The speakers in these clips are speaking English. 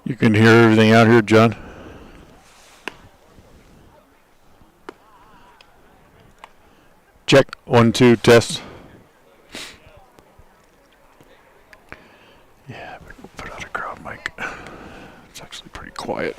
You can hear everything out here, John? Check. 1, 2, test. Yeah, but we'll put out a crowd mic. It's actually pretty quiet.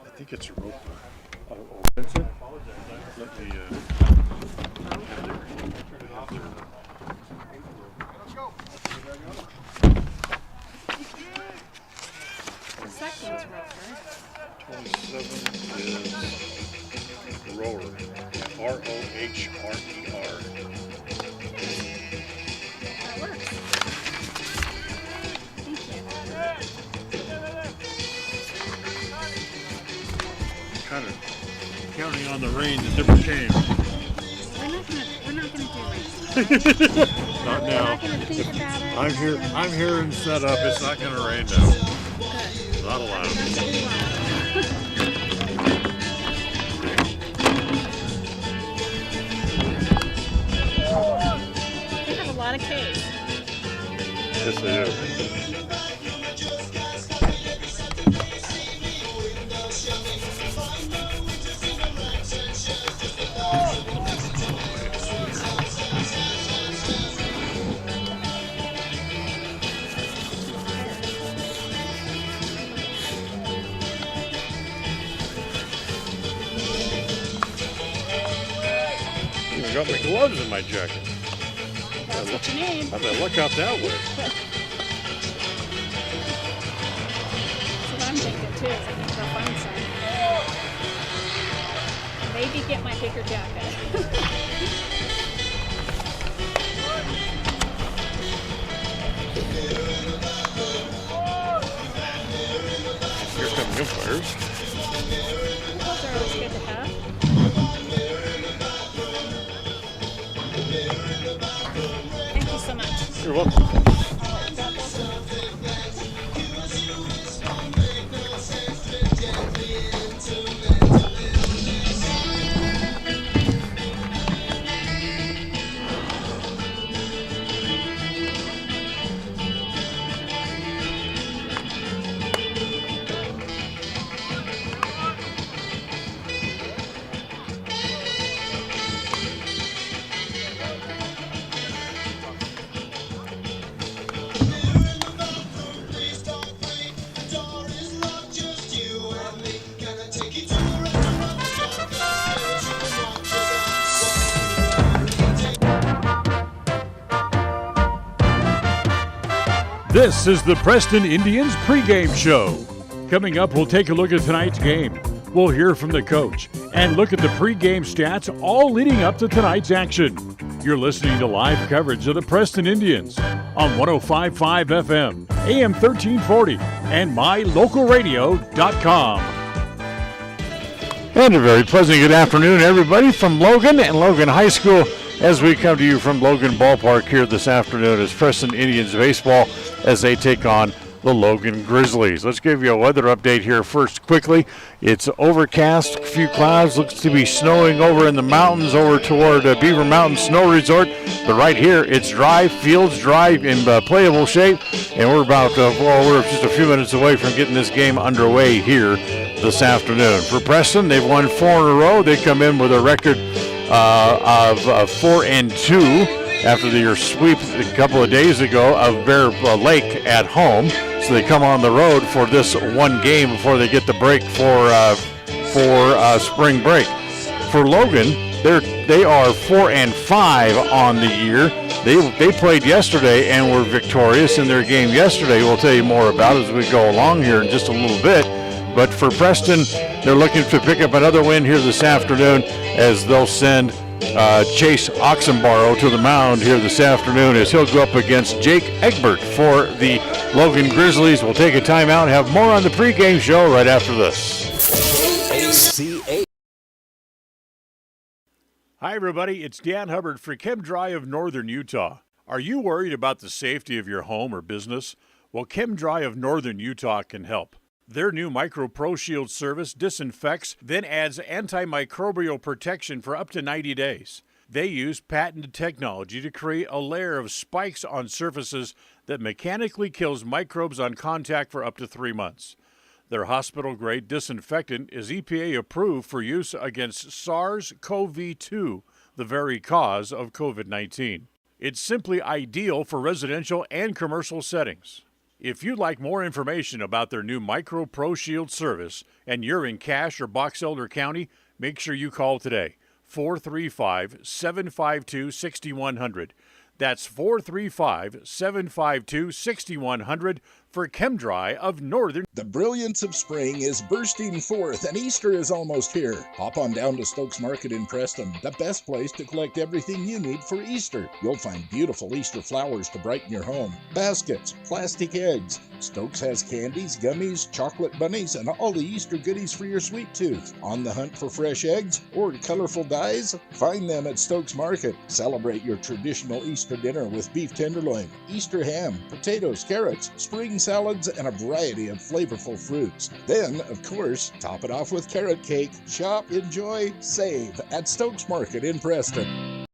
I think it's a rope. Vincent? Let me, The second's roper. 27 is rower. R-O-H-R-E-R. That works. Kind of counting on the rain that never came. We're not gonna do it. Not We're now. not gonna think about it. I'm here and set up. It's not going to rain now. Good. Not allowed. That's what we want. They have a lot of K's. Yes, they do. I got my gloves in my jacket. That's what you need. I better look out that way. That's what I'm thinking too. Is I can go find some. Maybe get my bigger jacket. Here come the umpires. Those are always good to have. Thank you so much. You're welcome. This is the Preston Indians pregame show. Coming up, we'll take a look at tonight's game. We'll hear from the coach and look at the pregame stats all leading up to tonight's action. You're listening to live coverage of the Preston Indians on 105.5 FM, AM 1340, and mylocalradio.com. And a very pleasant good afternoon, everybody, from Logan and Logan High School as we come to you from Logan Ballpark here this afternoon as Preston Indians baseball as they take on the Logan Grizzlies. Let's give you a weather update here first quickly. It's overcast, a few clouds, looks to be snowing over in the mountains over toward Beaver Mountain Snow Resort. But right here, it's dry, fields dry, in playable shape, and we're we're just a few minutes away from getting this game underway here this afternoon. For Preston, they've won 4 in a row. They come in with a record of 4-2 after their sweep a couple of days ago of Bear Lake at home. So they come on the road for this one game before they get the break for spring break. For Logan, they are 4-5 on the year. They played yesterday and were victorious in their game yesterday. We'll tell you more about it as we go along here in just a little bit. But for Preston, they're looking to pick up another win here this afternoon as they'll send Chase Oxenborough to the mound here this afternoon as he'll go up against Jake Egbert for the Logan Grizzlies. We'll take a timeout and have more on the pregame show right after this. Hi, everybody. It's Dan Hubbard for ChemDry of Northern Utah. Are you worried about the safety of your home or business? Well, ChemDry of Northern Utah can help. Their new Micro Pro Shield service disinfects, then adds antimicrobial protection for up to 90 days. They use patented technology to create a layer of spikes on surfaces that mechanically kills microbes on contact for up to 3 months. Their hospital-grade disinfectant is EPA approved for use against SARS-CoV-2, the very cause of COVID-19. It's simply ideal for residential and commercial settings. If you'd like more information about their new Micro Pro Shield service and you're in Cache or Box Elder County, make sure you call today, 435-752-6100. That's 435-752-6100 for ChemDry of Northern. The brilliance of spring is bursting forth and Easter is almost here. Hop on down to Stokes Market in Preston, the best place to collect everything you need for Easter. You'll find beautiful Easter flowers to brighten your home, baskets, plastic eggs. Stokes has candies, gummies, chocolate bunnies, and all the Easter goodies for your sweet tooth. On the hunt for fresh eggs or colorful dyes? Find them at Stokes Market. Celebrate your traditional Easter dinner with beef tenderloin, Easter ham, potatoes, carrots, spring salads, and a variety of flavorful fruits. Then, of course, top it off with carrot cake. Shop, enjoy, save at Stokes Market in Preston.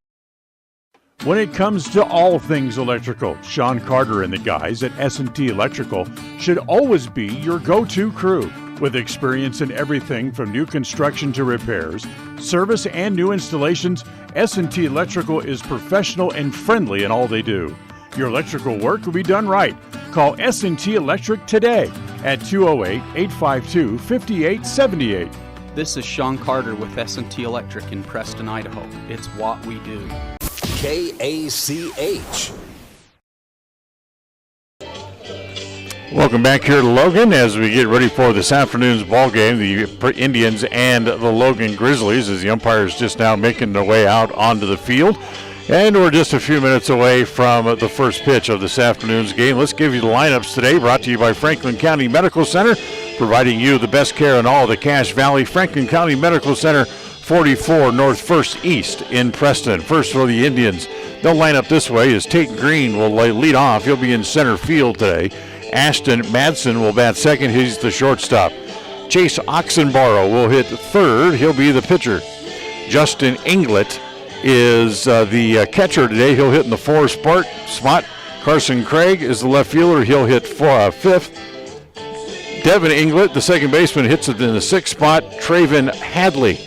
When it comes to all things electrical, Sean Carter and the guys at S&T Electrical should always be your go-to crew. With experience in everything from new construction to repairs, service, and new installations, S&T Electrical is professional and friendly in all they do. Your electrical work will be done right. Call S&T Electric today at 208-852-5878. This is Sean Carter with S&T Electric in Preston, Idaho. It's what we do. KACH. Welcome back here to Logan as we get ready for this afternoon's ball game, the Indians and the Logan Grizzlies, as the umpires just now making their way out onto the field. And we're just a few minutes away from the first pitch of this afternoon's game. Let's give you the lineups today, brought to you by Franklin County Medical Center, providing you the best care in all of the Cache Valley. Franklin County Medical Center, 44 North 1st East in Preston. First for the Indians, they'll line up this way as Tate Green will lead off. He'll be in center field today. Ashton Madsen will bat second. He's the shortstop. Chase Oxenborough will hit third. He'll be the pitcher. Justin Inglet is the catcher today. He'll hit in the fourth spot. Carson Craig is the left fielder. He'll hit fifth. Devin Inglet, the second baseman, hits it in the sixth spot. Traven Hadley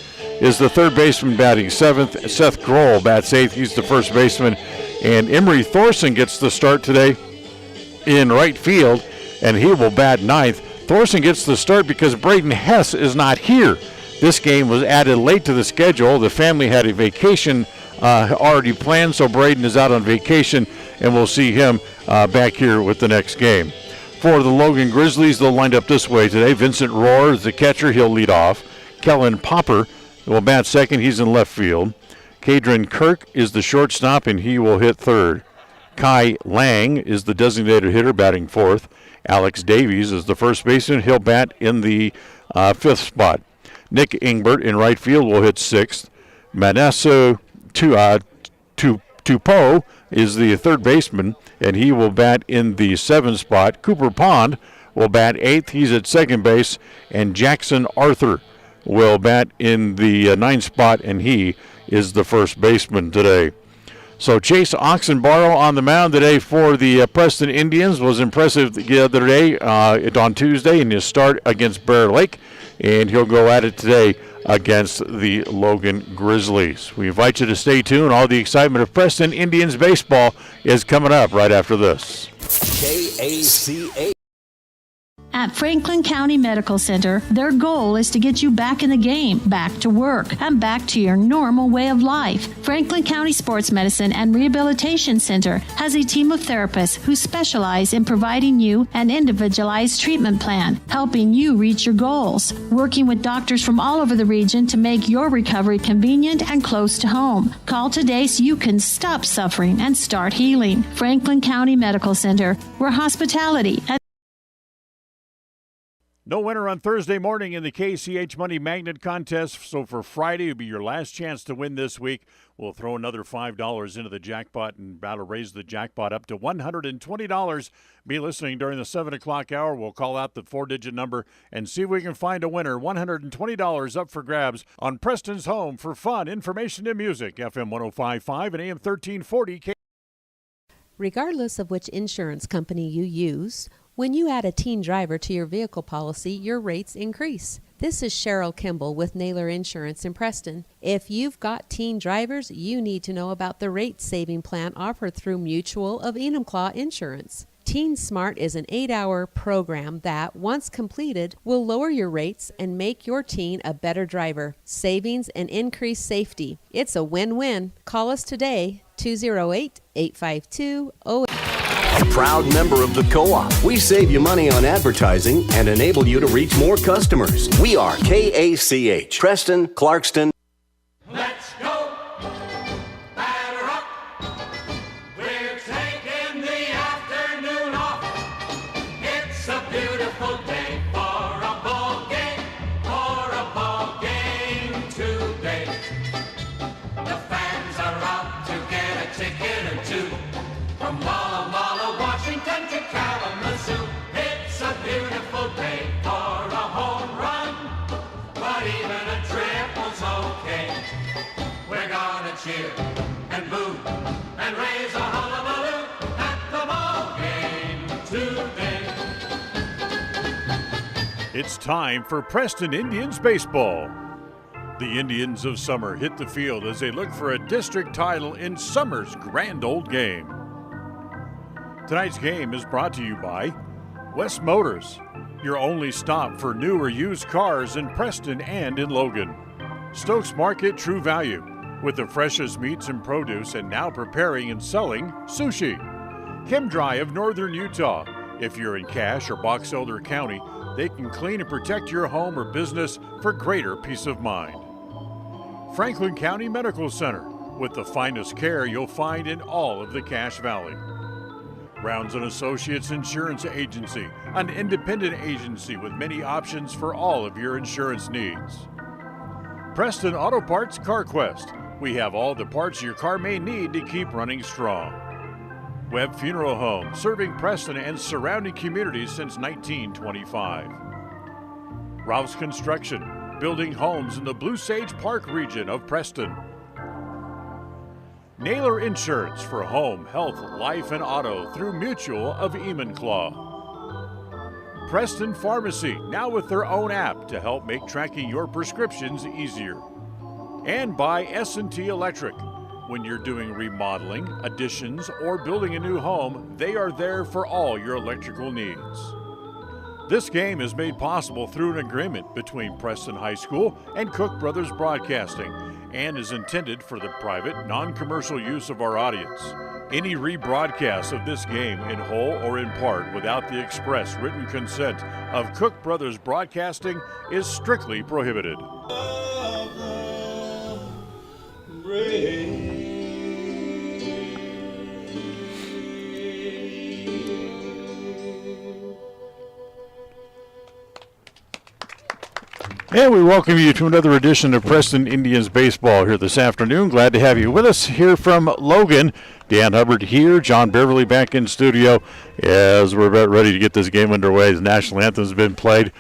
is the third baseman batting seventh. Seth Grohl bats eighth. He's the first baseman. And Emery Thorson gets the start today in right field, and he will bat ninth. Thorson gets the start because Braden Hess is not here. This game was added late to the schedule. The family had a vacation already planned, so Braden is out on vacation, and we'll see him back here with the next game. For the Logan Grizzlies, they'll line up this way today. Vincent Rohr is the catcher. He'll lead off. Kellen Popper will bat second. He's in left field. Kadron Kirk is the shortstop, and he will hit third. Kai Lang is the designated hitter, batting fourth. Alex Davies is the first baseman. He'll bat in the fifth spot. Nick Ingbert in right field will hit sixth. Manasseh Tupou is the third baseman, and he will bat in the 7th spot. Cooper Pond will bat 8th. He's at second base. And Jackson Arthur will bat in the 9th spot, and he is the first baseman today. So Chase Oxenborough on the mound today for the Preston Indians was impressive the other day on Tuesday in his start against Bear Lake, and he'll go at it today against the Logan Grizzlies. We invite you to stay tuned. All the excitement of Preston Indians baseball is coming up right after this. KACA. At Franklin County Medical Center, their goal is to get you back in the game, back to work, and back to your normal way of life. Franklin County Sports Medicine and Rehabilitation Center has a team of therapists who specialize in providing you an individualized treatment plan, helping you reach your goals, working with doctors from all over the region to make your recovery convenient and close to home. Call today so you can stop suffering and start healing. Franklin County Medical Center, where hospitality and No winner on Thursday morning in the KCH Money Magnet Contest, so for Friday will be your last chance to win this week. We'll throw another $5 into the jackpot, and that'll raise the jackpot up to $120. Be listening during the 7 o'clock hour. We'll call out the 4-digit number and see if we can find a winner. $120 up for grabs on Preston's Home for Fun, Information, and Music. FM 105.5 and AM 1340. Regardless of which insurance company you use, when you add a teen driver to your vehicle policy, your rates increase. This is Cheryl Kimball with Naylor Insurance in Preston. If you've got teen drivers, you need to know about the rate-saving plan offered through Mutual of Enumclaw Insurance. Teen Smart is an 8-hour program that, once completed, will lower your rates and make your teen a better driver. Savings and increased safety. It's a win-win. Call us today, 208-852-08. A proud member of the Co-op. We save you money on advertising and enable you to reach more customers. We are KACH, Preston, Clarkston. Let's go, batter up. We're taking the afternoon off. It's a beautiful day for a ball game today. The fans are out to get a ticket or two. From Walla Walla, Washington to Kalamazoo, it's a beautiful day for a home run, but even a triple's okay. We're gonna cheer and boo and raise a hullabaloo at the ball game today. It's time for Preston Indians baseball. The Indians of Summer hit the field as they look for a district title in summer's grand old game. Tonight's game is brought to you by West Motors, your only stop for new or used cars in Preston and in Logan. Stokes Market True Value, with the freshest meats and produce, and now preparing and selling sushi. Chem Dry of Northern Utah. If you're in Cache or Box Elder County, they can clean and protect your home or business for greater peace of mind. Franklin County Medical Center, with the finest care you'll find in all of the Cache Valley. Rounds & Associates Insurance Agency, an independent agency with many options for all of your insurance needs. Preston Auto Parts CarQuest. We have all the parts your car may need to keep running strong. Webb Funeral Home, serving Preston and surrounding communities since 1925. Rouse Construction, building homes in the Blue Sage Park region of Preston. Naylor Insurance for home, health, life, and auto through Mutual of Enumclaw. Preston Pharmacy, now with their own app to help make tracking your prescriptions easier. And by S&T Electric. When you're doing remodeling, additions, or building a new home, they are there for all your electrical needs. This game is made possible through an agreement between Preston High School and Cook Brothers Broadcasting, and is intended for the private, non-commercial use of our audience. Any rebroadcast of this game in whole or in part without the express written consent of Cook Brothers Broadcasting is strictly prohibited. And we welcome you to another edition of Preston Indians Baseball here this afternoon. Glad to have you with us here from Logan. Dan Hubbard here, John Beverly back in studio as we're about ready to get this game underway. The national anthem has been played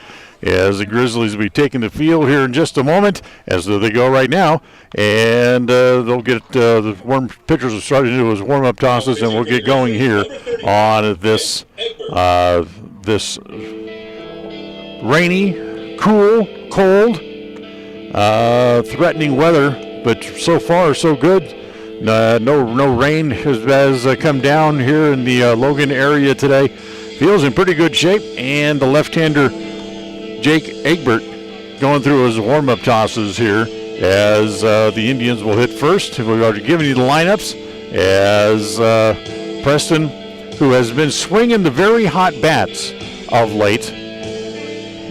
as the Grizzlies will be taking the field here in just a moment, as they go right now. And they'll get the pitchers are starting to do his warm-up tosses, and we'll get going here on this rainy, cool, cold, threatening weather, but so far so good. No rain has come down here in the Logan area today. Feels in pretty good shape, and the left-hander Jake Egbert going through his warm-up tosses here as the Indians will hit first. We've already given you the lineups as Preston, who has been swinging the very hot bats of late,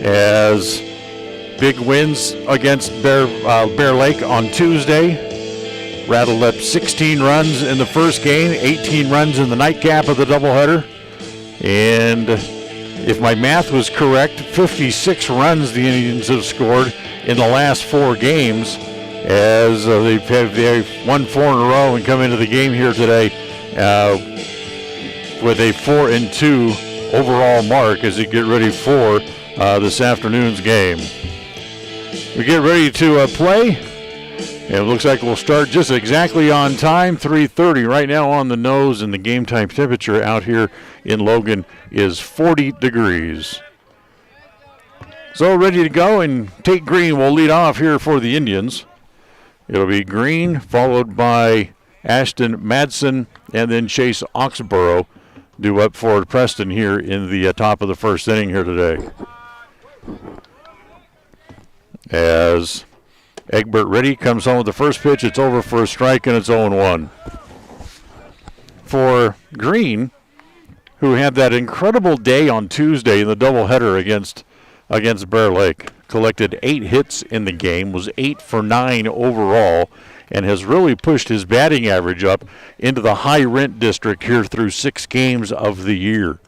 as big wins against Bear Lake on Tuesday. Rattled up 16 runs in the first game, 18 runs in the nightcap of the doubleheader. And if my math was correct, 56 runs the Indians have scored in the last 4 games, as they've won 4 in a row and come into the game here today with a 4-2 overall mark as they get ready for this afternoon's game. We get ready to play, and it looks like we'll start just exactly on time, 3:30 right now on the nose, and the game time temperature out here in Logan is 40 degrees. So ready to go, and Tate Green will lead off here for the Indians. It'll be Green, followed by Ashton Madsen, and then Chase Oxborough due up for Preston here in the top of the first inning here today. As Egbert ready, comes home with the first pitch. It's over for a strike, and it's 0-1. For Green, who had that incredible day on Tuesday in the doubleheader against Bear Lake, collected 8 hits in the game, was 8 for 9 overall, and has really pushed his batting average up into the high rent district here through 6 games of the year.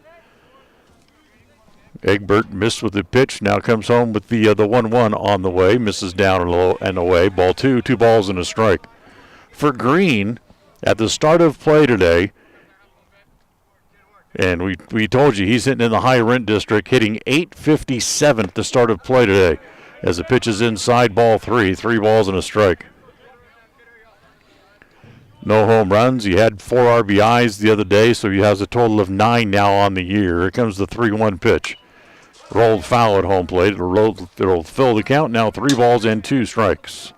Egbert missed with the pitch, now comes home with the 1-1 on the way, misses down and low and away, ball 2 balls and a strike. For Green, at the start of play today, and we told you he's hitting in the high rent district, hitting .857 at the start of play today, as the pitch is inside, ball 3 balls and a strike. No home runs. He had 4 RBIs the other day, so he has a total of 9 now on the year. Here comes the 3-1 pitch. Rolled foul at home plate. It'll fill the count now, 3 balls and 2 strikes.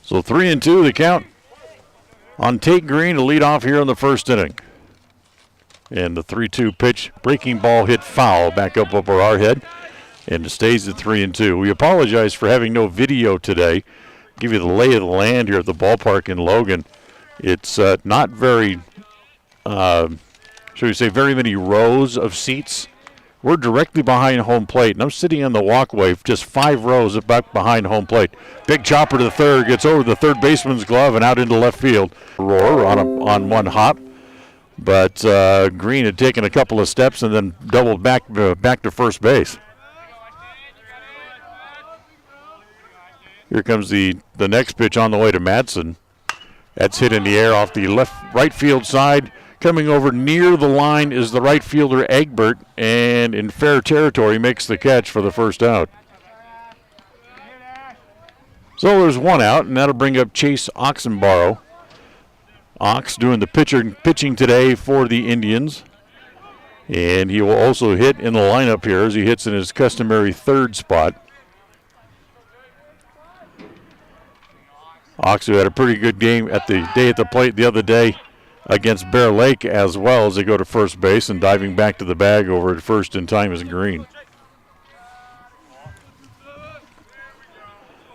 So 3-2 the count on Tate Green to lead off here in the first inning. And the 3-2 pitch, breaking ball hit foul back up over our head. And it stays at 3-2. We apologize for having no video today. Give you the lay of the land here at the ballpark in Logan. It's not very, should we say, very many rows of seats. We're directly behind home plate, and I'm sitting on the walkway, just 5 rows back behind home plate. Big chopper to the third, gets over the third baseman's glove and out into left field. Roar on one hop, but Green had taken a couple of steps and then doubled back to first base. Here comes the next pitch on the way to Madsen. That's hit in the air off the right field side. Coming over near the line is the right fielder Egbert, and in fair territory makes the catch for the first out. So there's 1 out, and that'll bring up Chase Oxenborough. Ox doing the pitching today for the Indians. And he will also hit in the lineup here as he hits in his customary third spot. Ox, who had a pretty good game at the plate the other day against Bear Lake, as well, as they go to first base, and diving back to the bag over at first in time is Green.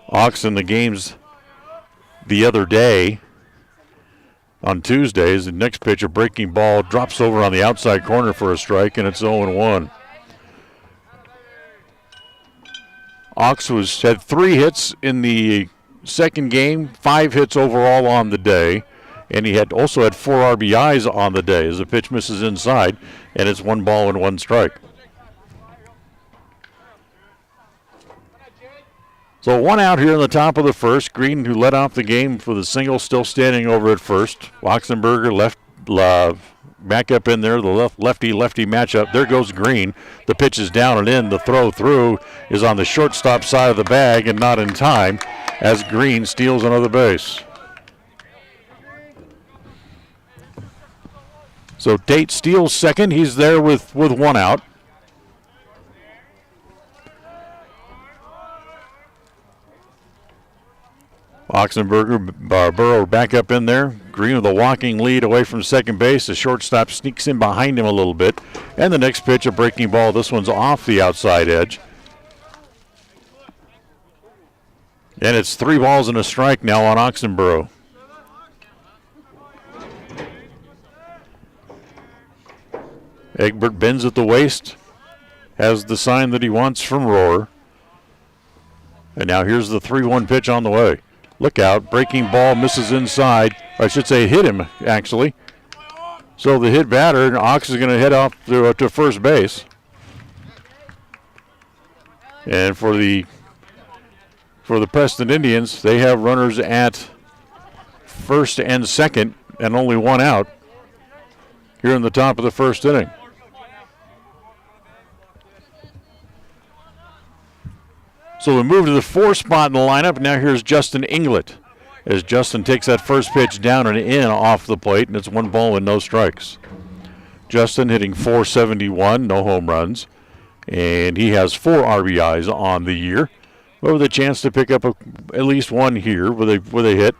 Ox in the games the other day on Tuesdays. The next pitch, a breaking ball, drops over on the outside corner for a strike, and it's 0-1. Ox had 3 hits in the second game, 5 hits overall on the day, and he also had 4 RBIs on the day as the pitch misses inside, and it's 1 ball and 1 strike. So 1 out here in the top of the first. Green, who led off the game for the single, still standing over at first. Oxenberger back up in there, the lefty-lefty matchup. There goes Green. The pitch is down and in. The throw through is on the shortstop side of the bag and not in time as Green steals another base. So Tate steals second. He's there with 1 out. Oxenberger, Burrow back up in there. Green with a walking lead away from second base. The shortstop sneaks in behind him a little bit. And the next pitch, a breaking ball. This one's off the outside edge. And it's 3 balls and a strike now on Oxenborough. Egbert bends at the waist. Has the sign that he wants from Rohr. And now here's the 3-1 pitch on the way. Look out, breaking ball misses inside. Or I should say hit him, actually. So the hit batter, and Ox is going to head off to first base. And for the Preston Indians, they have runners at first and second and only 1 out here in the top of the first inning. So we move to the 4th spot in the lineup. Now here's Justin Inglett as Justin takes that first pitch down and in off the plate, and it's 1 ball and no strikes. Justin hitting .471, no home runs, and he has 4 RBIs on the year, but with a chance to pick up at least 1 here with a hit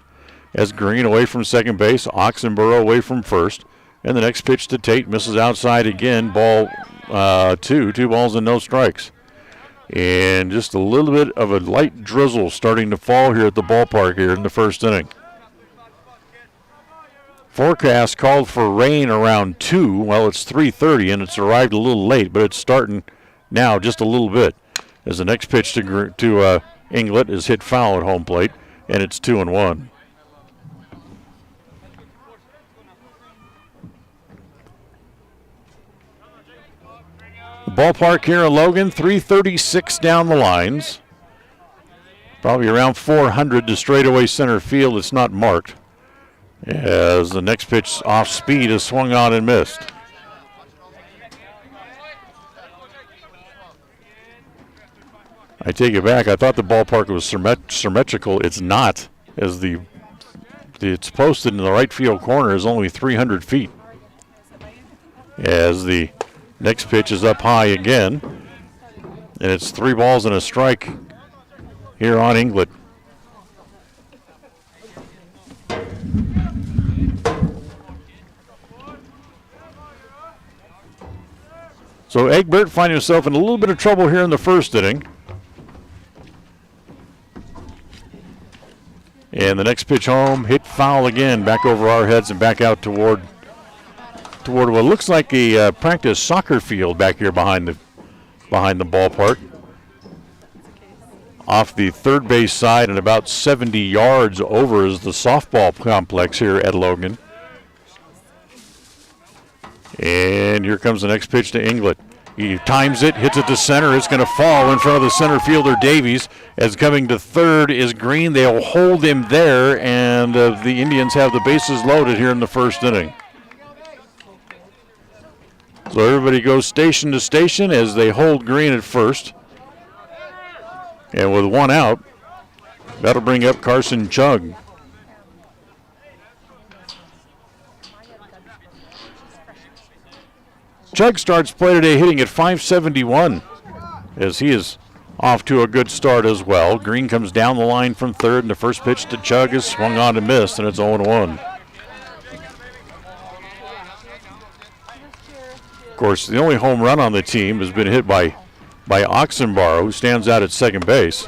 as Green away from second base, Oxenborough away from first, and the next pitch to Tate misses outside again, ball 2 balls and no strikes. And just a little bit of a light drizzle starting to fall here at the ballpark here in the first inning. Forecast called for rain around 2. Well, it's 3:30 and it's arrived a little late, but it's starting now just a little bit. As the next pitch to Inglett is hit foul at home plate, and it's 2-1. Ballpark here in Logan, 336 down the lines. Probably around 400 to straightaway center field. It's not marked as the next pitch off speed is swung on and missed. I take it back. I thought the ballpark was symmetrical. It's not, as it's posted in the right field corner is only 300 feet. As the next pitch is up high again, and it's 3 balls and a strike here on Inglett. So Egbert finding himself in a little bit of trouble here in the first inning. And the next pitch home, hit foul again, back over our heads and back out toward what looks like a practice soccer field back here behind the ballpark. Off the third base side and about 70 yards over is the softball complex here at Logan. And here comes the next pitch to Inglett. He times it, hits it to center. It's going to fall in front of the center fielder, Davies. As coming to third is Green. They'll hold him there, and the Indians have the bases loaded here in the first inning. So everybody goes station to station as they hold Green at first. And with 1 out, that'll bring up Carson Chug. Chug starts play today hitting at .571 as he is off to a good start as well. Green comes down the line from third, and the first pitch to Chug is swung on and missed, and it's 0-1. Of course, the only home run on the team has been hit by Oxenborough, who stands out at second base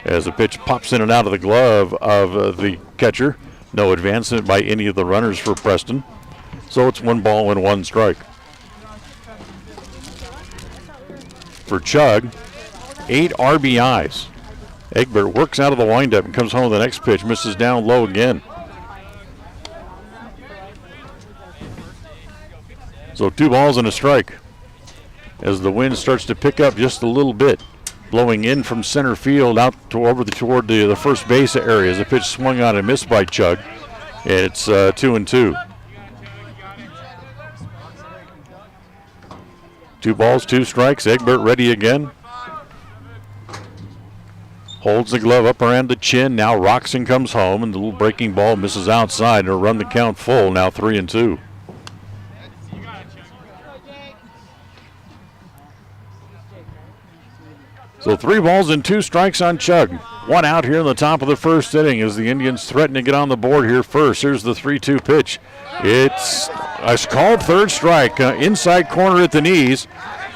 as the pitch pops in and out of the glove of the catcher. No advancement by any of the runners for Preston. So it's 1 ball and 1 strike. For Chug, 8 RBIs. Egbert works out of the windup and comes home with the next pitch, misses down low again. So 2 balls and a strike as the wind starts to pick up just a little bit blowing in from center field out toward the first base area. As the pitch swung on and missed by Chug. It's 2-2. 2 balls, 2 strikes. Egbert ready again. Holds the glove up around the chin. Now rocks and comes home, and the little breaking ball misses outside. It'll run the count full. Now 3-2. So 3 balls and 2 strikes on Chug. 1 out here in the top of the first inning as the Indians threaten to get on the board here first. Here's the 3-2 pitch. It's a called third strike, inside corner at the knees,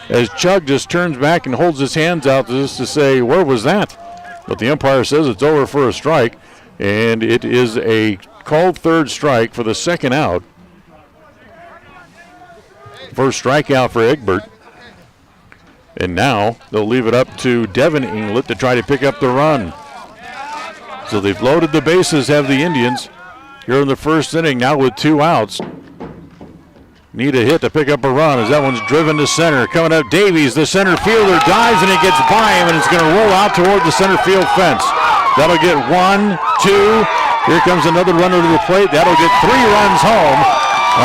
as Chug just turns back and holds his hands out just to say, where was that? But the umpire says it's over for a strike, and it is a called third strike for the second out. First strikeout for Egbert. And now they'll leave it up to Devin Inglet to try to pick up the run. So they've loaded the bases, have the Indians, here in the first inning, now with 2 outs. Need a hit to pick up a run as that one's driven to center. Coming up, Davies, the center fielder, dives and it gets by him, and it's going to roll out toward the center field fence. That'll get 1, 2. Here comes another runner to the plate. That'll get 3 runs home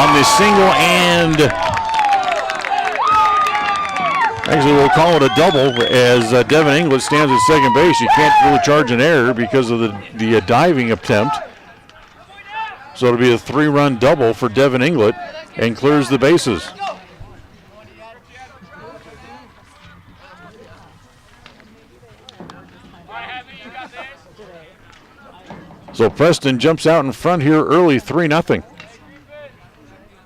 on the single and... Actually, we'll call it a double as Devin Inglet stands at second base. You can't really charge an error because of the diving attempt. So it'll be a 3-run double for Devin Inglet and clears the bases. So Preston jumps out in front here early, 3-0.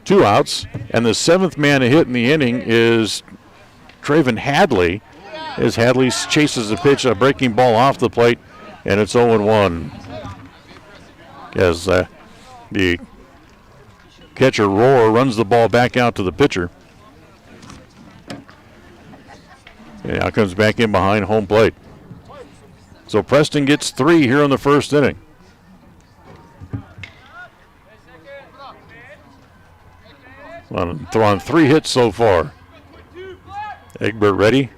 2 outs, and the 7th man to hit in the inning is Traven Hadley, as Hadley chases the pitch, a breaking ball off the plate, and it's 0-1. As the catcher Rohr runs the ball back out to the pitcher. And now comes back in behind home plate. So Preston gets 3 here in the first inning. On 3 hits so far. Egbert ready.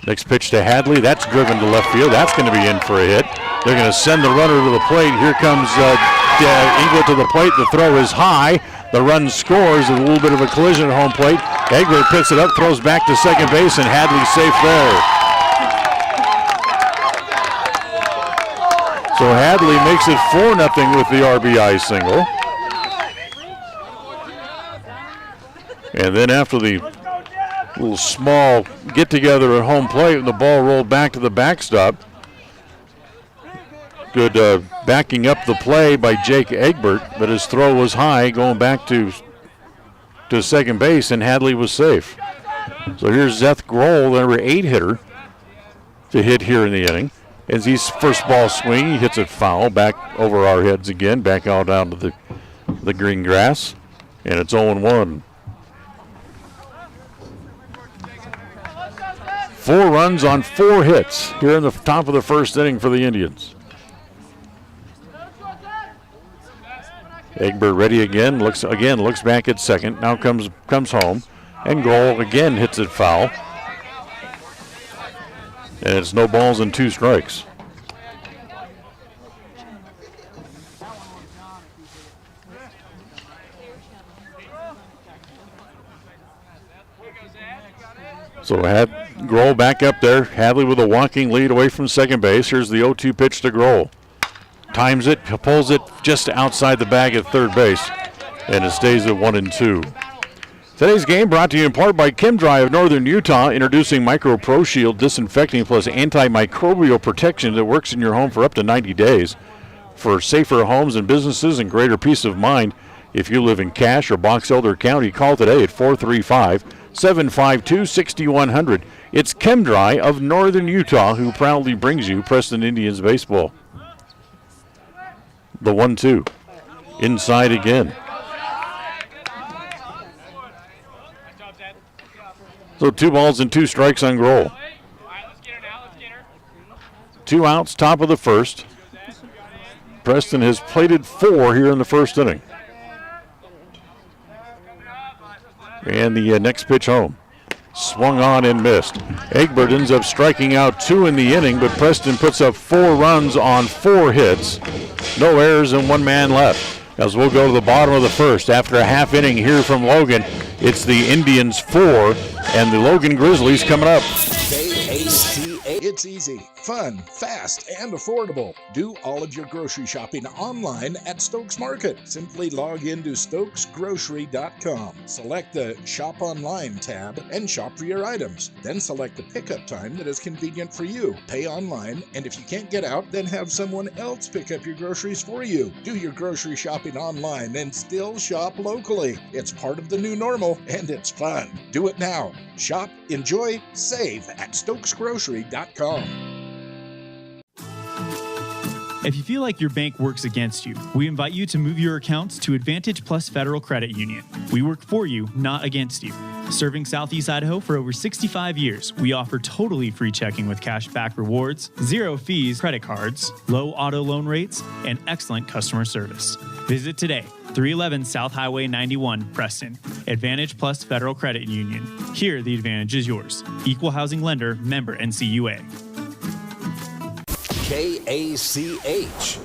Next pitch to Hadley. That's driven to left field. That's going to be in for a hit. They're going to send the runner to the plate. Here comes Inglet to the plate. The throw is high. The run scores. A little bit of a collision at home plate. Egbert picks it up, throws back to second base, and Hadley's safe there. So Hadley makes it 4-0 with the RBI single. And then after the little small get-together at home plate, and the ball rolled back to the backstop. Good backing up the play by Jake Egbert, but his throw was high going back to second base, and Hadley was safe. So here's Zeth Grohl, the number 8 hitter, to hit here in the inning. As he's first ball swing, he hits it foul back over our heads again, back out down to the green grass, and it's 0-1. 4 runs on 4 hits here in the top of the first inning for the Indians. Egbert ready again, looks back at second, now comes home, and Grohl again hits it foul. And it's no balls and 2 strikes. So Grohl back up there. Hadley with a walking lead away from second base. Here's the 0-2 pitch to Grohl. Times it, pulls it just outside the bag at third base, and it stays at 1-2. Today's game brought to you in part by ChemDry of Northern Utah, introducing Micro Pro Shield disinfecting plus antimicrobial protection that works in your home for up to 90 days. For safer homes and businesses and greater peace of mind, if you live in Cache or Box Elder County, call today at 435-752-6100. It's ChemDry of Northern Utah who proudly brings you Preston Indians baseball. The 1-2. Inside again. So 2 balls and 2 strikes on Grohl. 2 outs, top of the first. Preston has plated 4 here in the first inning. And the next pitch home. Swung on and missed. Egbert ends up striking out 2 in the inning, but Preston puts up 4 runs on 4 hits. No errors and 1 man left. As we'll go to the bottom of the first. After a half inning here from Logan, it's the Indians 4 and the Logan Grizzlies coming up. It's easy, fun, fast, and affordable. Do all of your grocery shopping online at Stokes Market. Simply log into stokesgrocery.com. Select the Shop Online tab and shop for your items. Then select the pickup time that is convenient for you. Pay online, and if you can't get out, then have someone else pick up your groceries for you. Do your grocery shopping online and still shop locally. It's part of the new normal, and it's fun. Do it now. Shop, enjoy, save at stokesgrocery.com. If you feel like your bank works against you, we invite you to move your accounts to Advantage Plus Federal Credit Union. We work for you, not against you. Serving Southeast Idaho for over 65 years, we offer totally free checking with cash back rewards, 0 fees credit cards, low auto loan rates, and excellent customer service. Visit today, 311 South Highway 91, Preston. Advantage Plus Federal Credit Union. Here, the advantage is yours. Equal housing lender, member NCUA. KACH.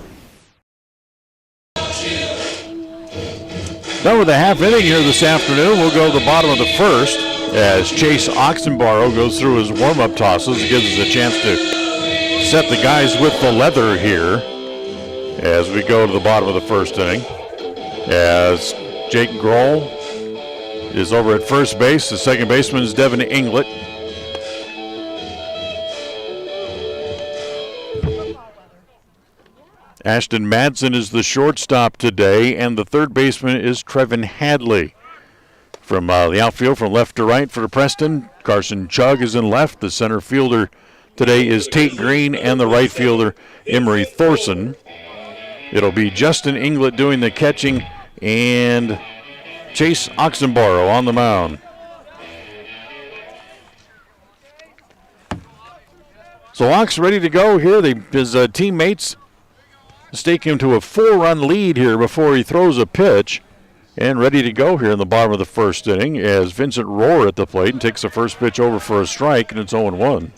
Done with a half inning here this afternoon. We'll go to the bottom of the first as Chase Oxenborough goes through his warm-up tosses. It gives us a chance to set the guys with the leather here as we go to the bottom of the first inning. As Jake Grohl is over at first base. The second baseman is Devin Inglet. Ashton Madsen is the shortstop today, and the third baseman is Trevin Hadley. From the outfield, from left to right for Preston, Carson Chugg is in left. The center fielder today is Tate Green, and the right fielder, Emery Thorson. It'll be Justin Inglet doing the catching, and Chase Oxenborough on the mound. So Ox ready to go here. His teammates stake him to a 4-run lead here before he throws a pitch, and ready to go here in the bottom of the first inning as Vincent Rohr at the plate and takes the first pitch over for a strike, and it's 0-1.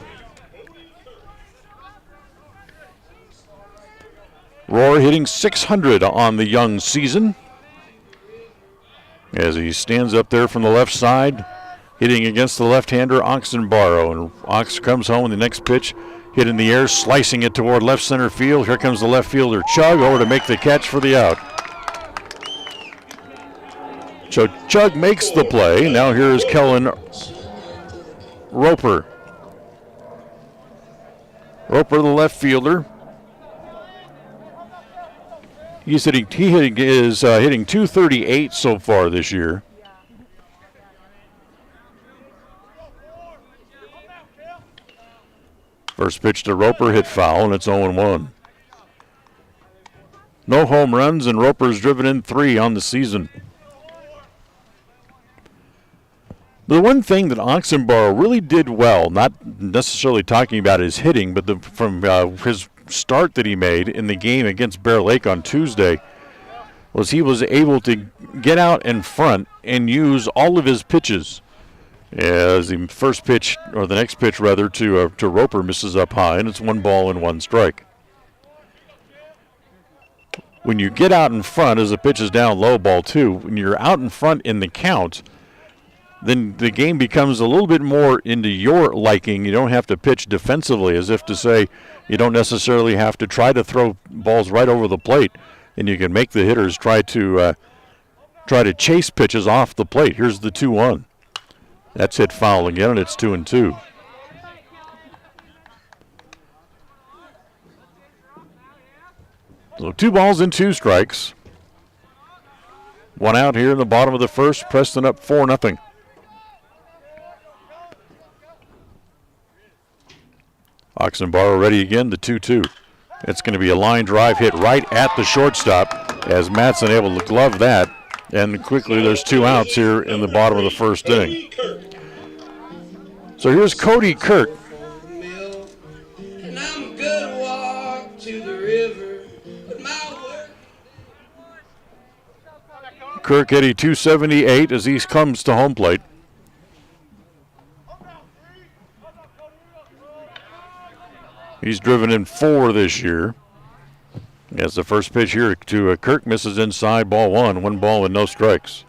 Rohr hitting .600 on the young season as he stands up there from the left side hitting against the left-hander Oxenborough, and Ox comes home with the next pitch hit in the air, slicing it toward left center field. Here comes the left fielder, Chugg, over to make the catch for the out. So Chugg makes the play. Now here is Kellen Roper. Roper, the left fielder. He is hitting .238 so far this year. First pitch to Roper, hit foul, and it's 0-1. No home runs, and Roper's driven in 3 on the season. The one thing that Oxenborough really did well, not necessarily talking about his hitting, but from his start that he made in the game against Bear Lake on Tuesday, was he was able to get out in front and use all of his pitches. As the first pitch, or the next pitch rather, to Roper misses up high, and it's 1 ball and 1 strike. When you get out in front, as the pitch is down low, ball 2, when you're out in front in the count, then the game becomes a little bit more into your liking. You don't have to pitch defensively, as if to say you don't necessarily have to try to throw balls right over the plate, and you can make the hitters try to chase pitches off the plate. Here's the 2-1. That's hit foul again, and it's 2-2. So 2 balls and 2 strikes. 1 out here in the bottom of the first. Preston up 4-0. Oxenborough ready again, the 2-2. It's going to be a line drive hit right at the shortstop as Madsen able to glove that. And quickly there's 2 outs here in the bottom of the first inning. So here's Cody Kirk. Kirk hitting .278 as he comes to home plate. He's driven in 4 this year. As the first pitch here to Kirk misses inside, ball 1. 1 ball with no strikes.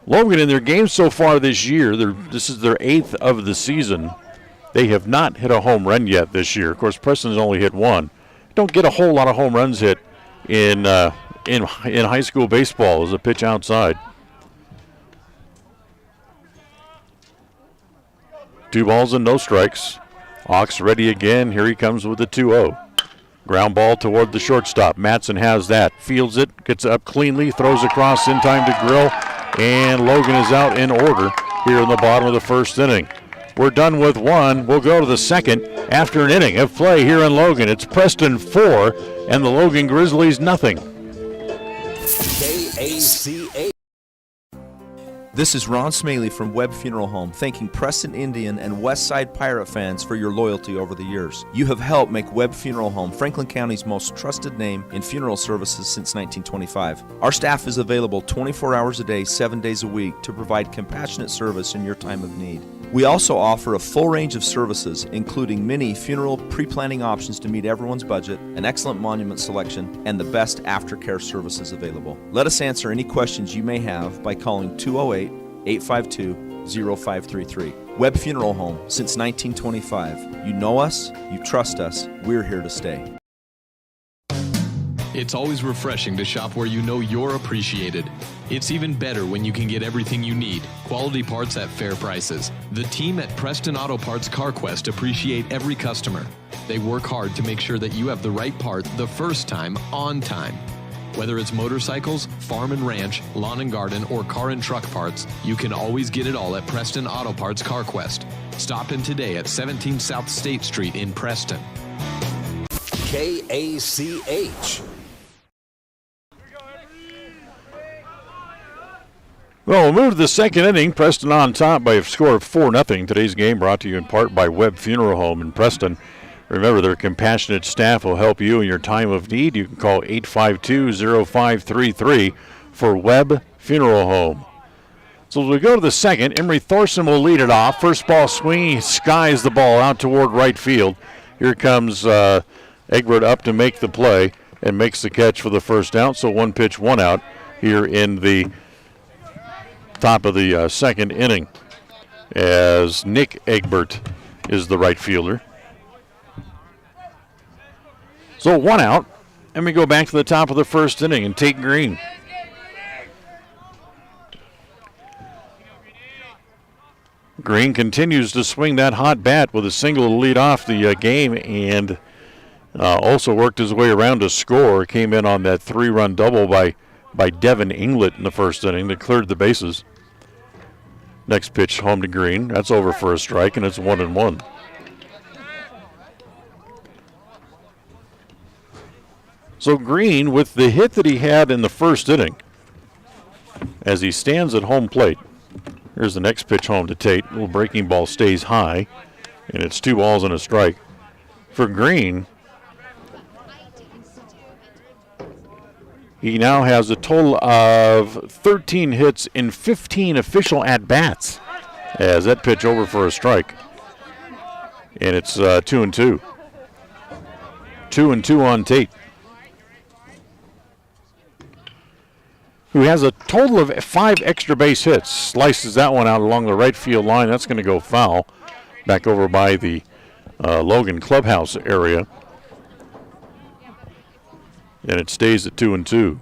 Logan, in their games so far this year, this is their 8th of the season. They have not hit a home run yet this year. Of course, Preston's only hit 1. Don't get a whole lot of home runs hit in high school baseball as a pitch outside. 2 balls and no strikes. Hawks ready again. Here he comes with the 2-0. Ground ball toward the shortstop. Matson has that. Fields it. Gets up cleanly. Throws across in time to Grill. And Logan is out in order here in the bottom of the first inning. We're done with 1. We'll go to the second after an inning of play here in Logan. It's Preston 4 and the Logan Grizzlies nothing. KACA. This is Ron Smaley from Webb Funeral Home, thanking Preston Indian and Westside Pirate fans for your loyalty over the years. You have helped make Webb Funeral Home Franklin County's most trusted name in funeral services since 1925. Our staff is available 24 hours a day, 7 days a week to provide compassionate service in your time of need. We also offer a full range of services, including many funeral pre-planning options to meet everyone's budget, an excellent monument selection, and the best aftercare services available. Let us answer any questions you may have by calling 208-852-0533. Webb Funeral Home, since 1925. You know us, you trust us, we're here to stay. It's always refreshing to shop where you know you're appreciated. It's even better when you can get everything you need. Quality parts at fair prices. The team at Preston Auto Parts CarQuest appreciate every customer. They work hard to make sure that you have the right part the first time, on time. Whether it's motorcycles, farm and ranch, lawn and garden, or car and truck parts, you can always get it all at Preston Auto Parts CarQuest. Stop in today at 17 South State Street in Preston. KACH. Well, we'll move to the second inning. Preston on top by a score of 4-0. Today's game brought to you in part by Webb Funeral Home in Preston. Remember, their compassionate staff will help you in your time of need. You can call 852-0533 for Webb Funeral Home. So as we go to the second, Emery Thorson will lead it off. First ball swing, he skies the ball out toward right field. Here comes Egbert up to make the play and makes the catch for the first out. So 1 pitch, 1 out here in the top of the second inning as Nick Egbert is the right fielder. So 1 out, and we go back to the top of the first inning and Tate Green. Green continues to swing that hot bat with a single to lead off the game and also worked his way around to score. Came in on that 3-run double by Devin Inglet in the first inning that cleared the bases. Next pitch home to Green. That's over for a strike, and it's 1-1. So Green, with the hit that he had in the first inning, as he stands at home plate, here's the next pitch home to Tate. Little breaking ball stays high, and it's 2 balls and a strike. For Green, he now has a total of 13 hits in 15 official at-bats as that pitch over for a strike. And it's 2-2. 2-2 on Tate, who has a total of 5 extra base hits. Slices that one out along the right field line. That's going to go foul back over by the Logan clubhouse area. And it stays at 2-2.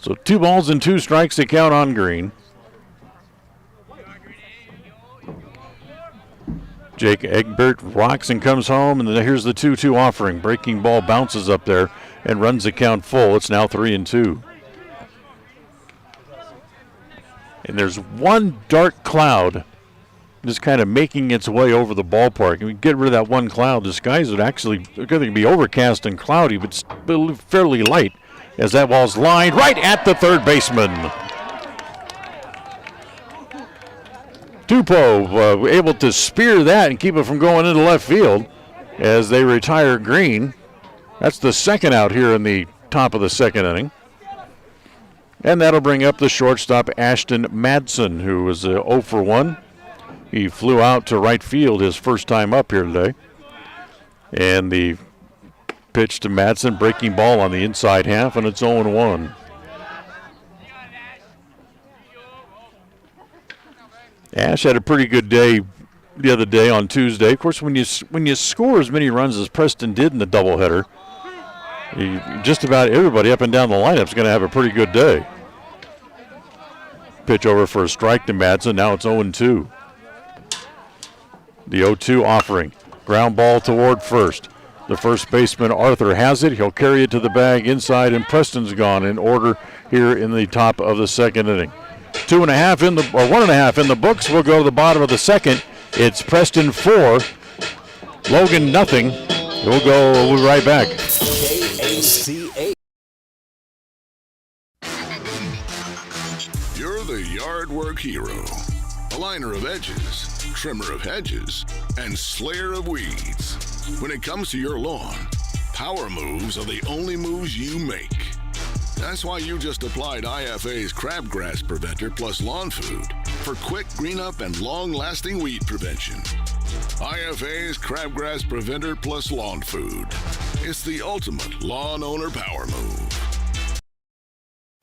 So 2 balls and 2 strikes to count on Green. Jake Egbert rocks and comes home, and then here's the 2-2 offering. Breaking ball bounces up there and runs the count full. It's now 3-2. And there's one dark cloud just kind of making its way over the ballpark. And we get rid of that one cloud, the skies would actually going to be overcast and cloudy, but fairly light as that ball's lined right at the third baseman. Tupou able to spear that and keep it from going into left field as they retire Green. That's the second out here in the top of the second inning. And that'll bring up the shortstop, Ashton Madsen, who was 0 for 1. He flew out to right field his first time up here today. And the pitch to Madsen, breaking ball on the inside half, and it's 0-1. Ash had a pretty good day the other day on Tuesday. Of course, when you score as many runs as Preston did in the doubleheader, just about everybody up and down the lineup is going to have a pretty good day. Pitch over for a strike to Madsen. Now it's 0-2. The 0-2 offering. Ground ball toward first. The first baseman, Arthur, has it. He'll carry it to the bag inside, and Preston's gone in order here in the top of the second inning. 1.5 in the books. We'll go to the bottom of the second. It's Preston 4, Logan nothing. We'll be right back. KACA. You're the yard work hero. Aligner of edges, trimmer of hedges, and slayer of weeds. When it comes to your lawn, power moves are the only moves you make. That's why you just applied IFA's Crabgrass Preventer plus Lawn Food for quick green-up and long-lasting weed prevention. IFA's Crabgrass Preventer plus Lawn Food. It's the ultimate lawn owner power move.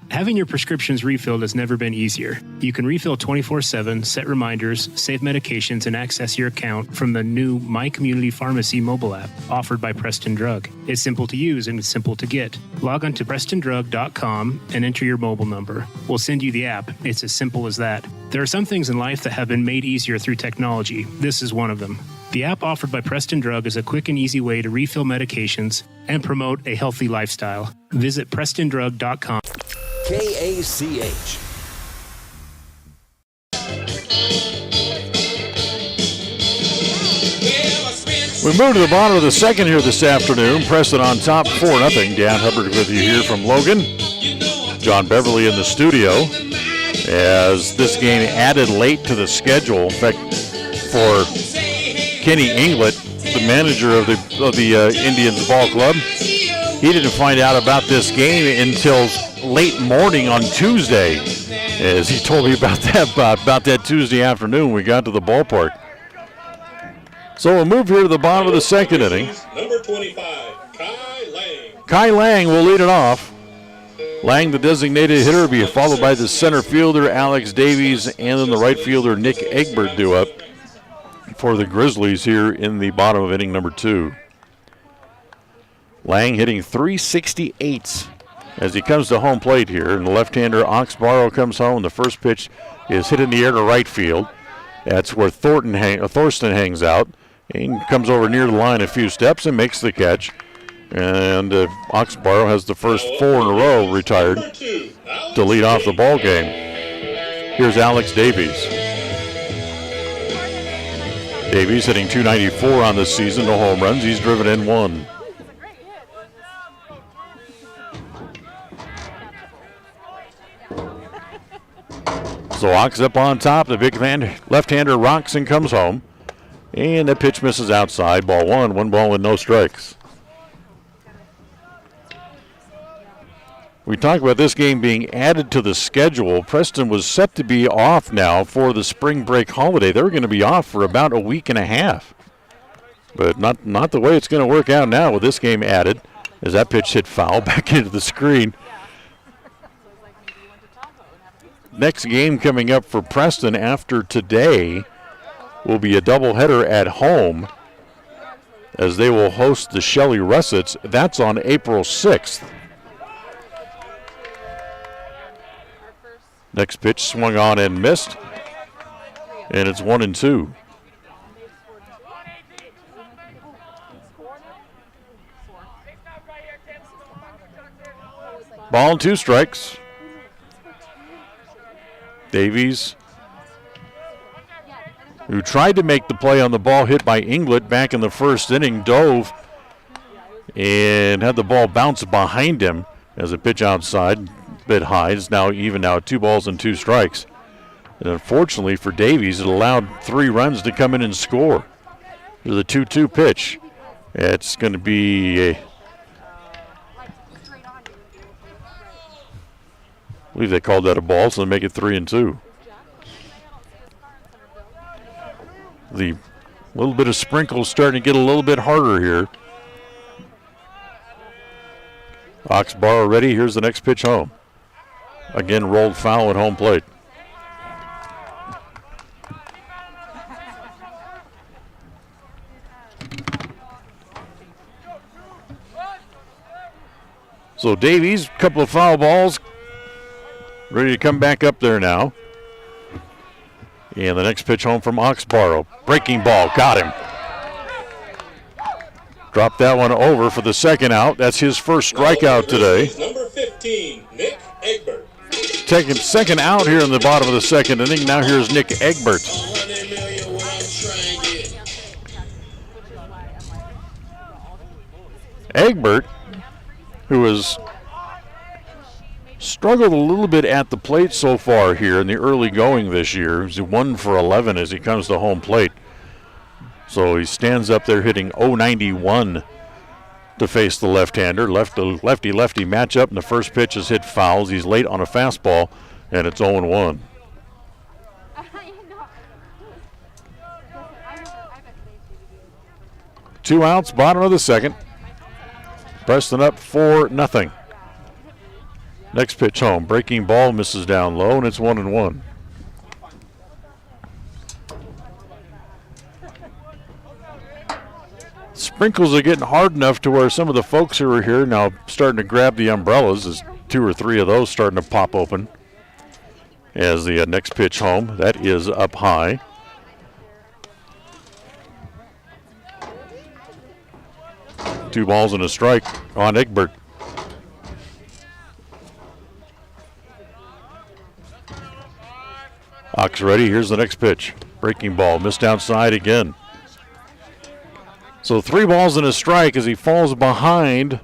Having your prescriptions refilled has never been easier. You can refill 24/7, set reminders, save medications, and access your account from the new My Community Pharmacy mobile app offered by Preston Drug. It's simple to use and it's simple to get. Log on to PrestonDrug.com and enter your mobile number. We'll send you the app. It's as simple as that. There are some things in life that have been made easier through technology. This is one of them. The app offered by Preston Drug is a quick and easy way to refill medications and promote a healthy lifestyle. Visit PrestonDrug.com. KACH. We move to the bottom of the second here this afternoon. Preston on top, 4-0. Dan Hubbard with you here from Logan. John Beverly in the studio. As this game added late to the schedule, in fact, for Kenny Inglet, the manager of the Indians ball club, he didn't find out about this game until late morning on Tuesday, as he told me about that Tuesday afternoon when we got to the ballpark. So we'll move here to the bottom of the second inning. Number 25, Kai Lang. Kai Lang will lead it off. Lang, the designated hitter, will be followed by the center fielder, Alex Davies, and then the right fielder, Nick Egbert, due up for the Grizzlies here in the bottom of inning number 2. Lang hitting .368 as he comes to home plate here. And the left-hander, Oxborough, comes home. The first pitch is hit in the air to right field. That's where Thorsten hangs out. And comes over near the line a few steps and makes the catch. And Oxborough has the first 4 in a row retired to lead off the ball game. Here's Alex Davies. Davies hitting .294 on the season, no home runs. He's driven in 1. So Ox up on top. The big left-hander rocks and comes home. And the pitch misses outside. Ball 1. 1 ball with no strikes. We talked about this game being added to the schedule. Preston was set to be off now for the spring break holiday. They were going to be off for about a week and a half. But not the way it's going to work out now with this game added, as that pitch hit foul back into the screen. Next game coming up for Preston after today will be a doubleheader at home as they will host the Shelley Russets. That's on April 6th. Next pitch swung on and missed, and it's 1-2. Ball and 2 strikes. Davies, who tried to make the play on the ball hit by Inglet back in the first inning, dove and had the ball bounce behind him as a pitch outside, a bit high. It's now even now, 2 balls and 2 strikes. And unfortunately for Davies, it allowed 3 runs to come in and score. There's a 2-2 pitch. It's going to be believe they called that a ball, so they make it 3-2. The little bit of sprinkles starting to get a little bit harder here. Oxborough ready. Here's the next pitch home. Again, rolled foul at home plate. So Davies, a couple of foul balls, ready to come back up there now. And the next pitch home from Oxborough. Breaking ball, got him. Dropped that one over for the second out. That's his first strikeout today. Number 15, Nick Egbert. Taking second out here in the bottom of the second inning. Now here's Nick Egbert. Egbert, who has struggled a little bit at the plate so far here in the early going this year. He's 1 for 11 as he comes to home plate. So he stands up there hitting .091 to face the left-hander. Lefty-lefty matchup, and the first pitch is hit fouls. He's late on a fastball, and it's 0-1. Two outs, bottom of the second. Preston up 4-0. Next pitch home. Breaking ball misses down low, and it's 1-1. Sprinkles are getting hard enough to where some of the folks who are here now starting to grab the umbrellas as 2 or 3 of those starting to pop open. As the next pitch home, that is up high. Two balls and a strike on Egbert. Ox ready. Here's the next pitch. Breaking ball. Missed outside again. So 3 balls and a strike as he falls behind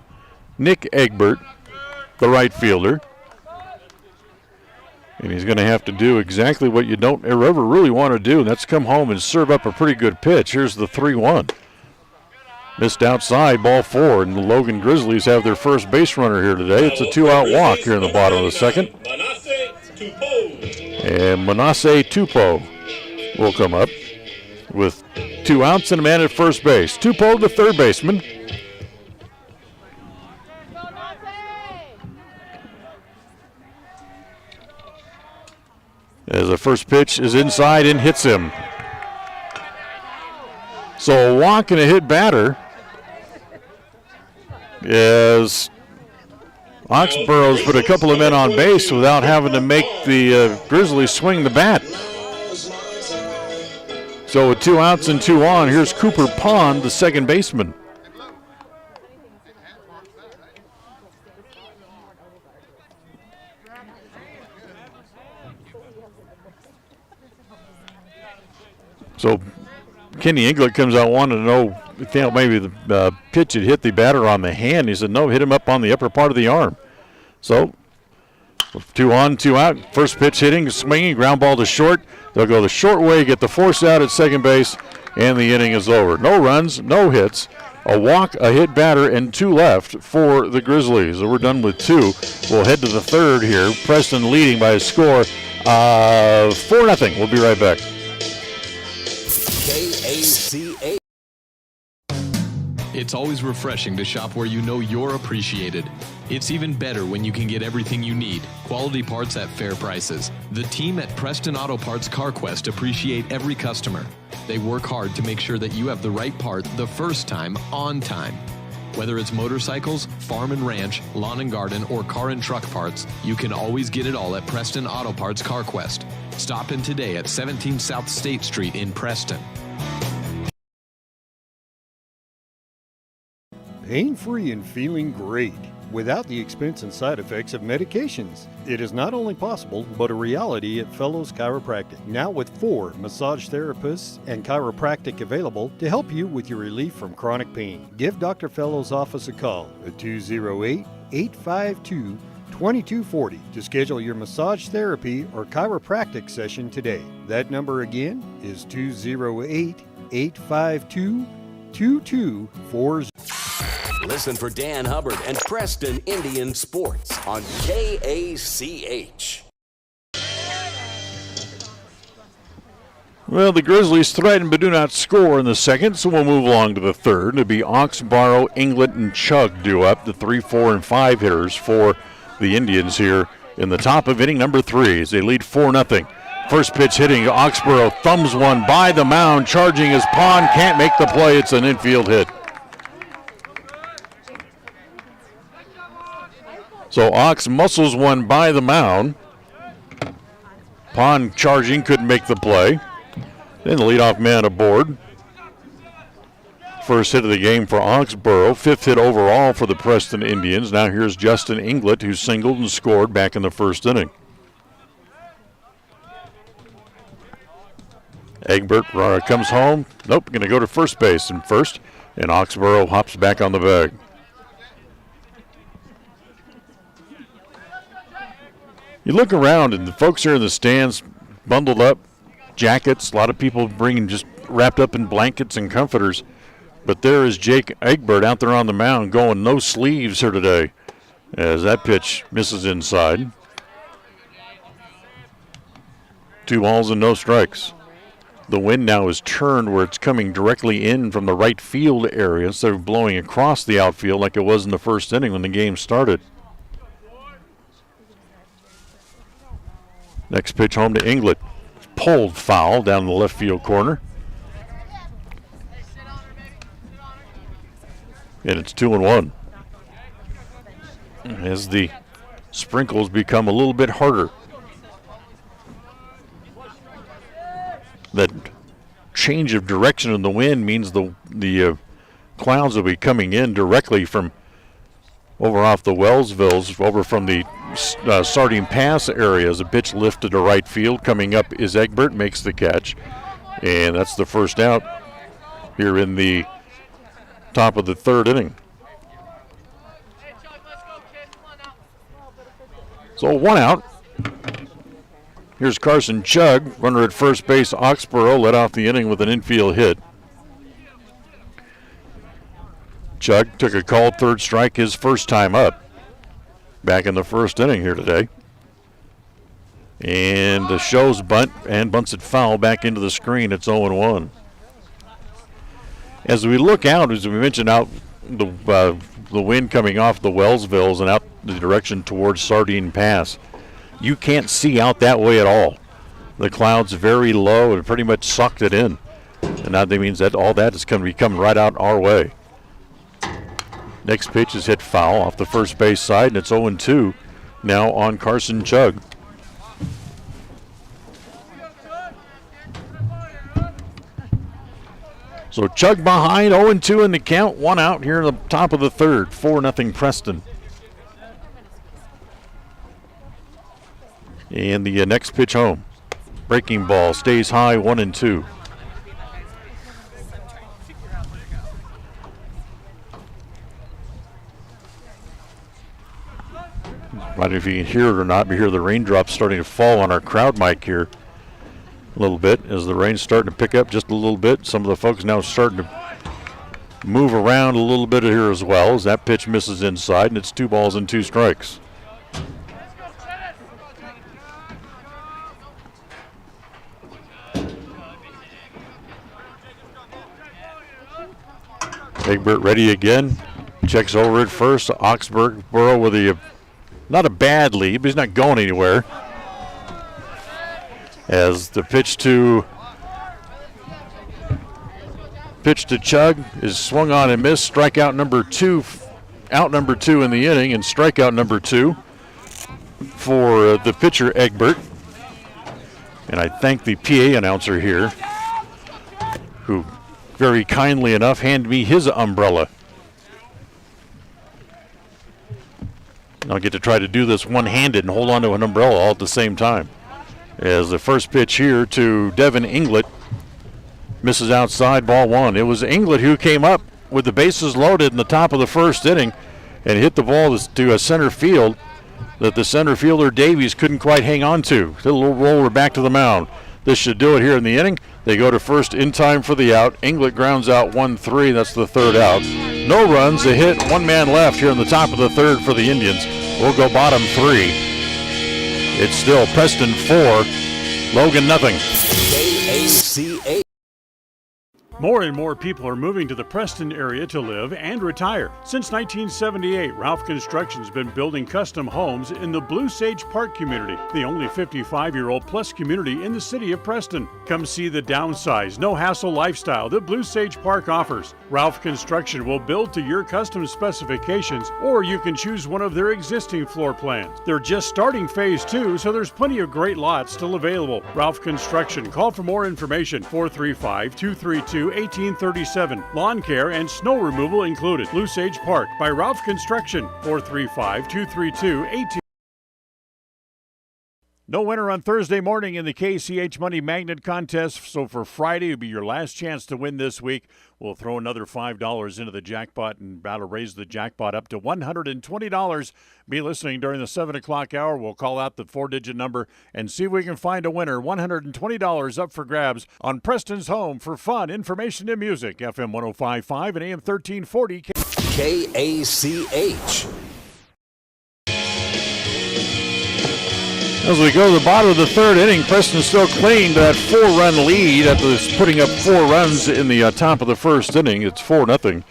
Nick Egbert, the right fielder. And he's going to have to do exactly what you don't ever really want to do, and that's come home and serve up a pretty good pitch. Here's the 3-1. Missed outside, ball 4, and the Logan Grizzlies have their first base runner here today. It's a 2-out walk here in the bottom of the second. And Manasseh Tupou will come up with 2 outs and a man at first base. Tupou, the third baseman. As the first pitch is inside and hits him. So a walk and a hit batter as Oxborough's put a couple of men on base without having to make the Grizzlies swing the bat. So with 2 outs and 2 on, here's Cooper Pond, the second baseman. So Kenny Englert comes out wanting to know if maybe the pitch had hit the batter on the hand. He said, no, hit him up on the upper part of the arm. So 2 on, 2 out. First pitch hitting, swinging, ground ball to short. They'll go the short way, get the force out at second base, and the inning is over. No runs, no hits, a walk, a hit batter, and 2 left for the Grizzlies. So we're done with 2. We'll head to the third here. Preston leading by a score of 4-0. We'll be right back. KACA. It's always refreshing to shop where you know you're appreciated. It's even better when you can get everything you need, quality parts at fair prices. The team at Preston Auto Parts CarQuest appreciate every customer. They work hard to make sure that you have the right part the first time, on time. Whether it's motorcycles, farm and ranch, lawn and garden, or car and truck parts, you can always get it all at Preston Auto Parts CarQuest. Stop in today at 17 South State Street in Preston. Pain-free and feeling great without the expense and side effects of medications. It is not only possible, but a reality at Fellows Chiropractic. Now with 4 massage therapists and chiropractic available to help you with your relief from chronic pain. Give Dr. Fellows' office a call at 208-852-2240 to schedule your massage therapy or chiropractic session today. That number again is 208-852-2240. Listen for Dan Hubbard and Preston Indian Sports on KACH. Well, the Grizzlies threaten but do not score in the second, so we'll move along to the third. It'll be Oxborough, Inglet, and Chug due up, the 3, 4, and 5 hitters for the Indians here in the top of inning number 3 as they lead 4-0. First pitch hitting, Oxborough thumbs one by the mound, charging his Pond, can't make the play. It's an infield hit. So Ox muscles one by the mound. Pond charging, couldn't make the play. Then the leadoff man aboard. First hit of the game for Oxborough. 5th hit overall for the Preston Indians. Now here's Justin Inglet, who singled and scored back in the first inning. Egbert comes home. Nope, going to go to first base in first. And Oxborough hops back on the bag. You look around and the folks here in the stands bundled up, jackets, a lot of people bringing just wrapped up in blankets and comforters. But there is Jake Egbert out there on the mound going no sleeves here today as that pitch misses inside. 2 balls and no strikes. The wind now is turned where it's coming directly in from the right field area instead of blowing across the outfield like it was in the first inning when the game started. Next pitch home to Inglet. Pulled foul down the left field corner. And it's 2-1. As the sprinkles become a little bit harder. That change of direction in the wind means the clouds will be coming in directly from over off the Wellsvilles, over from the Sardine Pass area as a pitch lifted to right field. Coming up is Egbert, makes the catch. And that's the first out here in the top of the third inning. So 1 out. Here's Carson Chug, runner at first base. Oxborough led off the inning with an infield hit. Chug took a called third strike his first time up back in the first inning here today. And the shows bunt and bunts it foul back into the screen. It's 0-1. As we look out, as we mentioned, out the wind coming off the Wellsvilles and out the direction towards Sardine Pass, you can't see out that way at all. The clouds very low and pretty much sucked it in. And that means that all that is going to be coming right out our way. Next pitch is hit foul off the first base side, and it's 0-2 now on Carson Chug. So Chug behind, 0-2 in the count, 1 out here in the top of the third, 4-0 Preston. And the next pitch home. Breaking ball stays high, 1-2. I don't know if you can hear it or not, but hear the raindrops starting to fall on our crowd mic here a little bit as the rain's starting to pick up just a little bit. Some of the folks now starting to move around a little bit here as well as that pitch misses inside, and it's 2 balls and 2 strikes. Egbert ready again. Checks over at first. Oxborough with a not a bad lead, but he's not going anywhere. As the pitch to Chug is swung on and missed. Strikeout number 2, out number 2 in the inning, and strikeout number 2 for the pitcher Egbert. And I thank the PA announcer here, who very kindly enough handed me his umbrella. I'll get to try to do this one-handed and hold on to an umbrella all at the same time. As the first pitch here to Devin Inglet misses outside, ball 1. It was Inglet who came up with the bases loaded in the top of the first inning and hit the ball to a center field that the center fielder Davies couldn't quite hang on to. Did a little roller back to the mound. This should do it here in the inning. They go to first in time for the out. Inglet grounds out 1-3. That's the third out. No runs, a hit, one man left here in the top of the third for the Indians. We'll go bottom 3. It's still Preston 4, Logan nothing. KACH. More and more people are moving to the Preston area to live and retire. Since 1978, Ralph Construction's been building custom homes in the Blue Sage Park community, the only 55-year-old plus community in the city of Preston. Come see the downsized, no-hassle lifestyle that Blue Sage Park offers. Ralph Construction will build to your custom specifications, or you can choose one of their existing floor plans. They're just starting phase 2, so there's plenty of great lots still available. Ralph Construction. Call for more information, 435-232-1837. Lawn care and snow removal included. Blue Sage Park by Ralph Construction, 435-232-1837. No winner on Thursday morning in the KCH Money Magnet Contest, so for Friday will be your last chance to win this week. We'll throw another $5 into the jackpot and about to raise the jackpot up to $120. Be listening during the 7 o'clock hour. We'll call out the 4-digit number and see if we can find a winner. $120 up for grabs on Preston's Home for fun, information, and music. FM 105.5 and AM 1340. KACH. As we go to the bottom of the third inning, Preston still clinging to that 4-run lead after putting up 4 runs in the top of the first inning. It's 4-0.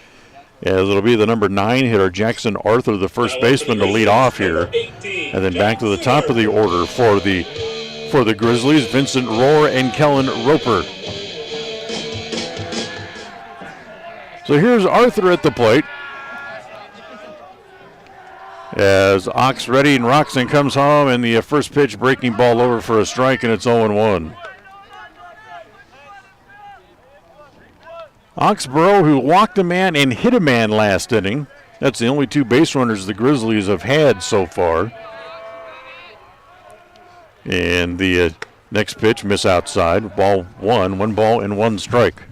As it'll be the number 9 hitter, Jackson Arthur, the first baseman, to lead off here. And then back to the top of the order for the Grizzlies, Vincent Rohr and Kellen Roper. So here's Arthur at the plate. As Ox ready and Roxon comes home, and the first pitch breaking ball over for a strike, and it's 0-1. Oxborough, who walked a man and hit a man last inning. That's the only 2 base runners the Grizzlies have had so far. And the next pitch, miss outside, ball 1 ball and 1 strike.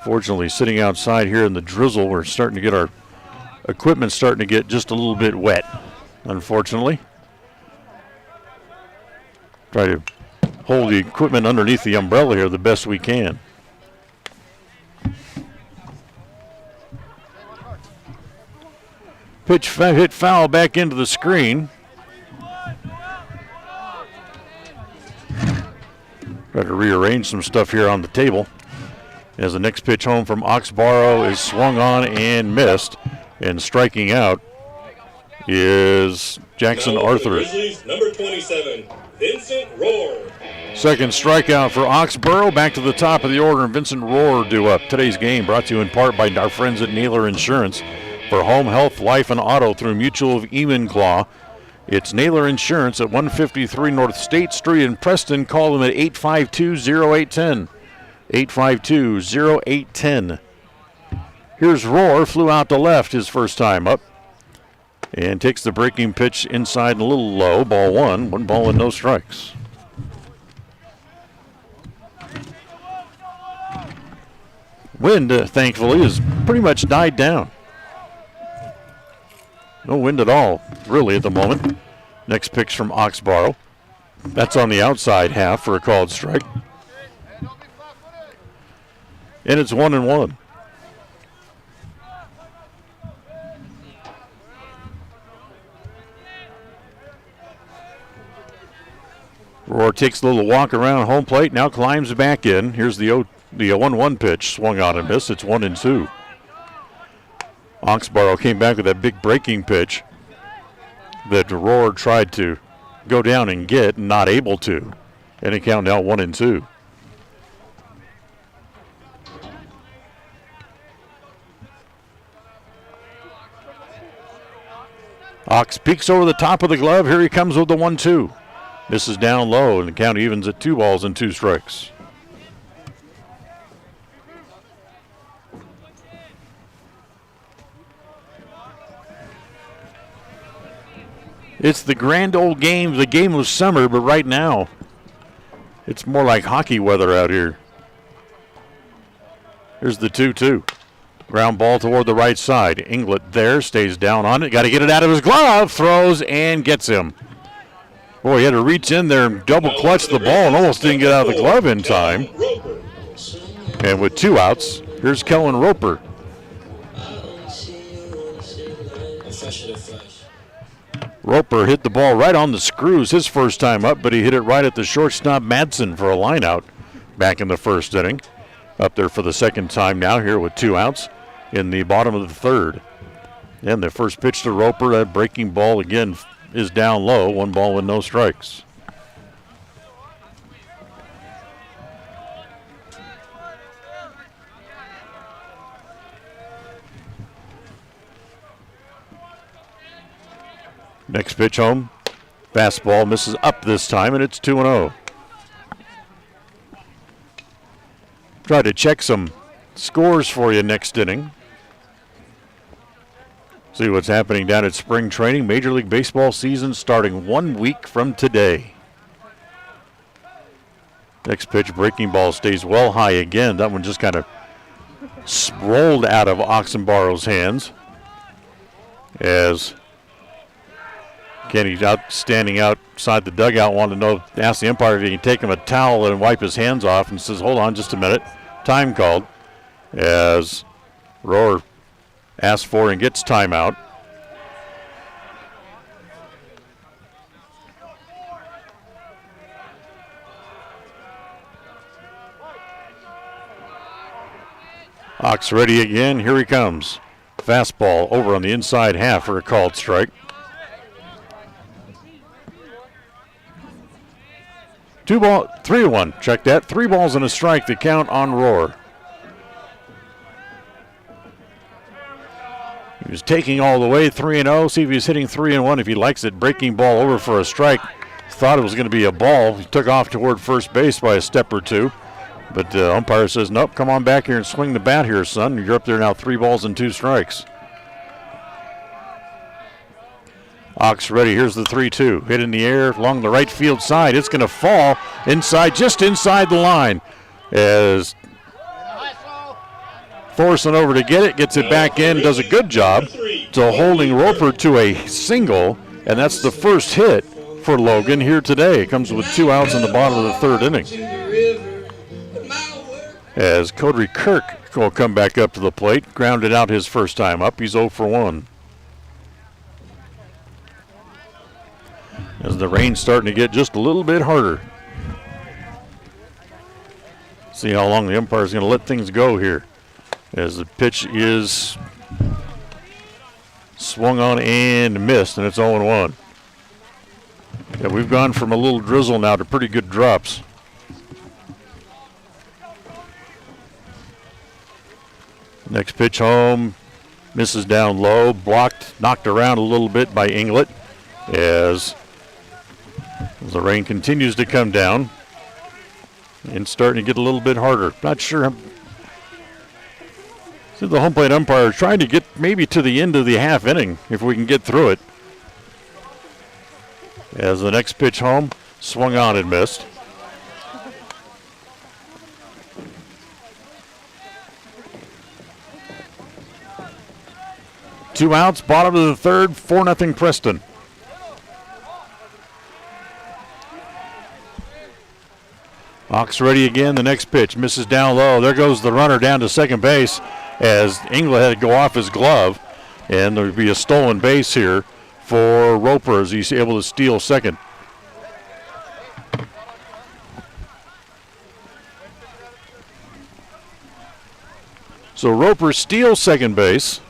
Fortunately, sitting outside here in the drizzle, we're starting to get our equipment's starting to get just a little bit wet, unfortunately. Try to hold the equipment underneath the umbrella here the best we can. Pitch hit foul back into the screen. Try to rearrange some stuff here on the table. As the next pitch home from Oxborough is swung on and missed. And striking out is Jackson Arthur. Grizzlies, number 27, Vincent Rohr. Second strikeout for Oxborough. Back to the top of the order, and Vincent Rohr due up. Today's game brought to you in part by our friends at Naylor Insurance. For home, health, life, and auto through Mutual of Enumclaw. It's Naylor Insurance at 153 North State Street in Preston. Call them at 852-0810. 852-0810. Here's Rohr, flew out to left his first time up. And takes the breaking pitch inside a little low. Ball 1 ball and no strikes. Wind, thankfully, has pretty much died down. No wind at all, really, at the moment. Next pitch from Oxborough. That's on the outside half for a called strike. And it's 1-1. Rohr takes a little walk around home plate, now climbs back in. Here's the 1-1 pitch, swung on and missed. It's 1-2. Oxborough came back with that big breaking pitch that Rohr tried to go down and get, not able to. And it count now 1-2. Ox peeks over the top of the glove. Here he comes with the 1-2. Misses down low, and the count evens at 2 balls and 2 strikes. It's the grand old game, the game of summer, but right now it's more like hockey weather out here. Here's the 2-2. Ground ball toward the right side. Inglet there, stays down on it. Got to get it out of his glove. Throws and gets him. Boy, he had to reach in there and double clutch the ball and almost didn't get out of the glove in time. And with 2 outs, here's Kellen Roper. Roper hit the ball right on the screws his first time up, but he hit it right at the shortstop Madsen for a line out back in the first inning. Up there for the second time now here with 2 outs in the bottom of the third. And the first pitch to Roper, that breaking ball again is down low. 1 ball with no strikes. Next pitch home. Fastball misses up this time, and it's 2-0. Try to check some scores for you next inning. See what's happening down at spring training. Major League Baseball season starting 1 week from today. Next pitch, breaking ball, stays well high again. That one just kind of rolled out of Oxenbarrow's hands as Kenny standing outside the dugout wanted to ask the umpire if he can take him a towel and wipe his hands off, and says, hold on just a minute. Time called as Rohr asks for and gets timeout. Ox ready again. Here he comes. Fastball over on the inside half for a called strike. 3-1. Check that. 3 balls and a strike. The count on Rohr. He was taking all the way 3-0. See if he's hitting 3-1. If he likes it, breaking ball over for a strike. Thought it was going to be a ball. He took off toward first base by a step or 2. But the umpire says, nope, come on back here and swing the bat here, son. You're up there now 3 balls and 2 strikes. Ox ready. Here's the 3-2. Hit in the air along the right field side. It's going to fall inside, just inside the line. As Thorson over to get it, gets it back in, does a good job to holding Roper to a single, and that's the first hit for Logan here today. It comes with 2 outs in the bottom of the third inning. As Cody Kirk will come back up to the plate, grounded out his first time up. He's 0 for 1. As the rain's starting to get just a little bit harder. See how long the umpire's going to let things go here. As the pitch is swung on and missed, and it's 0-1. Yeah, we've gone from a little drizzle now to pretty good drops. Next pitch home, misses down low, blocked, knocked around a little bit by Inglet as the rain continues to come down and starting to get a little bit harder. Not sure. See the home plate umpire trying to get maybe to the end of the half inning if we can get through it. As the next pitch home, swung on and missed. Two outs, bottom of the third, 4-0 Preston. Ox ready again, the next pitch, misses down low. There goes the runner down to second base as Inglet had to go off his glove. And there'll be a stolen base here for Roper as he's able to steal second. So Roper steals second base.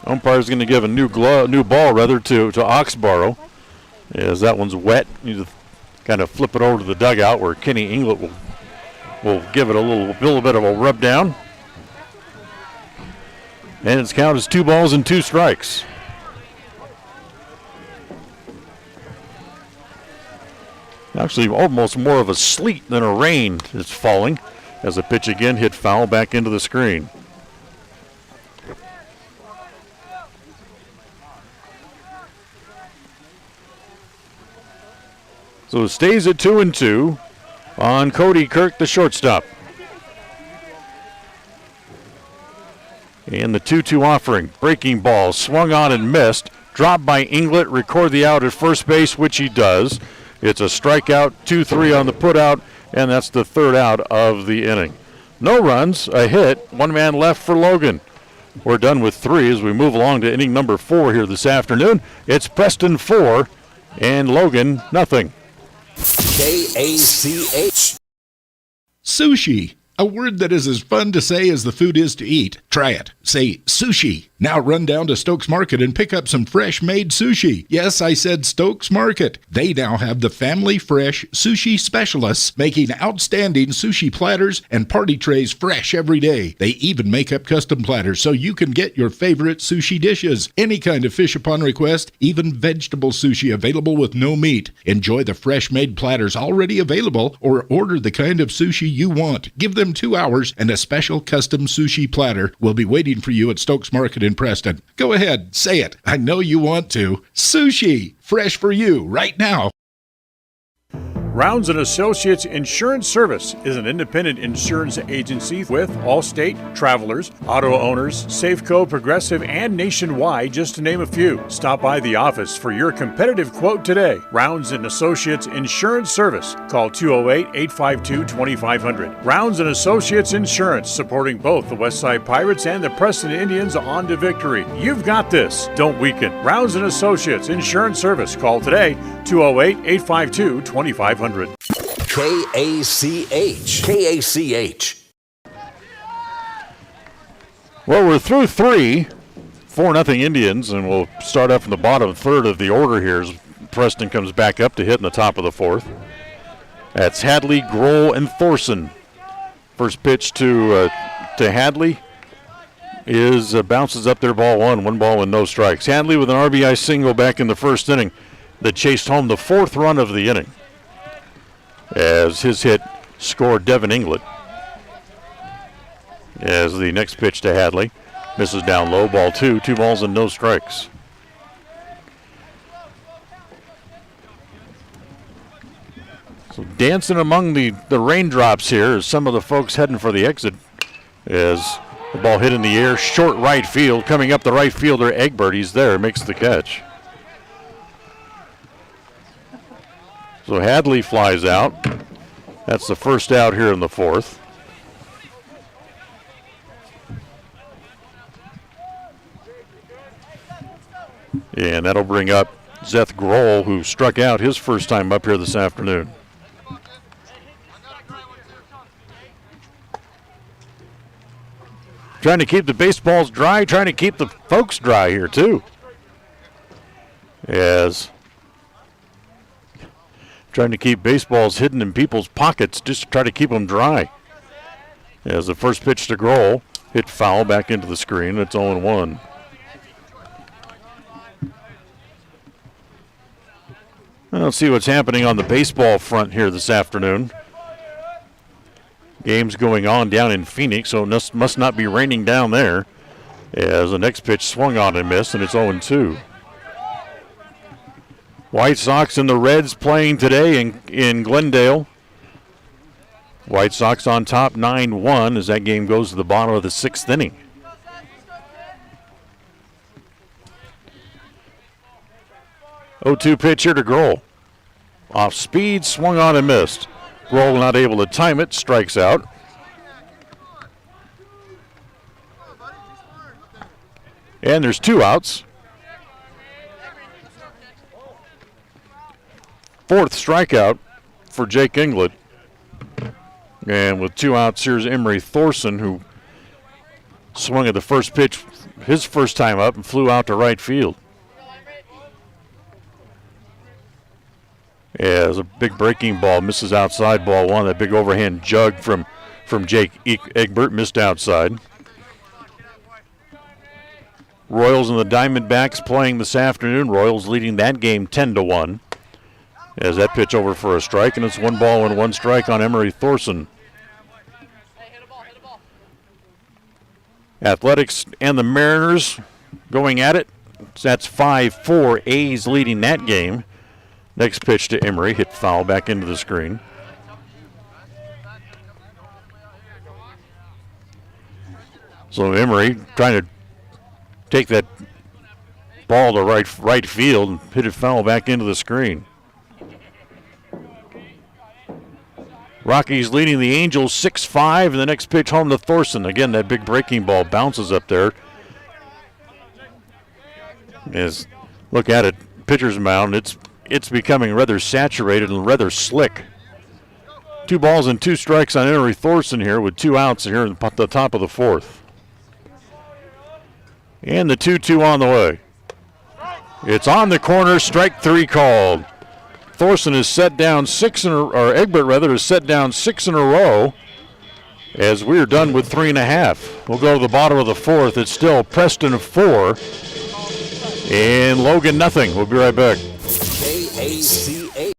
Umpire's going to give a new ball to Oxborough as that one's wet. You just kind of flip it over to the dugout where Kenny Inglet will give it a little bit of a rub down. And its count is 2 balls and 2 strikes. Actually, almost more of a sleet than a rain is falling as the pitch again hit foul back into the screen. So it stays at 2-2 on Cody Kirk, the shortstop. And the 2-2 offering. Breaking ball, swung on and missed. Dropped by Inglet, record the out at first base, which he does. It's a strikeout, 2-3 on the putout, and that's the third out of the inning. No runs, a hit, 1 man left for Logan. We're done with 3 as we move along to inning number 4 here this afternoon. It's Preston 4 and Logan nothing. KACH. Sushi. A word that is as fun to say as the food is to eat. Try it. Say sushi. Now run down to Stokes Market and pick up some fresh-made sushi. Yes, I said Stokes Market. They now have the family fresh sushi specialists making outstanding sushi platters and party trays fresh every day. They even make up custom platters so you can get your favorite sushi dishes. Any kind of fish upon request, even vegetable sushi available with no meat. Enjoy the fresh-made platters already available or order the kind of sushi you want. Give them 2 hours and a special custom sushi platter will be waiting for you at Stokes Market in Preston. Go ahead, say it. I know you want to. Sushi, fresh for you right now. Rounds & Associates Insurance Service is an independent insurance agency with Allstate, Travelers, Auto Owners, Safeco, Progressive, and Nationwide, just to name a few. Stop by the office for your competitive quote today. Rounds & Associates Insurance Service. Call 208-852-2500. Rounds & Associates Insurance, supporting both the Westside Pirates and the Preston Indians on to victory. You've got this. Don't weaken. Rounds & Associates Insurance Service. Call today, 208-852-2500. KACH. Well, we're through 3, 4-0 Indians, and we'll start up from the bottom third of the order here as Preston comes back up to hit in the top of the 4th. That's Hadley, Grohl, and Thorson. First pitch to Hadley is bounces up there, ball 1 ball with no strikes. Hadley with an RBI single back in the first inning that chased home the 4th run of the inning, as his hit scored Devin Inglet. As the next pitch to Hadley misses down low, ball 2 balls and no strikes. So dancing among the raindrops here as some of the folks heading for the exit, as the ball hit in the air, short right field. Coming up the right fielder, Egbert, he's there, makes the catch. So Hadley flies out. That's the first out here in the 4th. And that'll bring up Seth Grohl, who struck out his first time up here this afternoon. Trying to keep the baseballs dry, trying to keep the folks dry here too. As trying to keep baseballs hidden in people's pockets just to try to keep them dry. As the first pitch to Grohl hit foul back into the screen. It's 0-1. Let's see what's happening on the baseball front here this afternoon. Game's going on down in Phoenix, so it must not be raining down there. As the next pitch swung on and missed, and it's 0-2. White Sox and the Reds playing today in Glendale. White Sox on top 9-1 as that game goes to the bottom of the 6th inning. Pitch here to Grohl. Off speed, swung on and missed. Grohl not able to time it, strikes out. And there's 2 outs. 4th strikeout for Jake Inglet. And with 2 outs, here's Emery Thorson, who swung at the first pitch his first time up and flew out to right field. As a big breaking ball misses outside, ball 1. That big overhand jug from Jake Egbert missed outside. Royals and the Diamondbacks playing this afternoon. Royals leading that game 10-1. As that pitch over for a strike, and it's 1 ball and 1 strike on Emery Thorson. Athletics and the Mariners going at it. That's 5-4. A's leading that game. Next pitch to Emery, hit foul back into the screen. So Emery trying to take that ball to right field and hit it foul back into the screen. Rockies leading the Angels 6-5, and the next pitch home to Thorson. Again, that big breaking ball bounces up there As look at it, pitcher's mound, it's becoming rather saturated and rather slick. 2 balls and 2 strikes on Henry Thorson here with 2 outs here in the top of the 4th. And the 2-2 on the way. It's on the corner, strike 3 called. Thorson has set down Egbert rather has set down 6 in a row as we're done with 3.5. We'll go to the bottom of the 4th. It's still Preston 4 and Logan nothing. We'll be right back. KACA.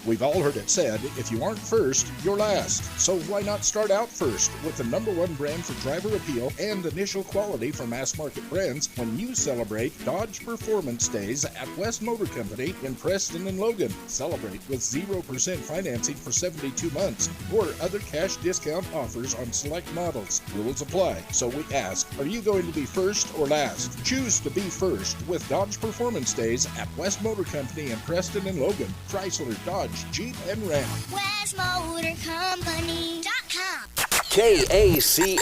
We've all heard it said, if you aren't first, you're last. So why not start out first with the #1 brand for driver appeal and initial quality for mass market brands when you celebrate Dodge Performance Days at West Motor Company in Preston and Logan. Celebrate with 0% financing for 72 months or other cash discount offers on select models. Rules apply. So we ask, are you going to be first or last? Choose to be first with Dodge Performance Days at West Motor Company in Preston and Logan. Chrysler, Dodge, Jeep, and Ram. WestMotorCompany.com. KACH.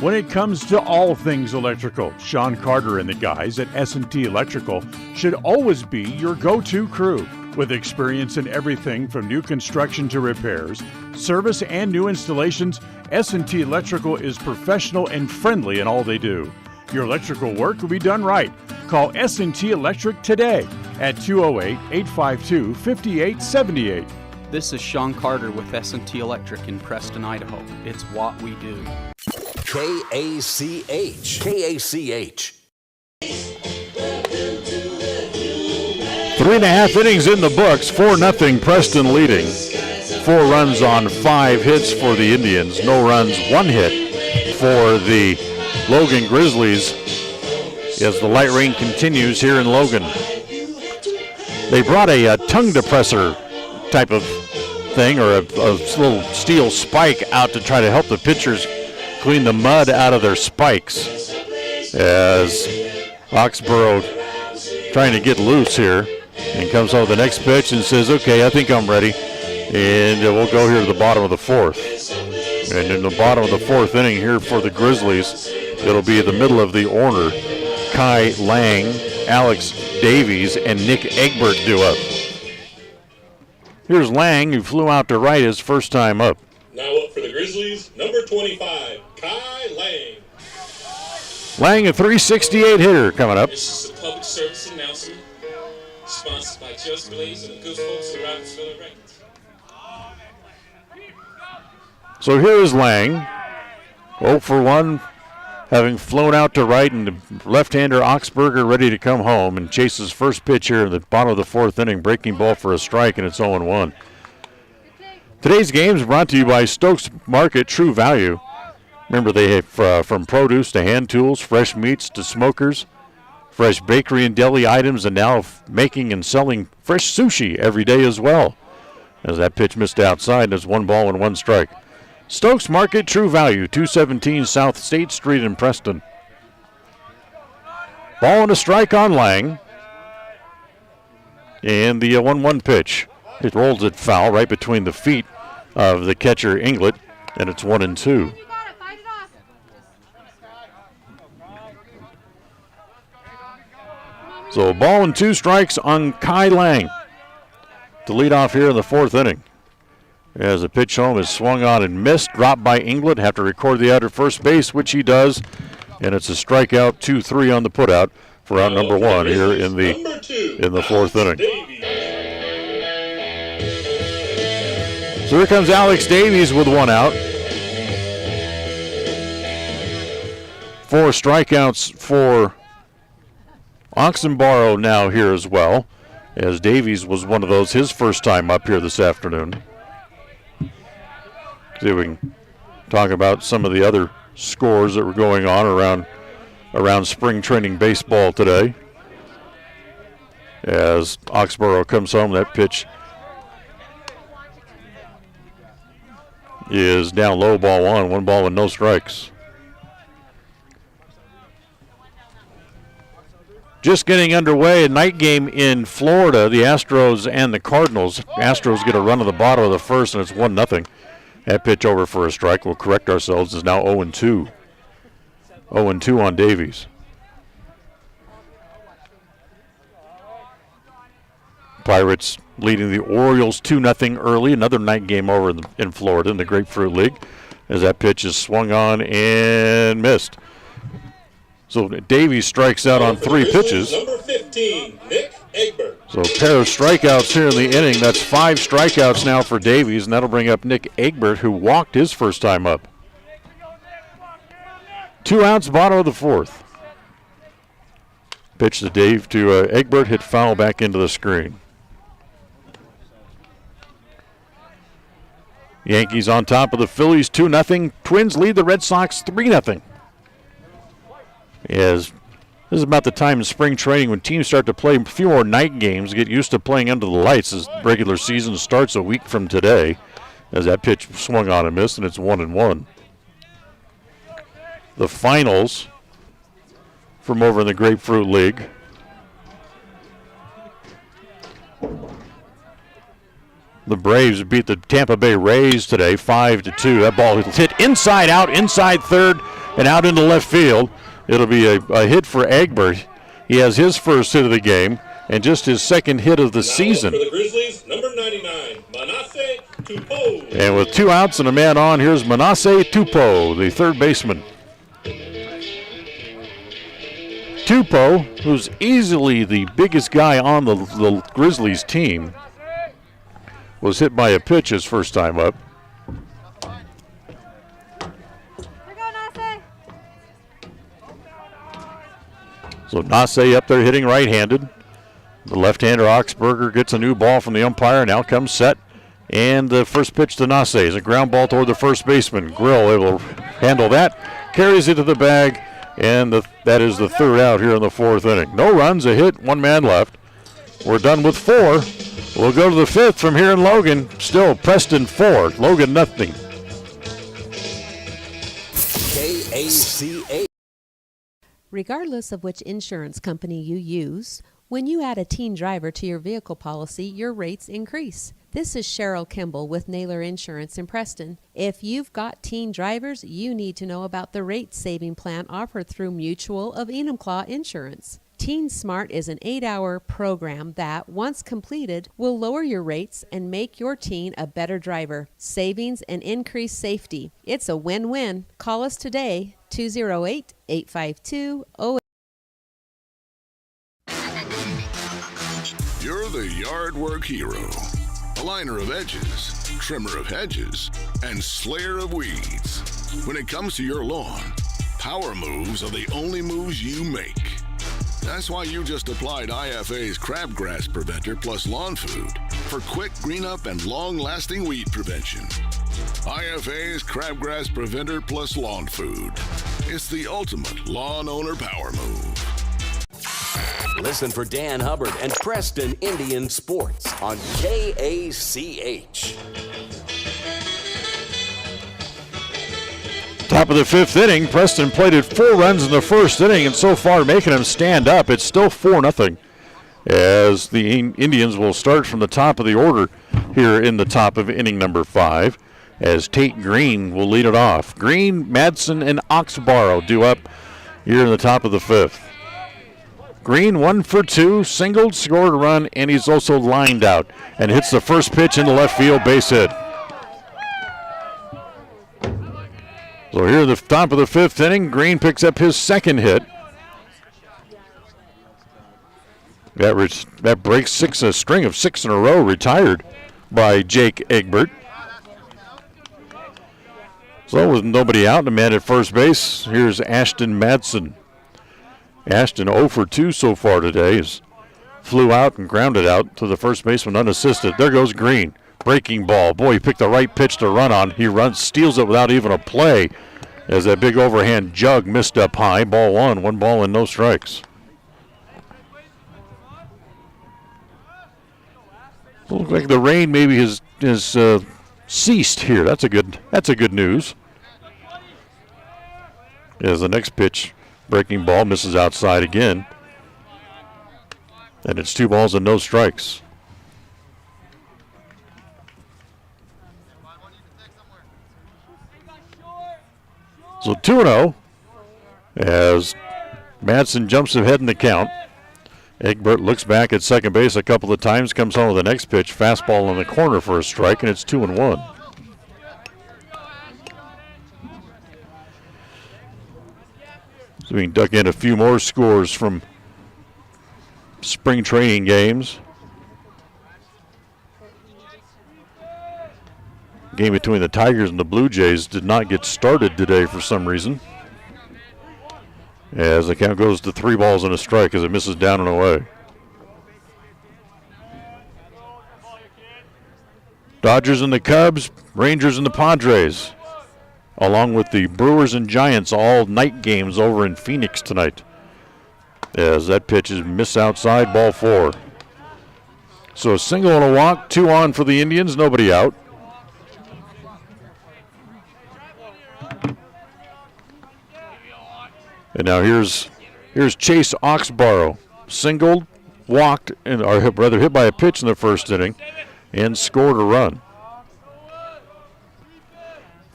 When it comes to all things electrical, Sean Carter and the guys at S&T Electrical should always be your go-to crew. With experience in everything from new construction to repairs, service, and new installations, S&T Electrical is professional and friendly in all they do. Your electrical work will be done right. Call S&T Electric today at 208-852-5878. This is Sean Carter with S&T Electric in Preston, Idaho. It's what we do. KACH. 3.5 innings in the books, 4-0 Preston leading. 4 runs on 5 hits for the Indians. No runs, 1 hit for the Logan Grizzlies as the light rain continues here in Logan. They brought a tongue depressor type of thing, or a little steel spike out to try to help the pitchers clean the mud out of their spikes, as Oxborough trying to get loose here and comes out with the next pitch and says, okay, I think I'm ready. And we'll go here to the bottom of the 4th. And in the bottom of the 4th inning here for the Grizzlies, it'll be the middle of the order. Kai Lang, Alex Davies, and Nick Egbert due up. Here's Lang, who flew out to right his first time up. Now up for the Grizzlies, number 25, Kai Lang. Lang, a .368 hitter coming up. This is a public service announcement sponsored by Just Blaze and the good folks at Robertsville Records. So here is Lang, 0 for 1, having flown out to right, and the left-hander Oxberger ready to come home and chases first pitch here in the bottom of the 4th inning, breaking ball for a strike, and it's 0-1. Today's game is brought to you by Stokes Market True Value. Remember, they have from produce to hand tools, fresh meats to smokers, fresh bakery and deli items, and now making and selling fresh sushi every day as well. As that pitch missed outside, there's 1 ball and 1 strike. Stokes Market True Value, 217 South State Street in Preston. Ball and a strike on Lang. And the 1-1 pitch. It rolls it foul right between the feet of the catcher Inglet, and it's 1-2. So a ball and 2 strikes on Kai Lang to lead off here in the 4th inning. As the pitch home is swung on and missed, dropped by Inglet. Have to record the out at first base, which he does. And it's a strikeout, 2-3 on the putout for out number 1 here in the 4th inning. So here comes Alex Davies with 1 out. 4 strikeouts for Oxenborough now here as well, as Davies was one of those his first time up here this afternoon. See if we can talk about some of the other scores that were going on around spring training baseball today. As Oxborough comes home, that pitch is down low, ball 1 ball and no strikes. Just getting underway, a night game in Florida, the Astros and the Cardinals. Astros get a run at the bottom of the 1st, and it's 1-0. That pitch over for a strike. We'll correct ourselves. Is now 0-2. 0-2 on Davies. Pirates leading the Orioles 2-0 early. Another night game over in Florida in the Grapefruit League, as that pitch is swung on and missed. So Davies strikes out on 3 pitches. Number 15, Nick Egbert. So a pair of strikeouts here in the inning. That's 5 strikeouts now for Davies, and that'll bring up Nick Egbert, who walked his first time up. 2 outs, bottom of the 4th. Pitch to Egbert, hit foul back into the screen. Yankees on top of the Phillies 2-0. Twins lead the Red Sox 3-0. As this is about the time in spring training when teams start to play a few more night games, get used to playing under the lights as regular season starts a week from today. As that pitch swung on and missed, and it's 1-1. The finals from over in the Grapefruit League. The Braves beat the Tampa Bay Rays today 5-2. That ball hit inside out, inside third, and out into left field. It'll be a hit for Egbert. He has his first hit of the game and just his second hit of the season. For the Grizzlies, number 99, Manasseh Tupou. And with 2 outs and a man on, here's Manasseh Tupou, the third baseman. Tupou, who's easily the biggest guy on the Grizzlies team, was hit by a pitch his first time up. So Nasseh up there hitting right-handed. The left-hander Oxberger gets a new ball from the umpire. Now comes set. And the first pitch to Nasseh is a ground ball toward the first baseman. Grill able to handle that. Carries it to the bag. And that is the 3rd out here in the 4th inning. No runs, a hit, 1 man left. We're done with 4. We'll go to the 5th from here in Logan. Still Preston 4, Logan nothing. KACA. Regardless of which insurance company you use, when you add a teen driver to your vehicle policy, your rates increase. This is Cheryl Kimball with Naylor Insurance in Preston. If you've got teen drivers, you need to know about the rate-saving plan offered through Mutual of Enumclaw Insurance. Teen Smart is an 8-hour program that, once completed, will lower your rates and make your teen a better driver. Savings and increased safety. It's a win-win. Call us today, 208-852-08. You're the yard work hero. Aligner of edges, trimmer of hedges, and slayer of weeds. When it comes to your lawn, power moves are the only moves you make. That's why you just applied IFA's Crabgrass Preventer plus Lawn Food for quick green up and long-lasting weed prevention. IFA's Crabgrass Preventer plus Lawn Food. It's the ultimate lawn owner power move. Listen for Dan Hubbard and Preston Indian Sports on KACH. Top of the 5th inning, Preston plated 4 runs in the first inning, and so far making them stand up. It's still 4-0, as the Indians will start from the top of the order here in the top of inning number 5, as Tate Green will lead it off. Green, Madsen, and Oxborough due up here in the top of the 5th. Green 1 for 2, singled, scored a run, and he's also lined out and hits the first pitch into left field, base hit. So here at the top of the 5th inning, Green picks up his second hit. That breaks a string of 6 in a row retired by Jake Egbert. So with nobody out and a man at first base, here's Ashton Madsen. Ashton 0 for 2 so far today. Flew out and grounded out to the first baseman unassisted. There goes Green. Breaking ball. Boy, he picked the right pitch to run on. He steals it without even a play as that big overhand jug missed up high. Ball 1, 1 ball and no strikes. Looks like the rain maybe has ceased here. That's a good news. As the next pitch, breaking ball, misses outside again. And it's 2 balls and no strikes. So 2-0 as Madsen jumps ahead in the count. Egbert looks back at second base a couple of times, comes home with the next pitch, fastball in the corner for a strike, and it's 2-1. So we can duck in a few more scores from spring training games. Game between the Tigers and the Blue Jays did not get started today for some reason, as the count goes to 3-1 as it misses down and away. Dodgers and the Cubs, Rangers and the Padres, along with the Brewers and Giants, all night games over in Phoenix tonight, as that pitch is missed outside, ball 4. So a single and a walk, 2 on for the Indians, nobody out. And now here's Chase Oxborough, singled, walked, or rather hit by a pitch in the first inning, and scored a run.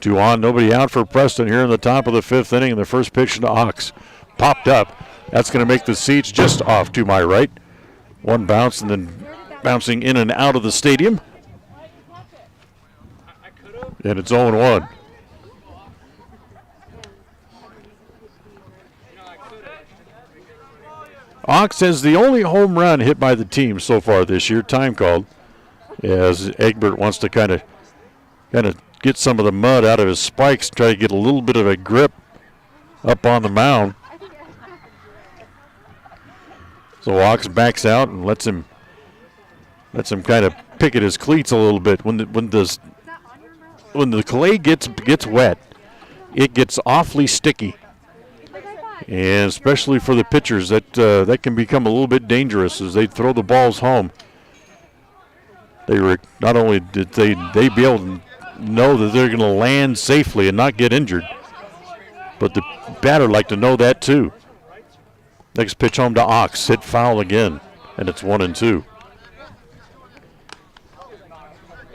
2 on, nobody out for Preston here in the top of the 5th inning, and the first pitch to Ox popped up. That's going to make the seats just off to my right. One bounce and then bouncing in and out of the stadium. And it's 0-1. Ox has the only home run hit by the team so far this year, time called, as Egbert wants to kind of get some of the mud out of his spikes, try to get a little bit of a grip up on the mound. So Ox backs out and lets him kind of pick at his cleats a little bit. When the clay gets wet, it gets awfully sticky. And especially for the pitchers, that can become a little bit dangerous as they throw the balls home. Not only did they be able to know that they're going to land safely and not get injured, but the batter like to know that too. Next pitch home to Ox, hit foul again, and it's 1-2.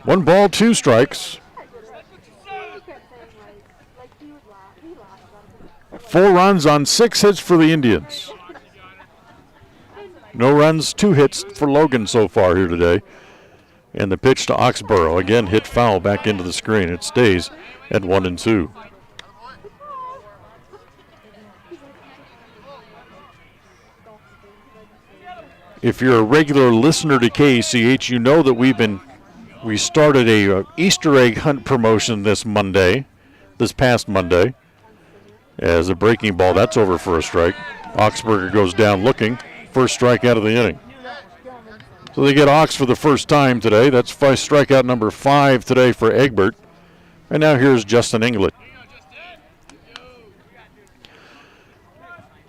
1 ball, 2 strikes. 4 runs on 6 hits for the Indians. No runs, 2 hits for Logan so far here today. And the pitch to Oxborough, again hit foul back into the screen. It stays at 1-2. If you're a regular listener to KACH, you know that we started a Easter egg hunt promotion this past Monday. As a breaking ball, that's over for a strike. Oxberger goes down looking. First strikeout of the inning. So they get Ox for the first time today. That's strikeout number 5 today for Egbert. And now here's Justin Inglet.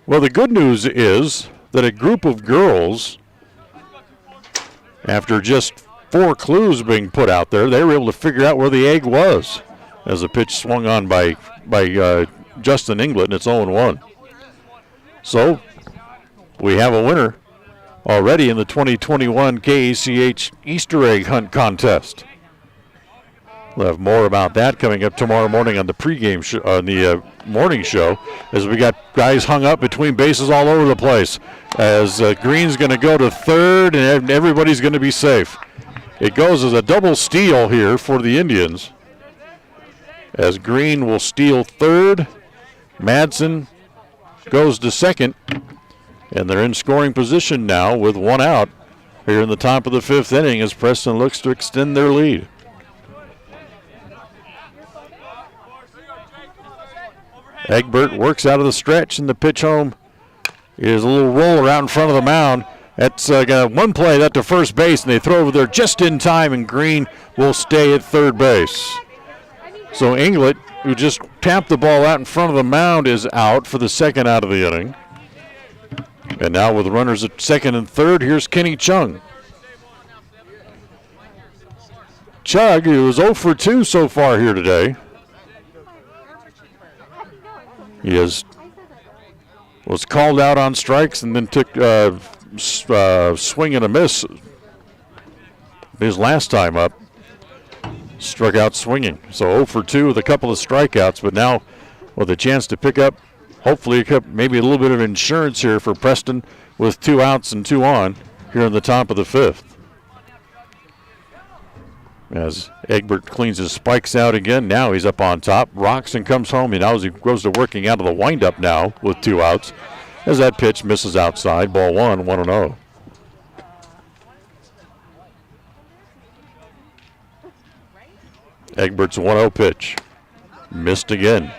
Well, the good news is that a group of girls, after just 4 clues being put out there, they were able to figure out where the egg was as the pitch swung on by Justin Inglet, and it's 0-1. So we have a winner already in the 2021 KACH Easter egg hunt contest. We'll have more about that coming up tomorrow morning on the pregame morning show, as we got guys hung up between bases all over the place, as Green's going to go to third and everybody's going to be safe. It goes as a double steal here for the Indians, as Green will steal third. Madsen goes to second, and they're in scoring position now with 1 out here in the top of the 5th inning as Preston looks to extend their lead. Egbert works out of the stretch, and the pitch home is a little roller out in front of the mound. That's got one play that to first base, and they throw over there just in time, and Green will stay at third base. So Inglet, who just tapped the ball out in front of the mound, is out for the second out of the inning. And now with runners at second and third, here's Kenny Chung. Chug, who was 0 for 2 so far here today. He was called out on strikes and then took swing and a miss his last time up. Struck out swinging. So 0 for 2 with a couple of strikeouts, but now with a chance to pick up, hopefully maybe a little bit of insurance here for Preston with 2 outs and 2 on here in the top of the 5th. As Egbert cleans his spikes out again, now he's up on top, rocks and comes home, and now he goes to working out of the windup now with 2 outs as that pitch misses outside. Ball 1, 1-0. Egbert's 1-0 pitch. Missed again.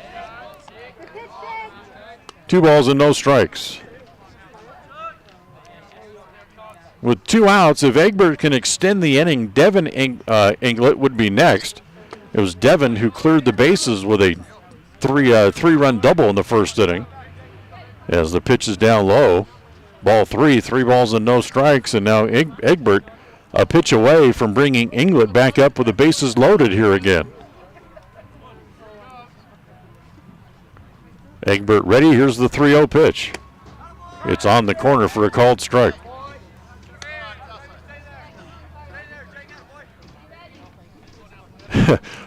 2 balls and no strikes. With 2 outs, if Egbert can extend the inning, Devin Inglet would be next. It was Devin who cleared the bases with a three-run double in the first inning. As the pitch is down low, ball 3, 3 balls and no strikes, and now Egbert a pitch away from bringing Inglet back up with the bases loaded here again. Egbert ready. Here's the 3-0 pitch. It's on the corner for a called strike.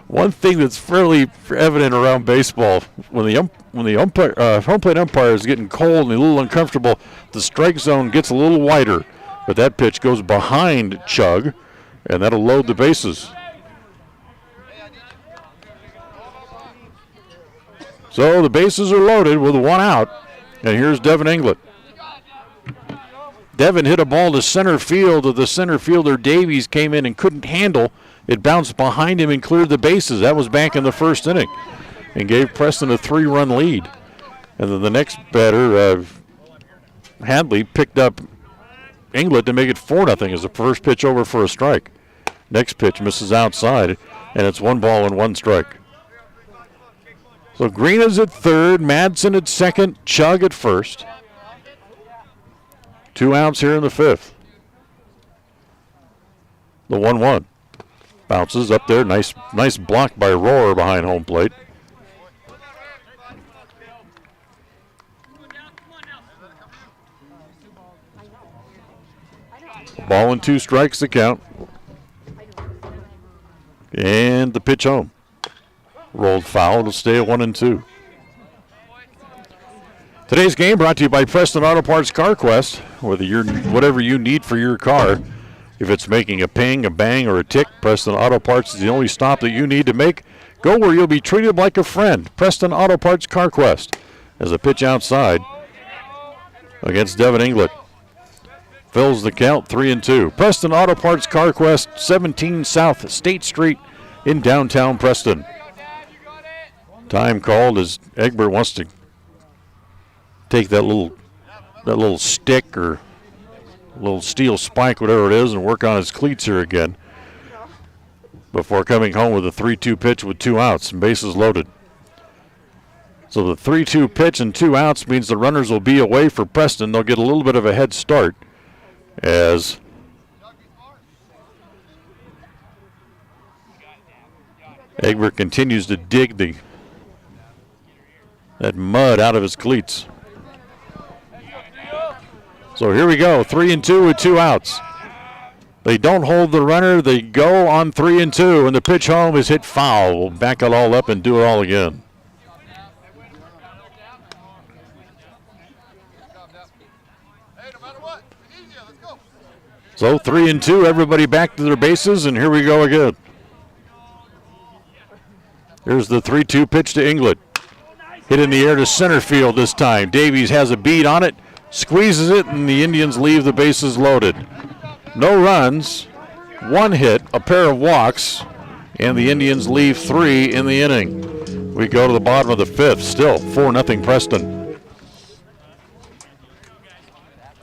One thing that's fairly evident around baseball, when the home plate umpire is getting cold and a little uncomfortable, the strike zone gets a little wider. But that pitch goes behind Chug, and that'll load the bases. So the bases are loaded with 1 out, and here's Devin Inglet. Devin hit a ball to center field. The center fielder Davies came in and couldn't handle. It bounced behind him and cleared the bases. That was back in the first inning and gave Preston a 3-run lead. And then the next batter, Hadley, picked up Inglet to make it 4-0 as the first pitch over for a strike. Next pitch misses outside, and it's 1 ball and 1 strike. So Green is at third, Madsen at second, Chug at first. 2 outs here in the 5th. The 1-1. Bounces up there. Nice block by Rohr behind home plate. Ball and 2 strikes the count. And the pitch home. Rolled foul. It'll stay at 1-2. Today's game brought to you by Preston Auto Parts CarQuest. Whatever you need for your car. If it's making a ping, a bang, or a tick, Preston Auto Parts is the only stop that you need to make. Go where you'll be treated like a friend. Preston Auto Parts CarQuest. As a pitch outside against Devin Inglet. Fills the count, 3-2. Preston Auto Parts CarQuest, 17 South State Street in downtown Preston. Time called as Egbert wants to take that little stick or little steel spike, whatever it is, and work on his cleats here again before coming home with a 3-2 pitch with 2 outs and bases loaded. So the 3-2 pitch and 2 outs means the runners will be away for Preston. They'll get a little bit of a head start as Egbert continues to dig that mud out of his cleats. So here we go, 3-2 with 2 outs. They don't hold the runner. They go on 3-2, and the pitch home is hit foul. We'll back it all up and do it all again. So 3-2, everybody back to their bases, and here we go again. Here's the 3-2 pitch to Inglet. Hit in the air to center field this time. Davies has a beat on it. Squeezes it, and the Indians leave the bases loaded. No runs, 1 hit, a pair of walks, and the Indians leave 3 in the inning. We go to the bottom of the 5th, still 4-0 Preston.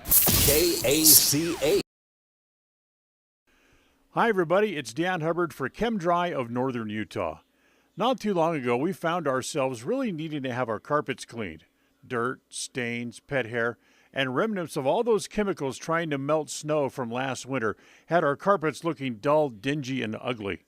KACA. Hi, everybody. It's Dan Hubbard for ChemDry of Northern Utah. Not too long ago, we found ourselves really needing to have our carpets cleaned. Dirt, stains, pet hair, and remnants of all those chemicals trying to melt snow from last winter had our carpets looking dull, dingy, and ugly.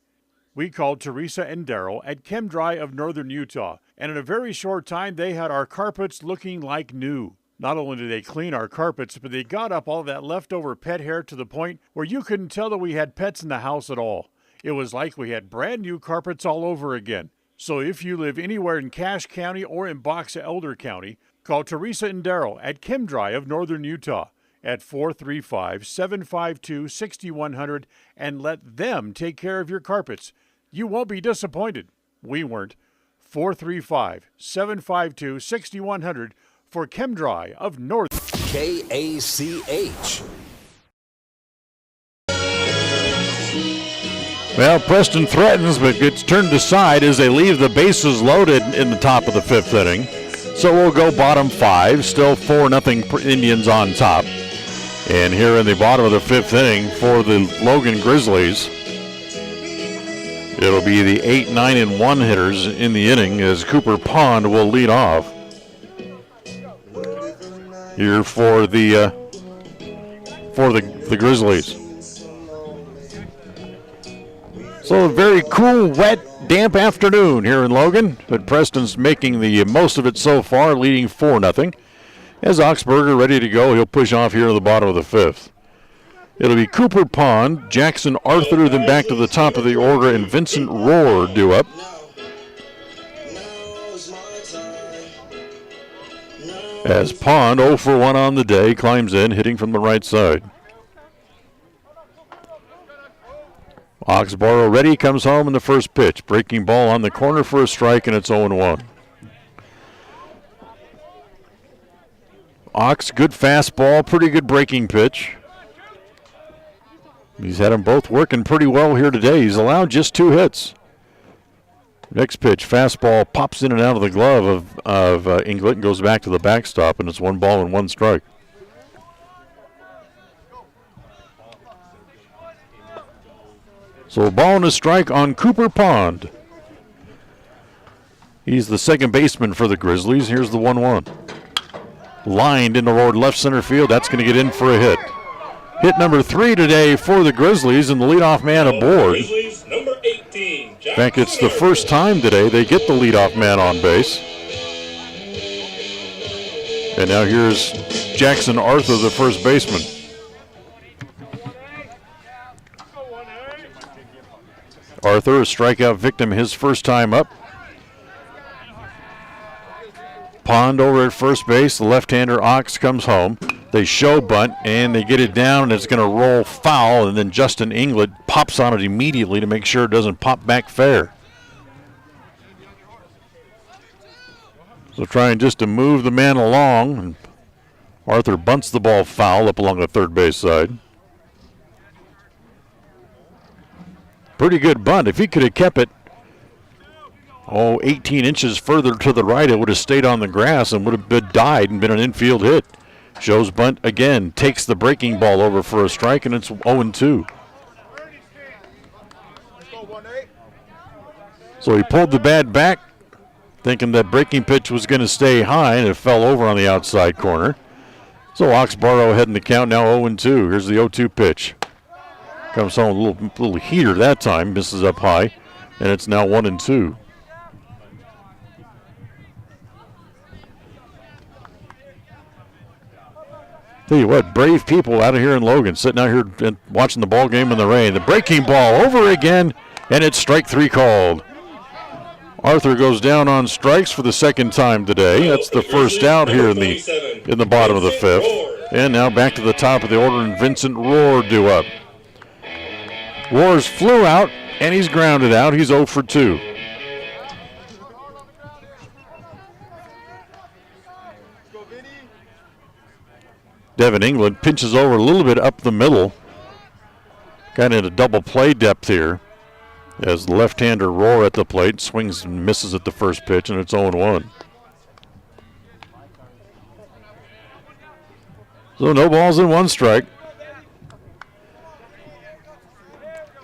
We called Teresa and Darryl at ChemDry of Northern Utah, and in a very short time, they had our carpets looking like new. Not only did they clean our carpets, but they got up all that leftover pet hair to the point where you couldn't tell that we had pets in the house at all. It was like we had brand new carpets all over again. So if you live anywhere in Cache County or in Box Elder County, call Teresa and Darrell at ChemDry of Northern Utah at 435-752-6100 and let them take care of your carpets. You won't be disappointed. We weren't. 435-752-6100 for ChemDry of North. KACH. Well, Preston threatens, but gets turned aside as they leave the bases loaded in the top of the 5th inning. So we'll go bottom 5, still 4-0 Indians on top. And here in the bottom of the 5th inning for the Logan Grizzlies, it'll be the 8, 9, and 1 hitters in the inning as Cooper Pond will lead off. Here for the Grizzlies. So a very cool, wet, damp afternoon here in Logan, but Preston's making the most of it so far, leading 4-0. As Oxberger ready to go, he'll push off here in the bottom of the 5th. It'll be Cooper Pond, Jackson Arthur, then back to the top of the order, and Vincent Rohr due up. As Pond, 0 for 1 on the day, climbs in, hitting from the right side. Oxborough ready, comes home in the first pitch. Breaking ball on the corner for a strike, and it's 0-1. Ox, good fastball, pretty good breaking pitch. He's had them both working pretty well here today. He's allowed just 2 hits. Next pitch, fastball pops in and out of the glove of Inglet and goes back to the backstop, and it's 1 ball and 1 strike. So a ball and a strike on Cooper Pond. He's the second baseman for the Grizzlies. Here's the 1-1. Lined into left center field. That's going to get in for a hit. Hit number 3 today for the Grizzlies, and the leadoff man aboard. Number 18, in fact, it's the first time today they get the leadoff man on base. And now here's Jackson Arthur, the first baseman. Arthur, a strikeout victim his first time up. Pond over at first base. The left-hander Ox comes home. They show bunt, and they get it down, and it's going to roll foul, and then Justin Inglet pops on it immediately to make sure it doesn't pop back fair. So trying just to move the man along, and Arthur bunts the ball foul up along the third base side. Pretty good bunt. If he could have kept it, 18 inches further to the right, it would have stayed on the grass and would have been died and been an infield hit. Shows bunt again, takes the breaking ball over for a strike, and it's 0-2. So he pulled the bat back, thinking that breaking pitch was going to stay high, and it fell over on the outside corner. So Oxborough ahead in the count, now 0-2. Here's the 0-2 pitch. Comes home a little heater that time, misses up high, and it's now 1-2. Tell you what, brave people out of here in Logan, sitting out here and watching the ball game in the rain. The breaking ball over again, and it's strike 3 called. Arthur goes down on strikes for the second time today. That's the first out here in the bottom of the 5th. And now back to the top of the order, and Vincent Rohr due up. Rohr's flew out, and he's grounded out. He's 0 for 2. Devin England pinches over a little bit up the middle. Got into double play depth here as the left-hander Rohr at the plate swings and misses at the first pitch, and it's 0-1. So no balls and 1 strike.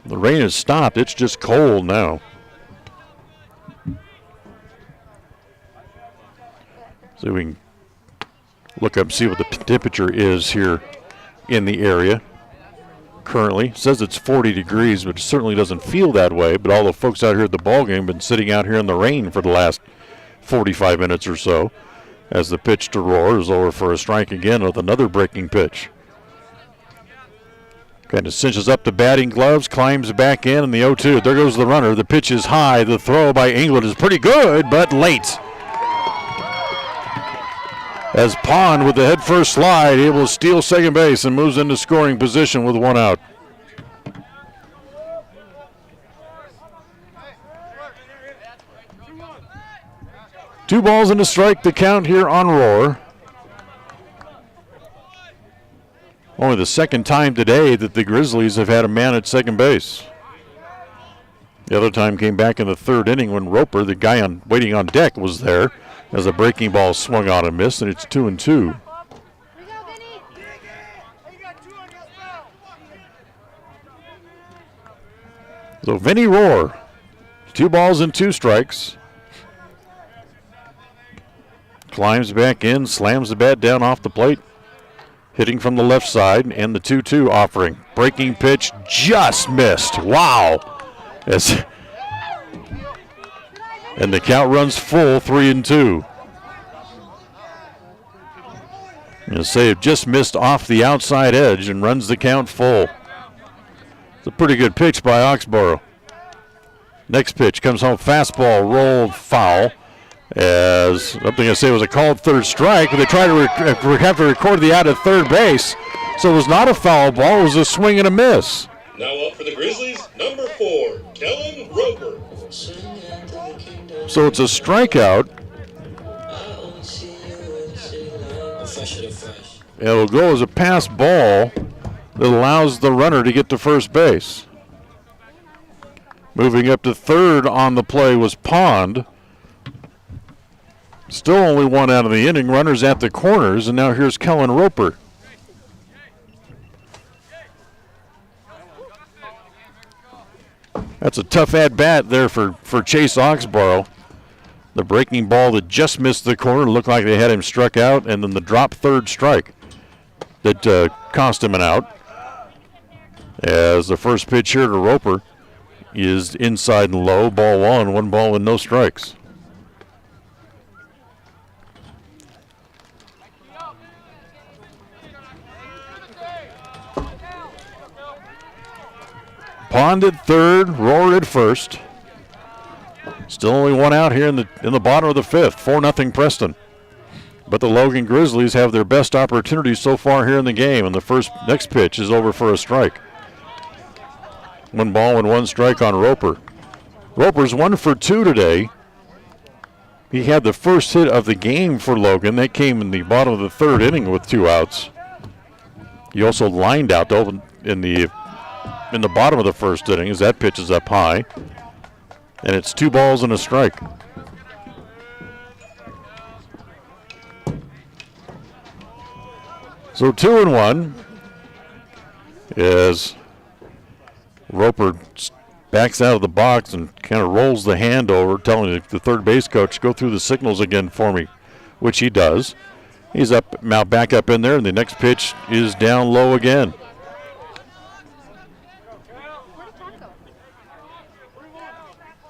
The rain has stopped. It's just cold now. So we can look up and see what the temperature is here in the area currently. It says it's 40 degrees, but it certainly doesn't feel that way. But all the folks out here at the ball game have been sitting out here in the rain for the last 45 minutes or so as the pitch to Rohr is over for a strike again with another breaking pitch. Kind of cinches up the batting gloves, climbs back in the 0-2. There goes the runner. The pitch is high. The throw by England is pretty good, but late. As Pond with the head first slide, able to steal second base and moves into scoring position with one out. Two balls and a strike to count here on Roar. Only the second time today that the Grizzlies have had a man at second base. The other time came back in the third inning when Roper, the guy waiting on deck, was there as a breaking ball swung on and missed, and it's 2-2. So Vinny Roar, 2 balls and 2 strikes. Climbs back in, slams the bat down off the plate. Hitting from the left side, and the 2-2 offering. Breaking pitch just missed. Wow. And the count runs full, 3-2. You'll say it just missed off the outside edge and runs the count full. It's a pretty good pitch by Oxborough. Next pitch comes home, fastball, rolled foul. As something I say was a called third strike, but they try to have to record the out at third base. So it was not a foul ball, it was a swing and a miss. Now up for the Grizzlies, number 4, Kellen Roper. So it's a strikeout. It'll go as a pass ball that allows the runner to get to first base. Moving up to third on the play was Pond. Still only one out of the inning. Runners at the corners, and now here's Kellen Roper. That's a tough at-bat there for Chase Oxborough. The breaking ball that just missed the corner looked like they had him struck out, and then the drop third strike that cost him an out. As the first pitch here to Roper is inside and low, ball 1 ball and no strikes. Pond at third, Roar at first. Still only one out here in the bottom of the 5th. 4-0 Preston. But the Logan Grizzlies have their best opportunity so far here in the game, and the next pitch is over for a strike. 1 ball and 1 strike on Roper. Roper's 1 for 2 today. He had the first hit of the game for Logan. That came in the bottom of the 3rd inning with 2 outs. He also lined out in the bottom of the 1st inning as that pitch is up high. And it's 2 balls and a strike. So 2-1 as Roper backs out of the box and kind of rolls the hand over, telling the third base coach, go through the signals again for me, which he does. He's up now, back up in there, and the next pitch is down low again.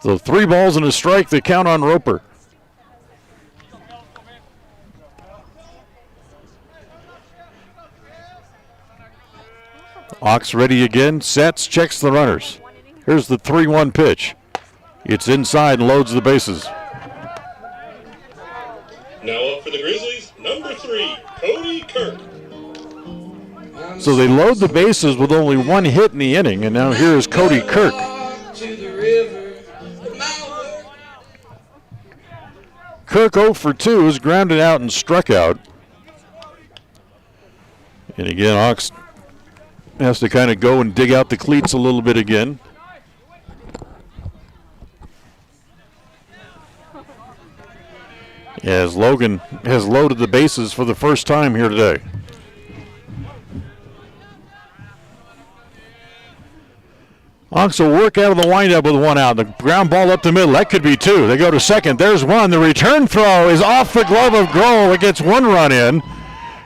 So 3 balls and a strike, the count on Roper. Ox ready again, sets, checks the runners. Here's the 3-1 pitch. It's inside and loads the bases. Now up for the Grizzlies, number 3, Cody Kirk. So they load the bases with only 1 hit in the inning, and now here is Cody Kirk. Kirk 0 for 2 is grounded out and struck out. And again, Ox has to kind of go and dig out the cleats a little bit again. As Logan has loaded the bases for the first time here today. Ox will work out of the windup with 1 out. The ground ball up the middle. That could be 2. They go to second. There's 1. The return throw is off the glove of Grohl. It gets 1 run in.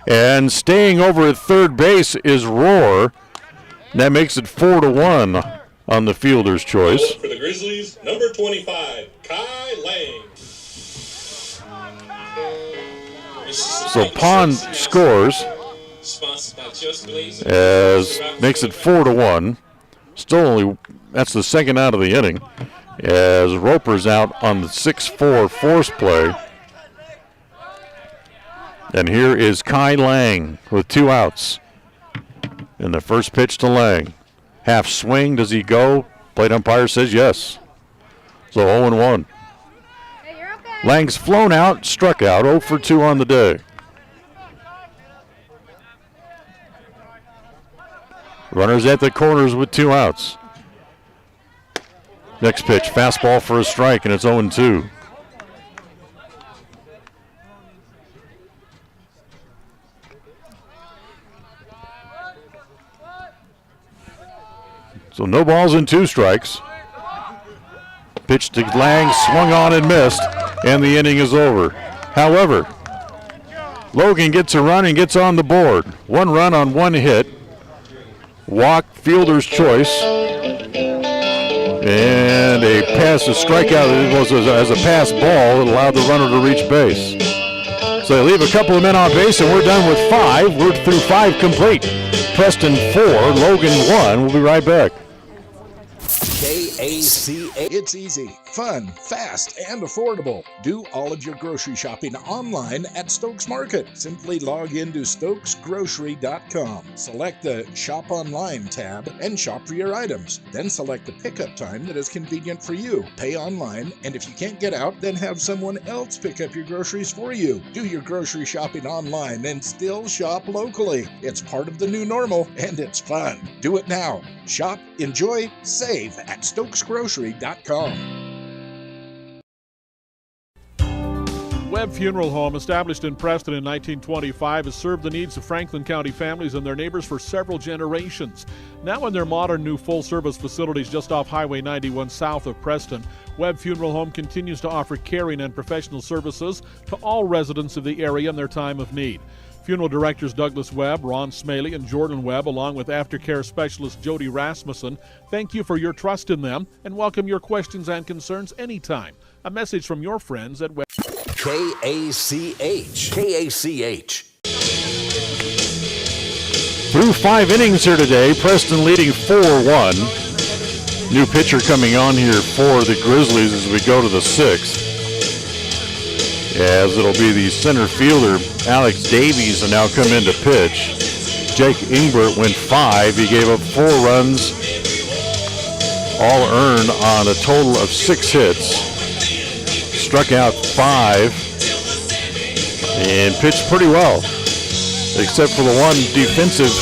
And staying over at third base is Roar. That makes it 4-1 on the fielder's choice. For the Grizzlies, number 25, Kai Lang. So Pond scores. Sponsored by Just Blaze. As makes it 4-1. Still only, that's the second out of the inning. As Roper's out on the 6-4 force play. And here is Kai Lang with 2 outs. And the first pitch to Lang. Half swing, does he go? Plate umpire says yes. So 0-1. Lang's flown out, struck out, 0 for 2 on the day. Runners at the corners with 2 outs. Next pitch, fastball for a strike, and it's 0-2. So no balls and 2 strikes. Pitch to Lang, swung on and missed, and the inning is over. However, Logan gets a run and gets on the board. 1 run on 1 hit. Walk, fielder's choice. And a pass, a strikeout. It was as a pass ball. It allowed the runner to reach base. So they leave a couple of men on base, and we're done with 5. We're through 5 complete. Preston 4, Logan 1. We'll be right back. KACA. It's easy, fun, fast, and affordable. Do all of your grocery shopping online at Stokes Market. Simply log into stokesgrocery.com. Select the Shop Online tab and shop for your items. Then select the pickup time that is convenient for you. Pay online, and if you can't get out, then have someone else pick up your groceries for you. Do your grocery shopping online and still shop locally. It's part of the new normal, and it's fun. Do it now. Shop, enjoy, save at stokesgrocery.com. Webb Funeral Home, established in Preston in 1925, has served the needs of Franklin County families and their neighbors for several generations. Now in their modern new full-service facilities just off Highway 91 south of Preston, Webb Funeral Home continues to offer caring and professional services to all residents of the area in their time of need. Funeral directors Douglas Webb, Ron Smaley, and Jordan Webb, along with aftercare specialist Jody Rasmussen, thank you for your trust in them and welcome your questions and concerns anytime. A message from your friends at Webb. KACH. KACH. Through 5 innings here today, Preston leading 4-1. New pitcher coming on here for the Grizzlies as we go to the 6th. As it'll be the center fielder, Alex Davies, will now come in to pitch. Jake Ingbert went 5. He gave up 4 runs, all earned on a total of 6 hits. Struck out 5 and pitched pretty well, except for the one defensive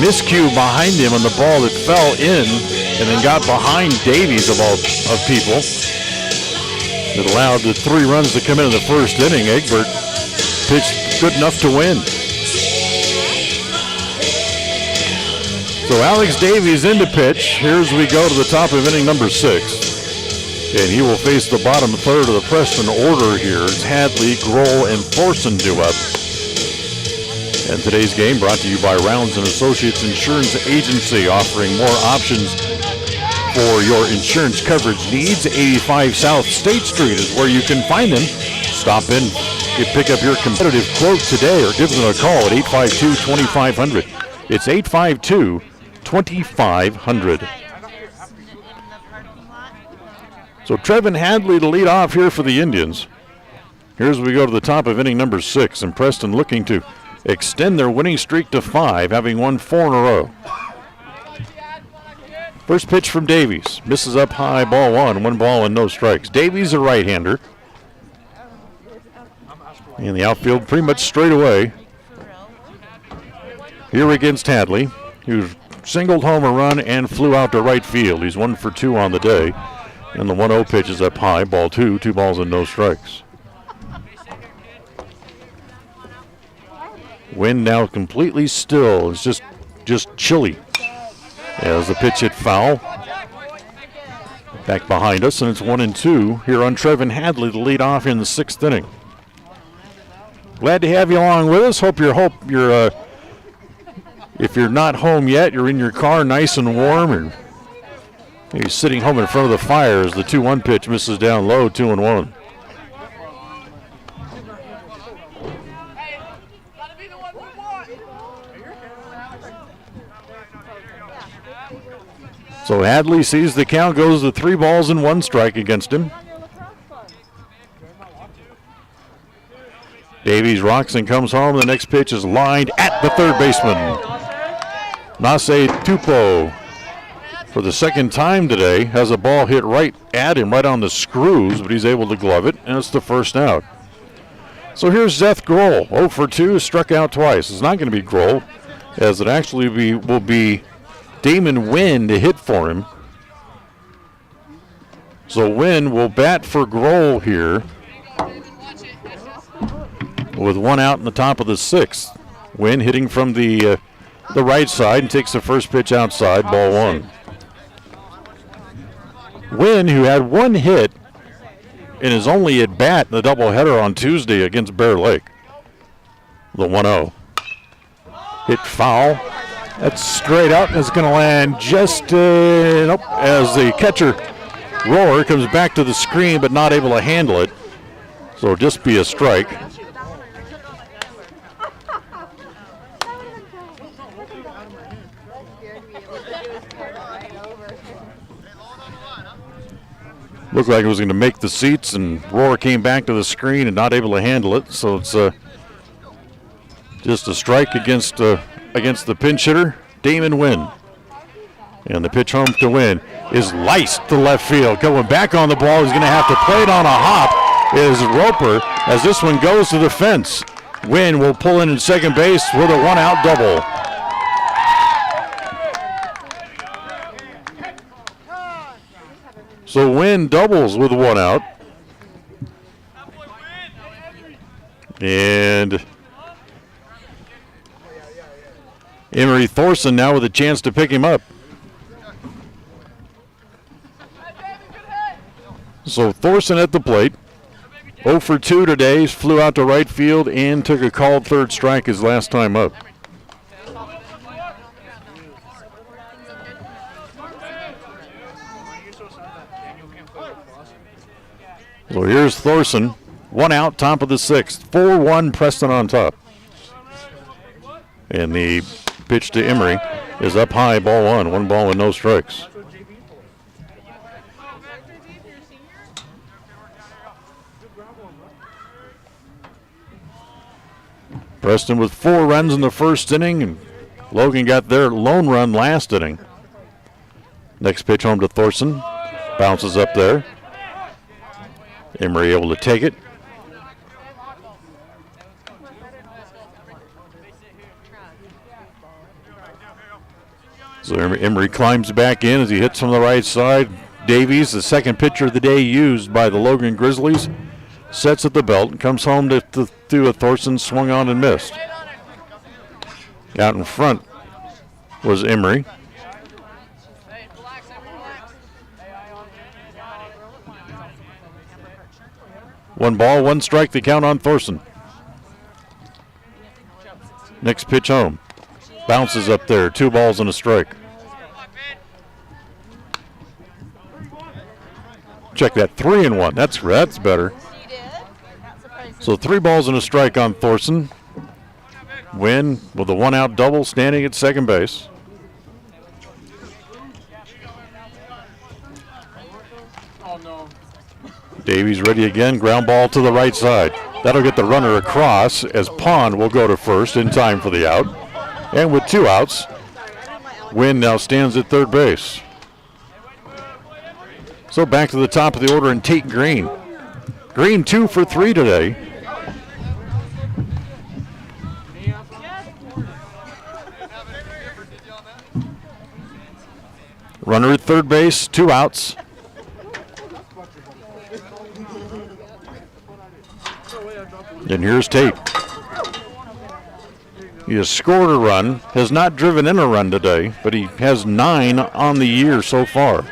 miscue behind him on the ball that fell in and then got behind Davies of all of people. It allowed the 3 runs to come in the first inning. Egbert pitched good enough to win. So Alex Davies in to pitch. Here as we go to the top of inning number 6. And he will face the bottom third of the Preston order here. It's Hadley, Grohl, and Thorson due up. And today's game brought to you by Rounds & Associates Insurance Agency, offering more options for your insurance coverage needs. 85 South State Street is where you can find them. Stop in, pick up your competitive quote today or give them a call at 852-2500. It's 852-2500. So Trevin Hadley to lead off here for the Indians. Here's we go to the top of inning number 6, and Preston looking to extend their winning streak to 5, having won 4 in a row. First pitch from Davies. Misses up high, ball 1. 1 ball and no strikes. Davies, a right-hander. And the outfield pretty much straight away. Here against Hadley, who singled home a run and flew out to right field. He's 1 for 2 on the day. And the 1-0 pitch is up high, ball 2. 2 balls and no strikes. Wind now completely still. It's just chilly. As the pitch hit foul. Back behind us, and it's 1-2 here on Trevin Hadley to lead off in the 6th inning. Glad to have you along with us. Hope you're if you're not home yet, you're in your car nice and warm, and maybe sitting home in front of the fire as the 2-1 pitch misses down low, 2-1. So Hadley sees the count, goes to 3 balls and 1 strike against him. Davies rocks and comes home. The next pitch is lined at the third baseman. Nase Tupou, for the second time today, has a ball hit right at him, right on the screws, but he's able to glove it, and it's the first out. So here's Zeth Grohl, 0 for 2, struck out twice. It's not going to be Grohl, as it actually will be Damon Wynn to hit for him. So Wynn will bat for Grohl here with 1 out in the top of the 6th. Wynn hitting from the right side and takes the first pitch outside, ball 1. Wynn, who had 1 hit in his only at bat in the doubleheader on Tuesday against Bear Lake. The 1-0. Hit foul. That's straight up. It's going to land just as the catcher Rohr comes back to the screen but not able to handle it. So it'll just be a strike. Looked like it was going to make the seats, and Rohr came back to the screen and not able to handle it. So it's just a strike against the pinch hitter, Damon Wynn. And the pitch home to Wynn is liced to left field. Going back on the ball, he's going to have to play it on a hop, is Roper, as this one goes to the fence. Wynn will pull in second base with a 1-out double. So Wynn doubles with 1 out. And Emery Thorson now with a chance to pick him up. So Thorson at the plate. 0 for 2 today. Flew out to right field and took a called third strike his last time up. So here's Thorson, 1 out, top of the 6th. 4-1, Preston on top. And the pitch to Emery is up high, ball 1. 1 ball with no strikes. Preston with 4 runs in the first inning, and Logan got their lone run last inning. Next pitch home to Thorson. Bounces up there. Emery able to take it. So Emery climbs back in as he hits from the right side. Davies, the second pitcher of the day used by the Logan Grizzlies, sets at the belt and comes home to a Thorson swung on and missed. Out in front was Emery. One ball, 1 strike, the count on Thorson. Next pitch home. Bounces up there, 2 balls and a strike. Check that, 3-1. That's better. So 3 balls and a strike on Thorson. Wynn with a 1-out double, standing at second base. Davies ready again, ground ball to the right side. That'll get the runner across as Pond will go to first in time for the out. And with 2 outs, Wynn now stands at third base. So back to the top of the order and Tate Green. Green 2 for 3 today. Runner at third base, 2 outs. And here's Tate. He has scored a run, has not driven in a run today, but he has 9 on the year so far.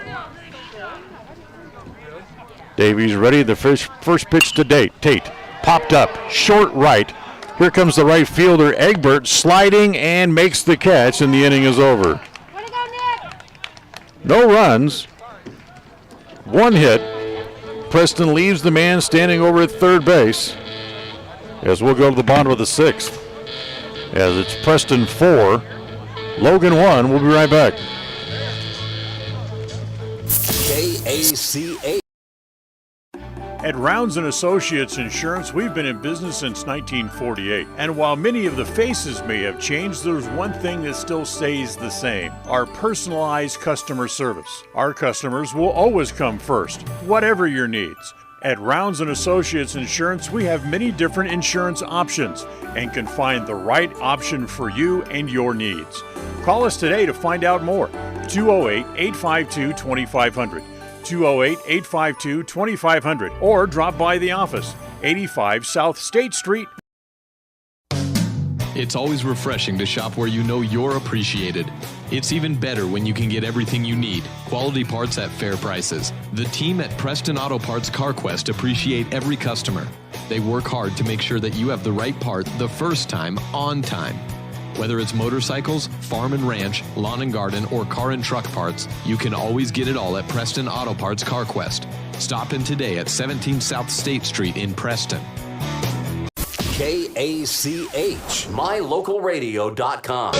Davies ready, the first pitch to Tate. Popped up, short right. Here comes the right fielder, Egbert, sliding and makes the catch, and the inning is over. No runs, 1 hit. Preston leaves the man standing over at third base. As we'll go to the bottom of the 6th. As it's Preston 4, Logan 1. We'll be right back. KACH. At Rounds & Associates Insurance, we've been in business since 1948. And while many of the faces may have changed, there's one thing that still stays the same: our personalized customer service. Our customers will always come first, whatever your needs. At Rounds & Associates Insurance, we have many different insurance options and can find the right option for you and your needs. Call us today to find out more. 208-852-2500. 208-852-2500, or drop by the office, 85 South State Street. It's always refreshing to shop where you know you're appreciated. It's even better when you can get everything you need, quality parts at fair prices. The team at Preston Auto Parts CarQuest appreciate every customer. They work hard to make sure that you have the right part the first time, on time. Whether it's motorcycles, farm and ranch, lawn and garden, or car and truck parts, you can always get it all at Preston Auto Parts CarQuest. Stop in today at 17 South State Street in Preston. KACH, mylocalradio.com.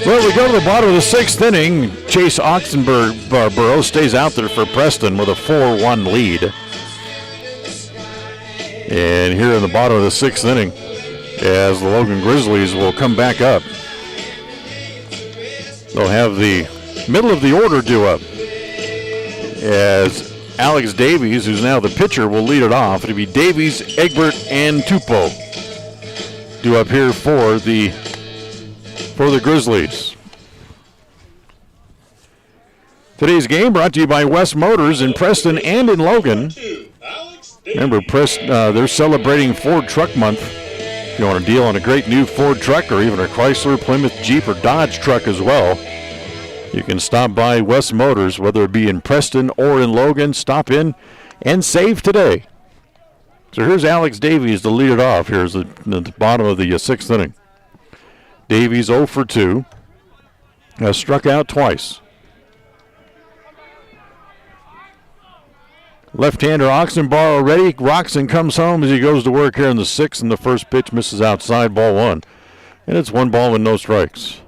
Well, we go to the bottom of the sixth inning. Chase Oxenborough stays out there for Preston with a 4-1 lead. And here in the bottom of the sixth inning, as the Logan Grizzlies will come back up. They'll have the middle of the order due up, as Alex Davies, who's now the pitcher, will lead it off. It'll be Davies, Egbert, and Tupou due up here for the Grizzlies. Today's game brought to you by West Motors in Preston and in Logan. Remember, they're celebrating Ford Truck Month. If you want a deal on a great new Ford truck or even a Chrysler, Plymouth, Jeep, or Dodge truck as well, you can stop by West Motors, whether it be in Preston or in Logan. Stop in and save today. So here's Alex Davies to lead it off. Here's the bottom of the sixth inning. Davies 0 for 2. Has struck out twice. Left-hander Oxenborough ready. Roxon comes home as he goes to work here in the sixth, and the first pitch misses outside, ball one. And it's 1 ball with no strikes.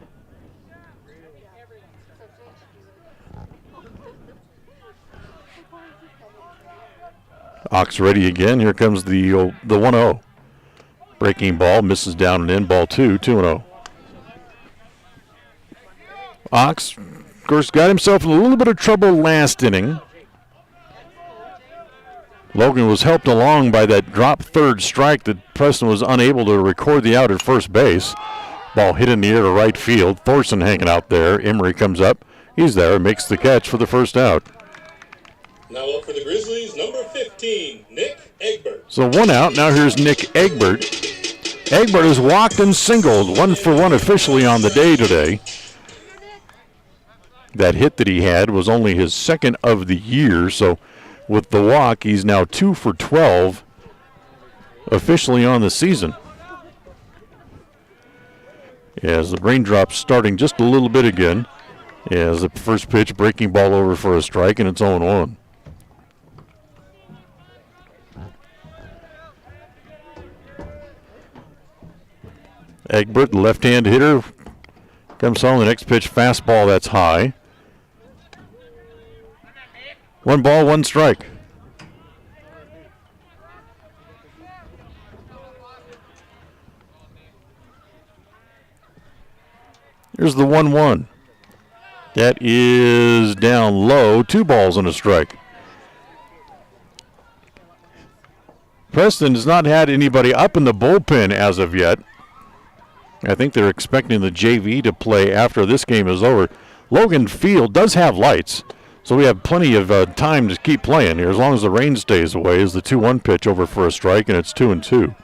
Ox ready again. Here comes the 1-0. Breaking ball, misses down and in, ball 2-0. Ox, of course, got himself in a little bit of trouble last inning. Logan was helped along by that drop third strike that Preston was unable to record the out at first base. Ball hit in the air to right field. Thorson hanging out there. Emery comes up. He's there, makes the catch for the first out. Now up for the Grizzlies, number 15, Nick Egbert. So 1 out. Now here's Nick Egbert. Egbert has walked and singled, 1 for 1 officially on the day today. That hit that he had was only his second of the year, so with the walk, he's now 2 for 12 officially on the season. As the raindrops starting just a little bit again, as the first pitch, breaking ball over for a strike, and it's 0-1. Egbert, the left-hand hitter, comes home. The next pitch, fastball, that's high. 1 ball, 1 strike. Here's the 1-1. That is down low. 2 balls and a strike. Preston has not had anybody up in the bullpen as of yet. I think they're expecting the JV to play after this game is over. Logan Field does have lights, so we have plenty of time to keep playing here as long as the rain stays away. Is the 2-1 pitch over for a strike, and it's 2-2.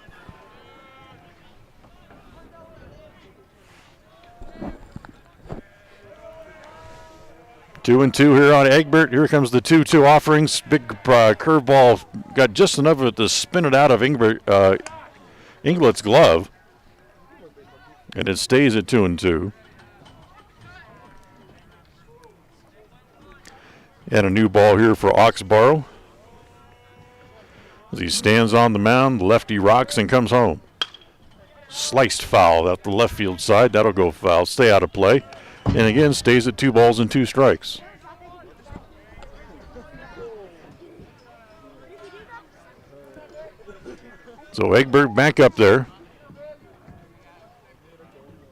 Two and two here on Egbert. Here comes the 2-2 offerings. Big curveball. Got just enough of it to spin it out of Inglett's glove. And it stays at 2-2. And a new ball here for Oxborough. As he stands on the mound, the lefty rocks and comes home. Sliced foul out the left field side. That'll go foul. Stay out of play. And again, stays at 2 balls and 2 strikes. So Egbert back up there.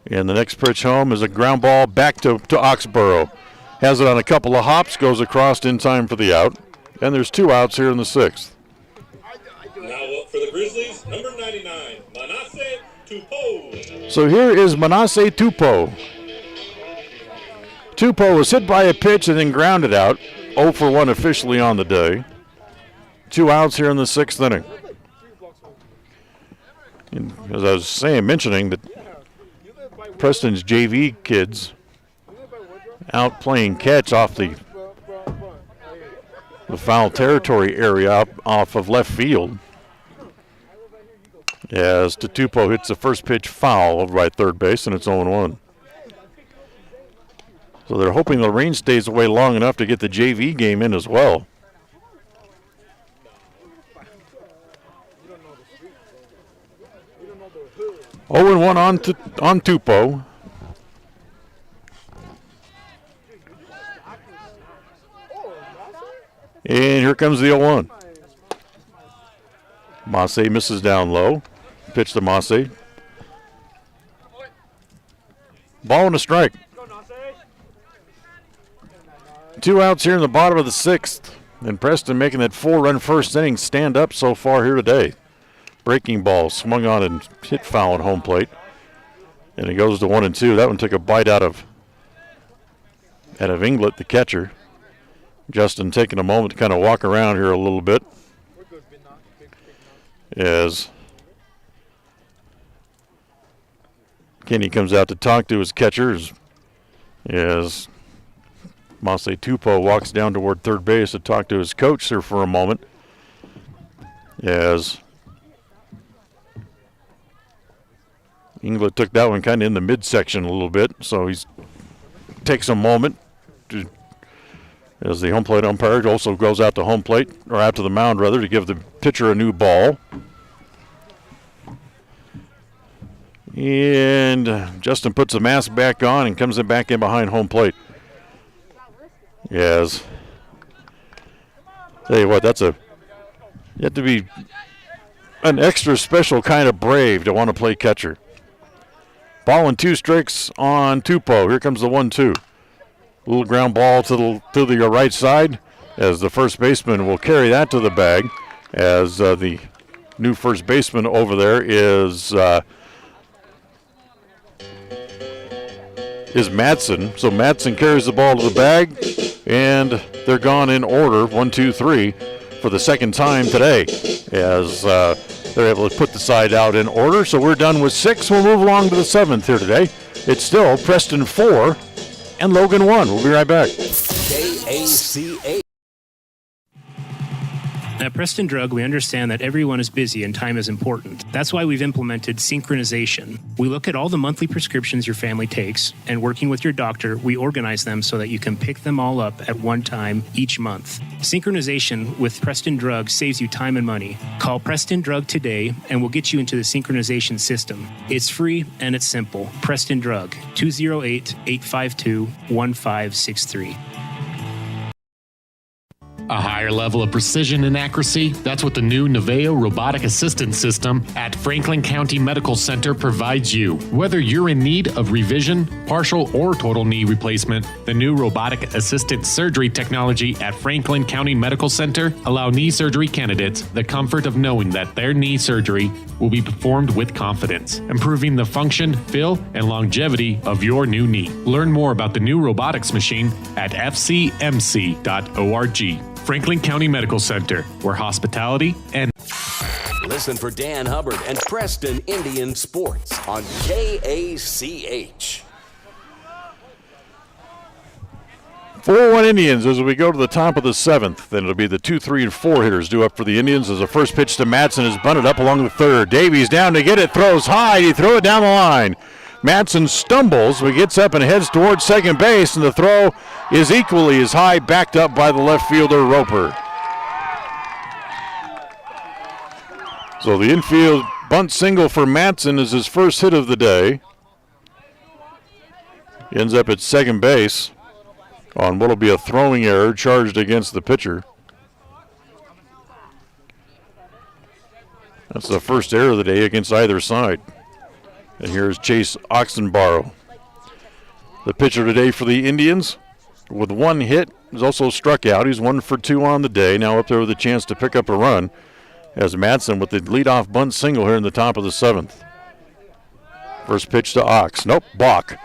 And the next pitch home is a ground ball back to Oxborough. Has it on a couple of hops, goes across in time for the out. And there's 2 outs here in the 6th. Now up for the Grizzlies, number 99, Manasseh Tupou. So here is Manasseh Tupou. Tupou was hit by a pitch and then grounded out. 0 for 1 officially on the day. 2 outs here in the 6th inning. And as I was mentioning that Preston's JV kids out playing catch off the foul territory area up off of left field. As Tupou hits the first pitch foul over by third base, and it's 0-1. So they're hoping the rain stays away long enough to get the JV game in as well. Oh, and 1 on Tupou. And here comes the 0-1. Masse misses down low. Pitch to Masse. Ball and a strike. 2 outs here in the bottom of the 6th. And Preston making that 4-run first inning stand up so far here today. Breaking ball swung on and hit foul at home plate. And it goes to 1-2. That one took a bite out of Inglet, the catcher. Justin taking a moment to kind of walk around here a little bit. As Kenny comes out to talk to his catchers. As Masse Tupou walks down toward third base to talk to his coach there for a moment. As Inglet took that one kind of in the midsection a little bit, so he takes a moment as the home plate umpire also goes out to home plate, or out to the mound rather, to give the pitcher a new ball. And Justin puts the mask back on and comes back in behind home plate. Yes. Tell you what, you have to be an extra special kind of brave to want to play catcher. Ball and 2 strikes on Tupou. Here comes the 1-2. Little ground ball to the right side as the first baseman will carry that to the bag as the new first baseman over there is Madsen. So Madsen carries the ball to the bag, and they're gone in order, 1, 2, 3, for the second time today as they're able to put the side out in order. So we're done with 6. We'll move along to the 7th here today. It's still Preston 4 and Logan 1. We'll be right back. KACA. At Preston Drug, we understand that everyone is busy and time is important. That's why we've implemented synchronization. We look at all the monthly prescriptions your family takes, and working with your doctor, we organize them so that you can pick them all up at one time each month. Synchronization with Preston Drug saves you time and money. Call Preston Drug today, and we'll get you into the synchronization system. It's free and it's simple. Preston Drug, 208-852-1563. A higher level of precision and accuracy, that's what the new Naveo robotic assistance system at Franklin County Medical Center provides you. Whether you're in need of revision, partial or total knee replacement, the new robotic assisted surgery technology at Franklin County Medical Center allow knee surgery candidates the comfort of knowing that their knee surgery will be performed with confidence, improving the function, feel, and longevity of your new knee. Learn more about the new robotics machine at fcmc.org. Franklin County Medical Center, where hospitality and... Listen for Dan Hubbard and Preston Indian Sports on KACH. 4-1 Indians as we go to the top of the 7th. Then it'll be the 2, 3, and 4 hitters due up for the Indians as the first pitch to Madsen is bunted up along the third. Davies down to get it, throws high, he threw it down the line. Madsen stumbles, but gets up and heads towards second base, and the throw is equally as high, backed up by the left fielder, Roper. So the infield bunt single for Madsen is his first hit of the day. He ends up at second base on what will be a throwing error charged against the pitcher. That's the first error of the day against either side. And here's Chase Oxenborough. The pitcher today for the Indians with one hit. He's also struck out. He's 1 for 2 on the day. Now up there with a chance to pick up a run as Madsen with the leadoff bunt single here in the top of the 7th. First pitch to Ox. Nope, balk.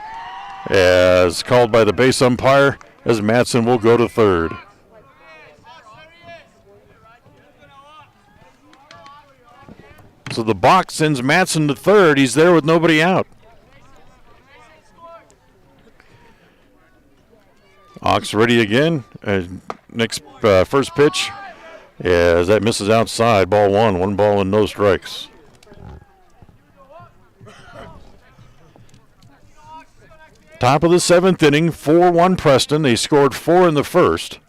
As called by the base umpire as Madsen will go to third. So the balk sends Madsen to third. He's there with nobody out. Ox ready again. First pitch as that misses outside. Ball 1. 1 ball and no strikes. Top of the 7th inning, 4-1 Preston. They scored 4 in the first.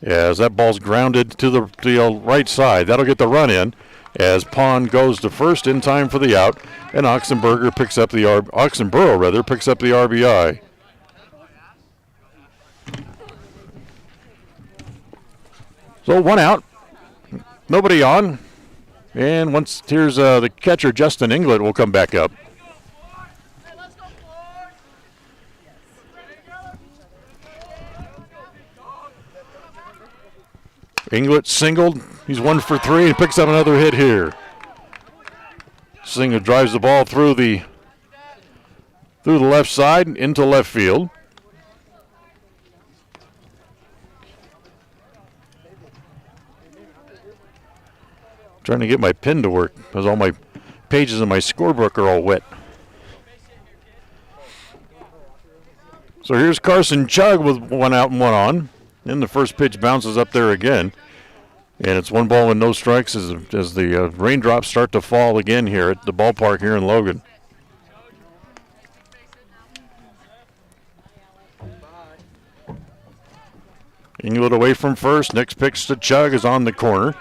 As that ball's grounded to the right side. That'll get the run in as Pond goes to first in time for the out, and Oxenborough picks up the RBI. So 1 out, nobody on, and here's the catcher Justin Inglet will come back up. Inglet singled. He's 1 for 3 and picks up another hit here. Singer drives the ball through the left side into left field. Trying to get my pen to work because all my pages in my scorebook are all wet. So here's Carson Chug with 1 out and 1 on. And the first pitch bounces up there again. And it's 1 ball and no strikes as the raindrops start to fall again here at the ballpark here in Logan. Inglet away from first. Next pitch to Chug is on the corner.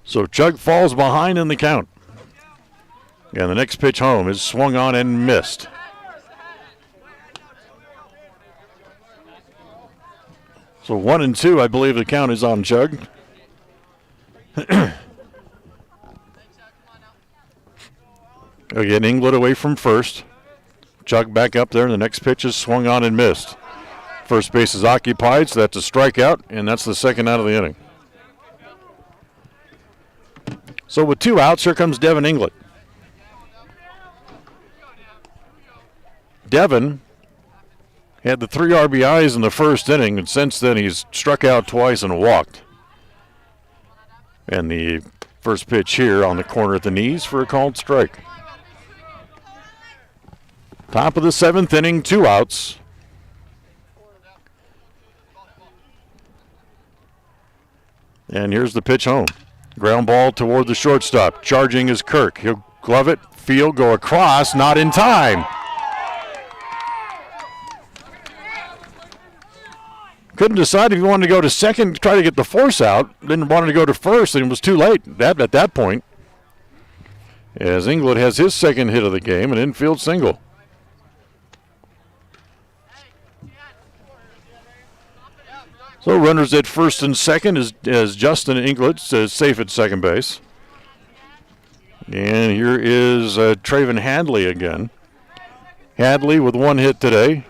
So Chug falls behind in the count. And the next pitch home is swung on and missed. So 1-2, I believe the count is on Chug. Again, Inglet away from first. Chug back up there, and the next pitch is swung on and missed. First base is occupied, so that's a strikeout, and that's the second out of the inning. So with 2 outs, here comes Devin Inglet. Devin had the 3 RBIs in the first inning, and since then he's struck out twice and walked. And the first pitch here on the corner at the knees for a called strike. Top of the 7th inning, 2 outs. And here's the pitch home. Ground ball toward the shortstop. Charging is Kirk. He'll glove it, field, go across, not in time. Couldn't decide if he wanted to go to second, try to get the force out. Then wanted to go to first, and it was too late at that point. As Inglet has his second hit of the game, an infield single. So runners at first and second as Justin Inglet is safe at second base. And here is Traven Hadley again. Hadley with 1 hit today.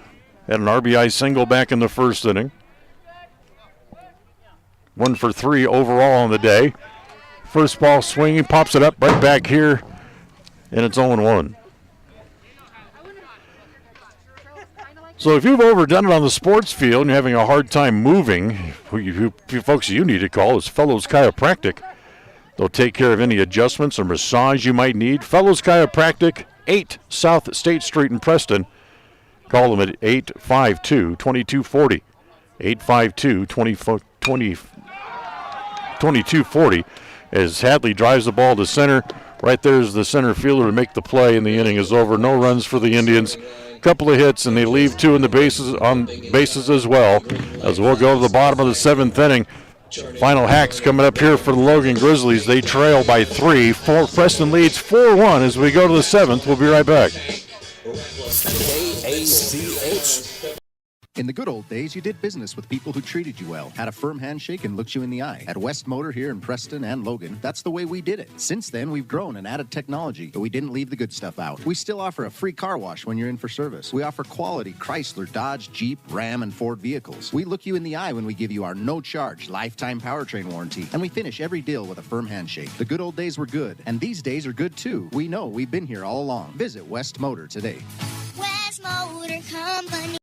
Had an RBI single back in the first inning. 1 for 3 overall on the day. First ball swinging, pops it up right back here, and it's 0-1. So if you've overdone it on the sports field and you're having a hard time moving, who folks you need to call is Fellows Chiropractic. They'll take care of any adjustments or massage you might need. Fellows Chiropractic, 8 South State Street in Preston. Call them at 852-2240. 852-2240 as Hadley drives the ball to center. Right there's the center fielder to make the play, and the inning is over. No runs for the Indians. Couple of hits, and they leave 2 in the bases as well. As we'll go to the bottom of the 7th inning. Final hacks coming up here for the Logan Grizzlies. They trail by 3. Preston leads 4-1 as we go to the 7th. We'll be right back. KACH. In the good old days, you did business with people who treated you well, had a firm handshake, and looked you in the eye. At West Motor here in Preston and Logan, that's the way we did it. Since then, we've grown and added technology, but we didn't leave the good stuff out. We still offer a free car wash when you're in for service. We offer quality Chrysler, Dodge, Jeep, Ram, and Ford vehicles. We look you in the eye when we give you our no-charge lifetime powertrain warranty, and we finish every deal with a firm handshake. The good old days were good, and these days are good too. We know we've been here all along. Visit West Motor today. West Motor Company.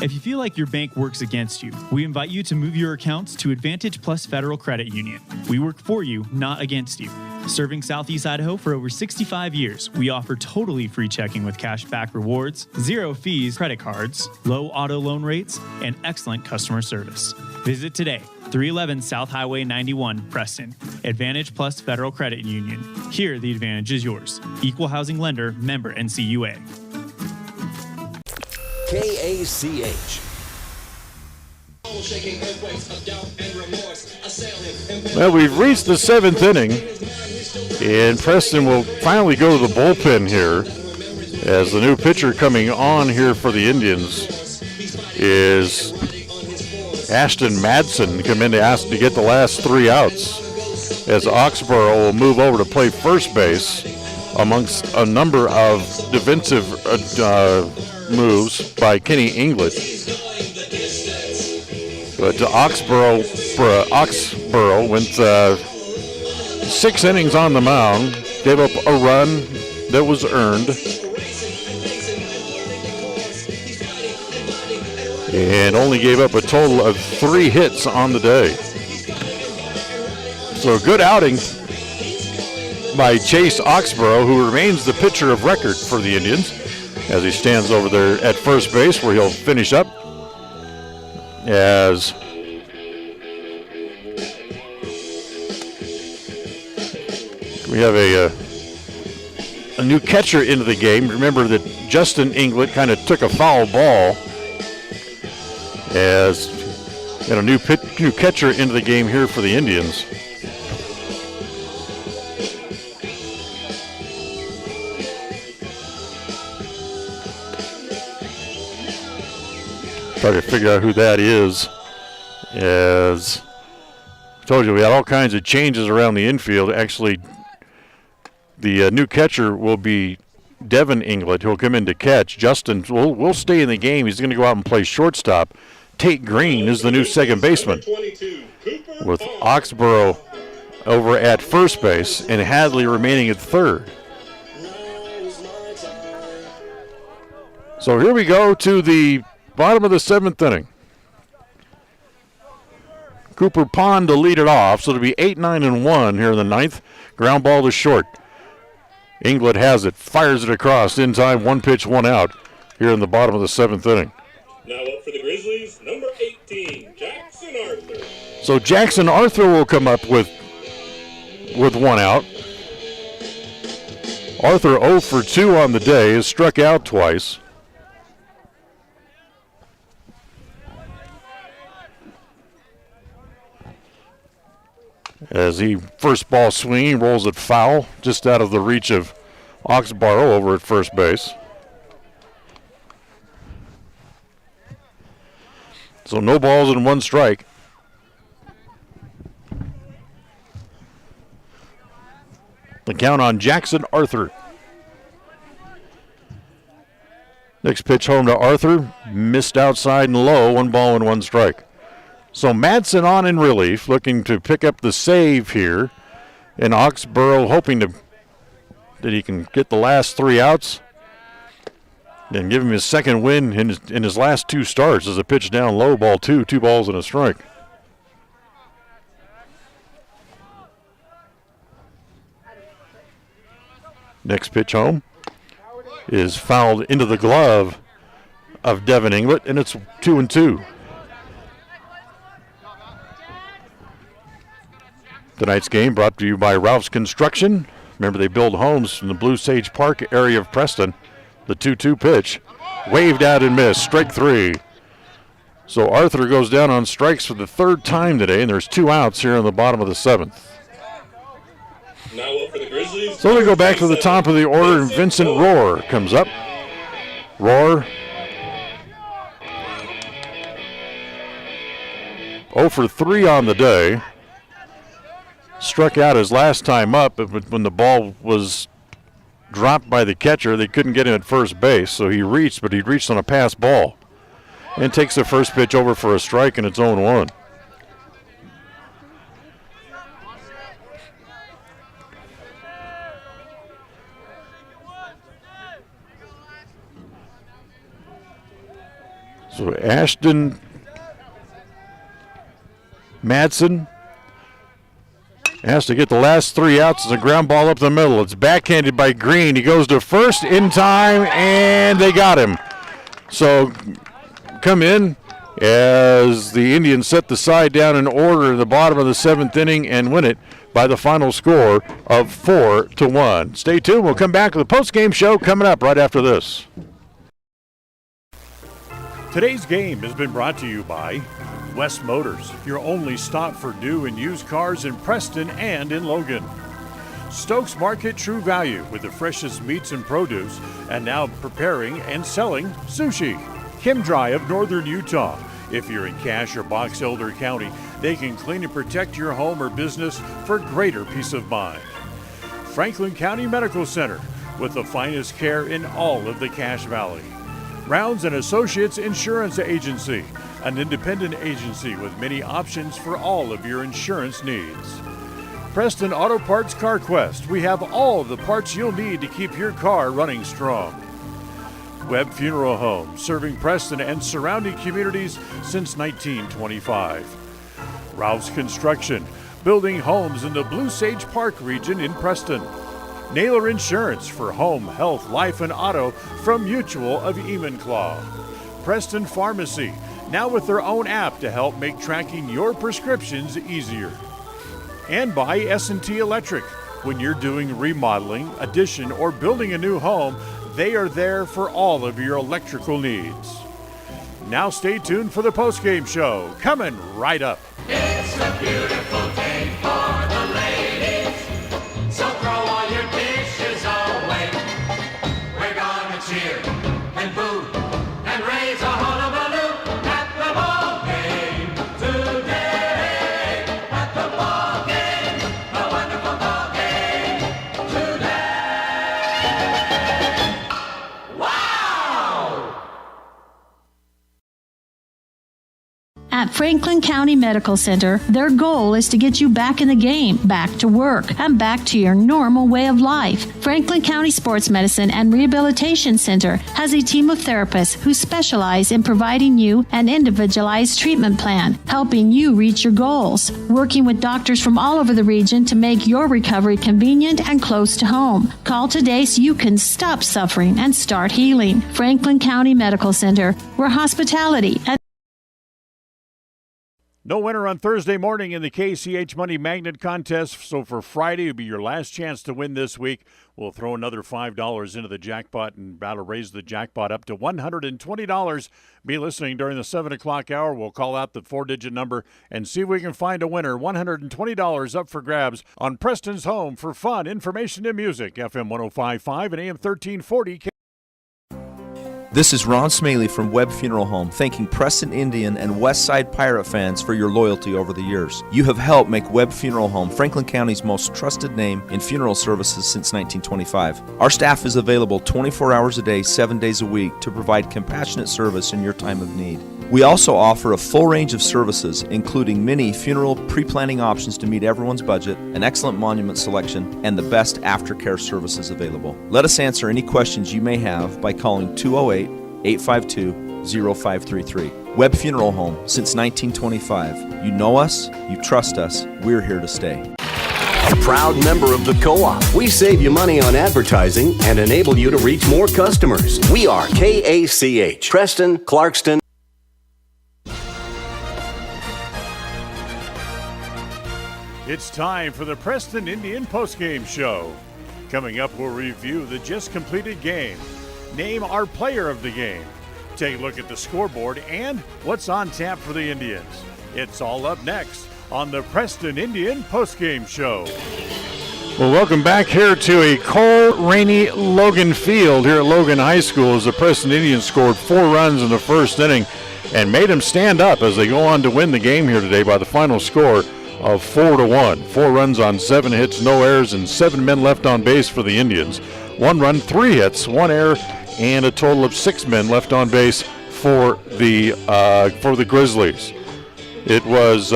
If you feel like your bank works against you, we invite you to move your accounts to Advantage Plus Federal Credit Union. We work for you, not against you. Serving Southeast Idaho for over 65 years, we offer totally free checking with cash back rewards, 0 fees credit cards, low auto loan rates, and excellent customer service. Visit today, 311 South Highway 91, Preston. Advantage Plus Federal Credit Union. Here, the advantage is yours. Equal housing lender, member NCUA. KACH. Well, we've reached the 7th inning, and Preston will finally go to the bullpen here as the new pitcher coming on here for the Indians is Ashton Madsen, come in to ask to get the last 3 outs as Oxborough will move over to play first base amongst a number of defensive moves by Kenny Englert. But Oxborough went 6 innings on the mound, gave up a run that was earned, and only gave up a total of 3 hits on the day. So a good outing by Chase Oxborough, who remains the pitcher of record for the Indians, as he stands over there at first base where he'll finish up as we have a new catcher into the game. Remember that Justin Englert kind of took a foul ball as a new catcher into the game here for the Indians. Try to figure out who that is. As I told you, we had all kinds of changes around the infield. Actually, the new catcher will be Devin Englert, who'll come in to catch. Justin will stay in the game. He's going to go out and play shortstop. Tate Green is the new second baseman, with Oxborough over at first base and Hadley remaining at third. So here we go to the bottom of the 7th inning. Cooper Pond to lead it off, so it'll be 8-9-1 here in the 9th. Ground ball to short. Englert has it, fires it across in time, 1 pitch, 1 out here in the bottom of the 7th inning. Now up for the Grizzlies, number 18, Jackson Arthur. So Jackson Arthur will come up with 1 out. Arthur 0 for 2 on the day, has struck out twice. As he first ball swinging, rolls it foul, just out of the reach of Oxborough over at first base. So no balls and 1 strike. The count on Jackson Arthur. Next pitch home to Arthur, missed outside and low, 1 ball and 1 strike. So Madsen on in relief, looking to pick up the save here. And Oxborough hoping that he can get the last 3 outs and give him his second win in his last 2 starts as a pitch down low, ball 2, 2 balls and a strike. Next pitch home is fouled into the glove of Devin Englert, and it's 2-2. Tonight's game brought to you by Ralph's Construction. Remember, they build homes in the Blue Sage Park area of Preston. The 2-2 pitch, waved out and missed, strike 3. So Arthur goes down on strikes for the 3rd time today, and there's 2 outs here in the bottom of the 7th. Now up for the Grizzlies. So we go back to the top of the order, and Vincent Rohr comes up. Rohr 0 for 3 on the day. Struck out his last time up, but when the ball was dropped by the catcher, they couldn't get him at first base, so he reached, but he reached on a pass ball. And takes the first pitch over for a strike, and it's 0-1. So Ashton Madsen has to get the last 3 outs. It's a ground ball up the middle. It's backhanded by Green. He goes to first in time, and they got him. So come in as the Indians set the side down in order in the bottom of the 7th inning and win it by the final score of 4-1. Stay tuned. We'll come back with the postgame show coming up right after this. Today's game has been brought to you by West Motors, your only stop for new and used cars in Preston and in Logan. Stokes Market True Value with the freshest meats and produce, and now preparing and selling sushi. Kim Dry of Northern Utah. If you're in Cache or Box Elder County, they can clean and protect your home or business for greater peace of mind. Franklin County Medical Center with the finest care in all of the Cache Valley. Rounds & Associates Insurance Agency, an independent agency with many options for all of your insurance needs. Preston Auto Parts Car Quest, we have all the parts you'll need to keep your car running strong. Webb Funeral Home, serving Preston and surrounding communities since 1925. Ralph's Construction, building homes in the Blue Sage Park region in Preston. Naylor Insurance for home, health, life, and auto from Mutual of Enumclaw. Preston Pharmacy, now with their own app to help make tracking your prescriptions easier. And by S&T Electric. When you're doing remodeling, addition, or building a new home, they are there for all of your electrical needs. Now stay tuned for the postgame show, coming right up. It's a beautiful day for the ladies, so throw all your dishes away. We're gonna cheer and boo and raise a hullabaloo at the ball game today. At the ball game, a wonderful ball game today. Wow! At Franklin County Medical Center, their goal is to get you back in the game, back to work, and back to your normal way of life. Franklin County Sports Medicine and Rehabilitation Center has a team of therapists who specialize in providing you an individualized treatment plan, helping you reach your goals, working with doctors from all over the region to make your recovery convenient and close to home. Call today so you can stop suffering and start healing. Franklin County Medical Center, where hospitality and No winner on Thursday morning in the KCH Money Magnet Contest, so for Friday will be your last chance to win this week. We'll throw another $5 into the jackpot and that'll raise the jackpot up to $120. Be listening during the 7 o'clock hour. We'll call out the 4-digit number and see if we can find a winner. $120 up for grabs on Preston's Home for fun, information, and music. FM 105.5 and AM 1340. This is Ron Smaley from Webb Funeral Home, thanking Preston Indian and Westside Pirate fans for your loyalty over the years. You have helped make Webb Funeral Home Franklin County's most trusted name in funeral services since 1925. Our staff is available 24 hours a day, 7 days a week to provide compassionate service in your time of need. We also offer a full range of services, including many funeral pre-planning options to meet everyone's budget, an excellent monument selection, and the best aftercare services available. Let us answer any questions you may have by calling 208-852-0533. Webb Funeral Home, since 1925. You know us, you trust us, we're here to stay. A proud member of the Co-op. We save you money on advertising and enable you to reach more customers. We are KACH, Preston, Clarkston. It's time for the Preston Indian postgame show. Coming up, we'll review the just completed game, name our player of the game, take a look at the scoreboard, and what's on tap for the Indians. It's all up next on the Preston Indian postgame show. Well, welcome back here to a cold, rainy Logan Field here at Logan High School as the Preston Indians scored 4 runs in the first inning and made them stand up as they go on to win the game here today by the final score of 4-1. 4 runs on 7 hits, no errors, and 7 men left on base for the Indians. 1 run, 3 hits, 1 error, and a total of 6 men left on base for the Grizzlies. It was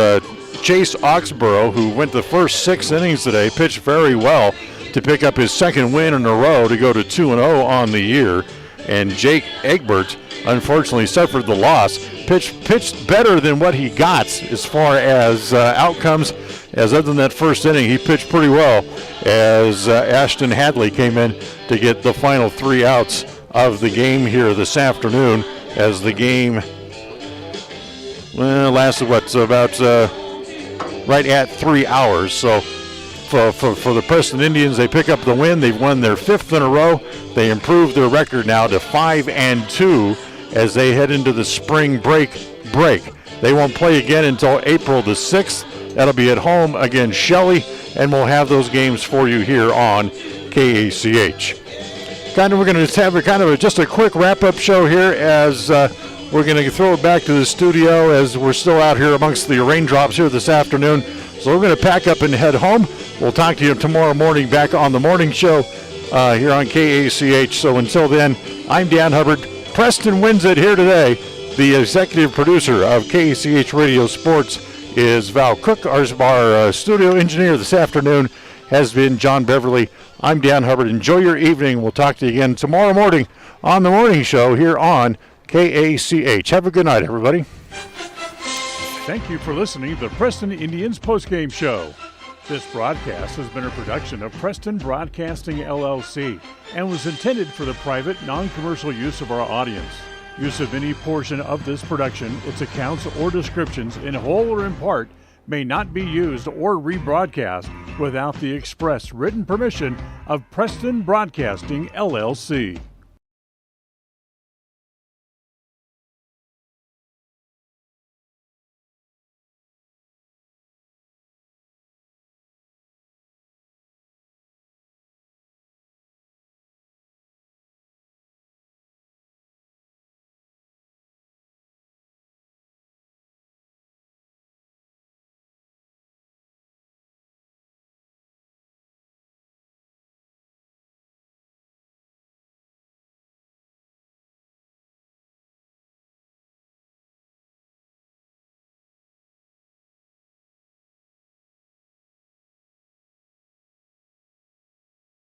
Chase Oxborough, who went the first 6 innings today, pitched very well to pick up his second win in a row to go to 2-0 on the year. And Jake Egbert, unfortunately, suffered the loss. Pitched better than what he got as far as outcomes, as other than that first inning, he pitched pretty well as Ashton Hadley came in to get the final 3 outs of the game here this afternoon, as the game lasted about right at 3 hours. So for the Preston Indians, they pick up the win. They've won their 5th in a row. They improved their record now to 5-2 as they head into the spring break. They won't play again until April the 6th. That'll be at home against Shelley, and we'll have those games for you here on KACH. We're going to have just a quick wrap-up show here as we're going to throw it back to the studio as we're still out here amongst the raindrops here this afternoon. So we're going to pack up and head home. We'll talk to you tomorrow morning back on the morning show here on KACH. So until then, I'm Dan Hubbard. Preston wins it here today. The executive producer of KACH Radio Sports is Val Cook. Our studio engineer this afternoon has been John Beverly. I'm Dan Hubbard. Enjoy your evening. We'll talk to you again tomorrow morning on the morning show here on KACH. Have a good night, everybody. Thank you for listening to the Preston Indians postgame show. This broadcast has been a production of Preston Broadcasting, LLC, and was intended for the private, non-commercial use of our audience. Use of any portion of this production, its accounts or descriptions, in whole or in part, may not be used or rebroadcast without the express written permission of Preston Broadcasting, LLC.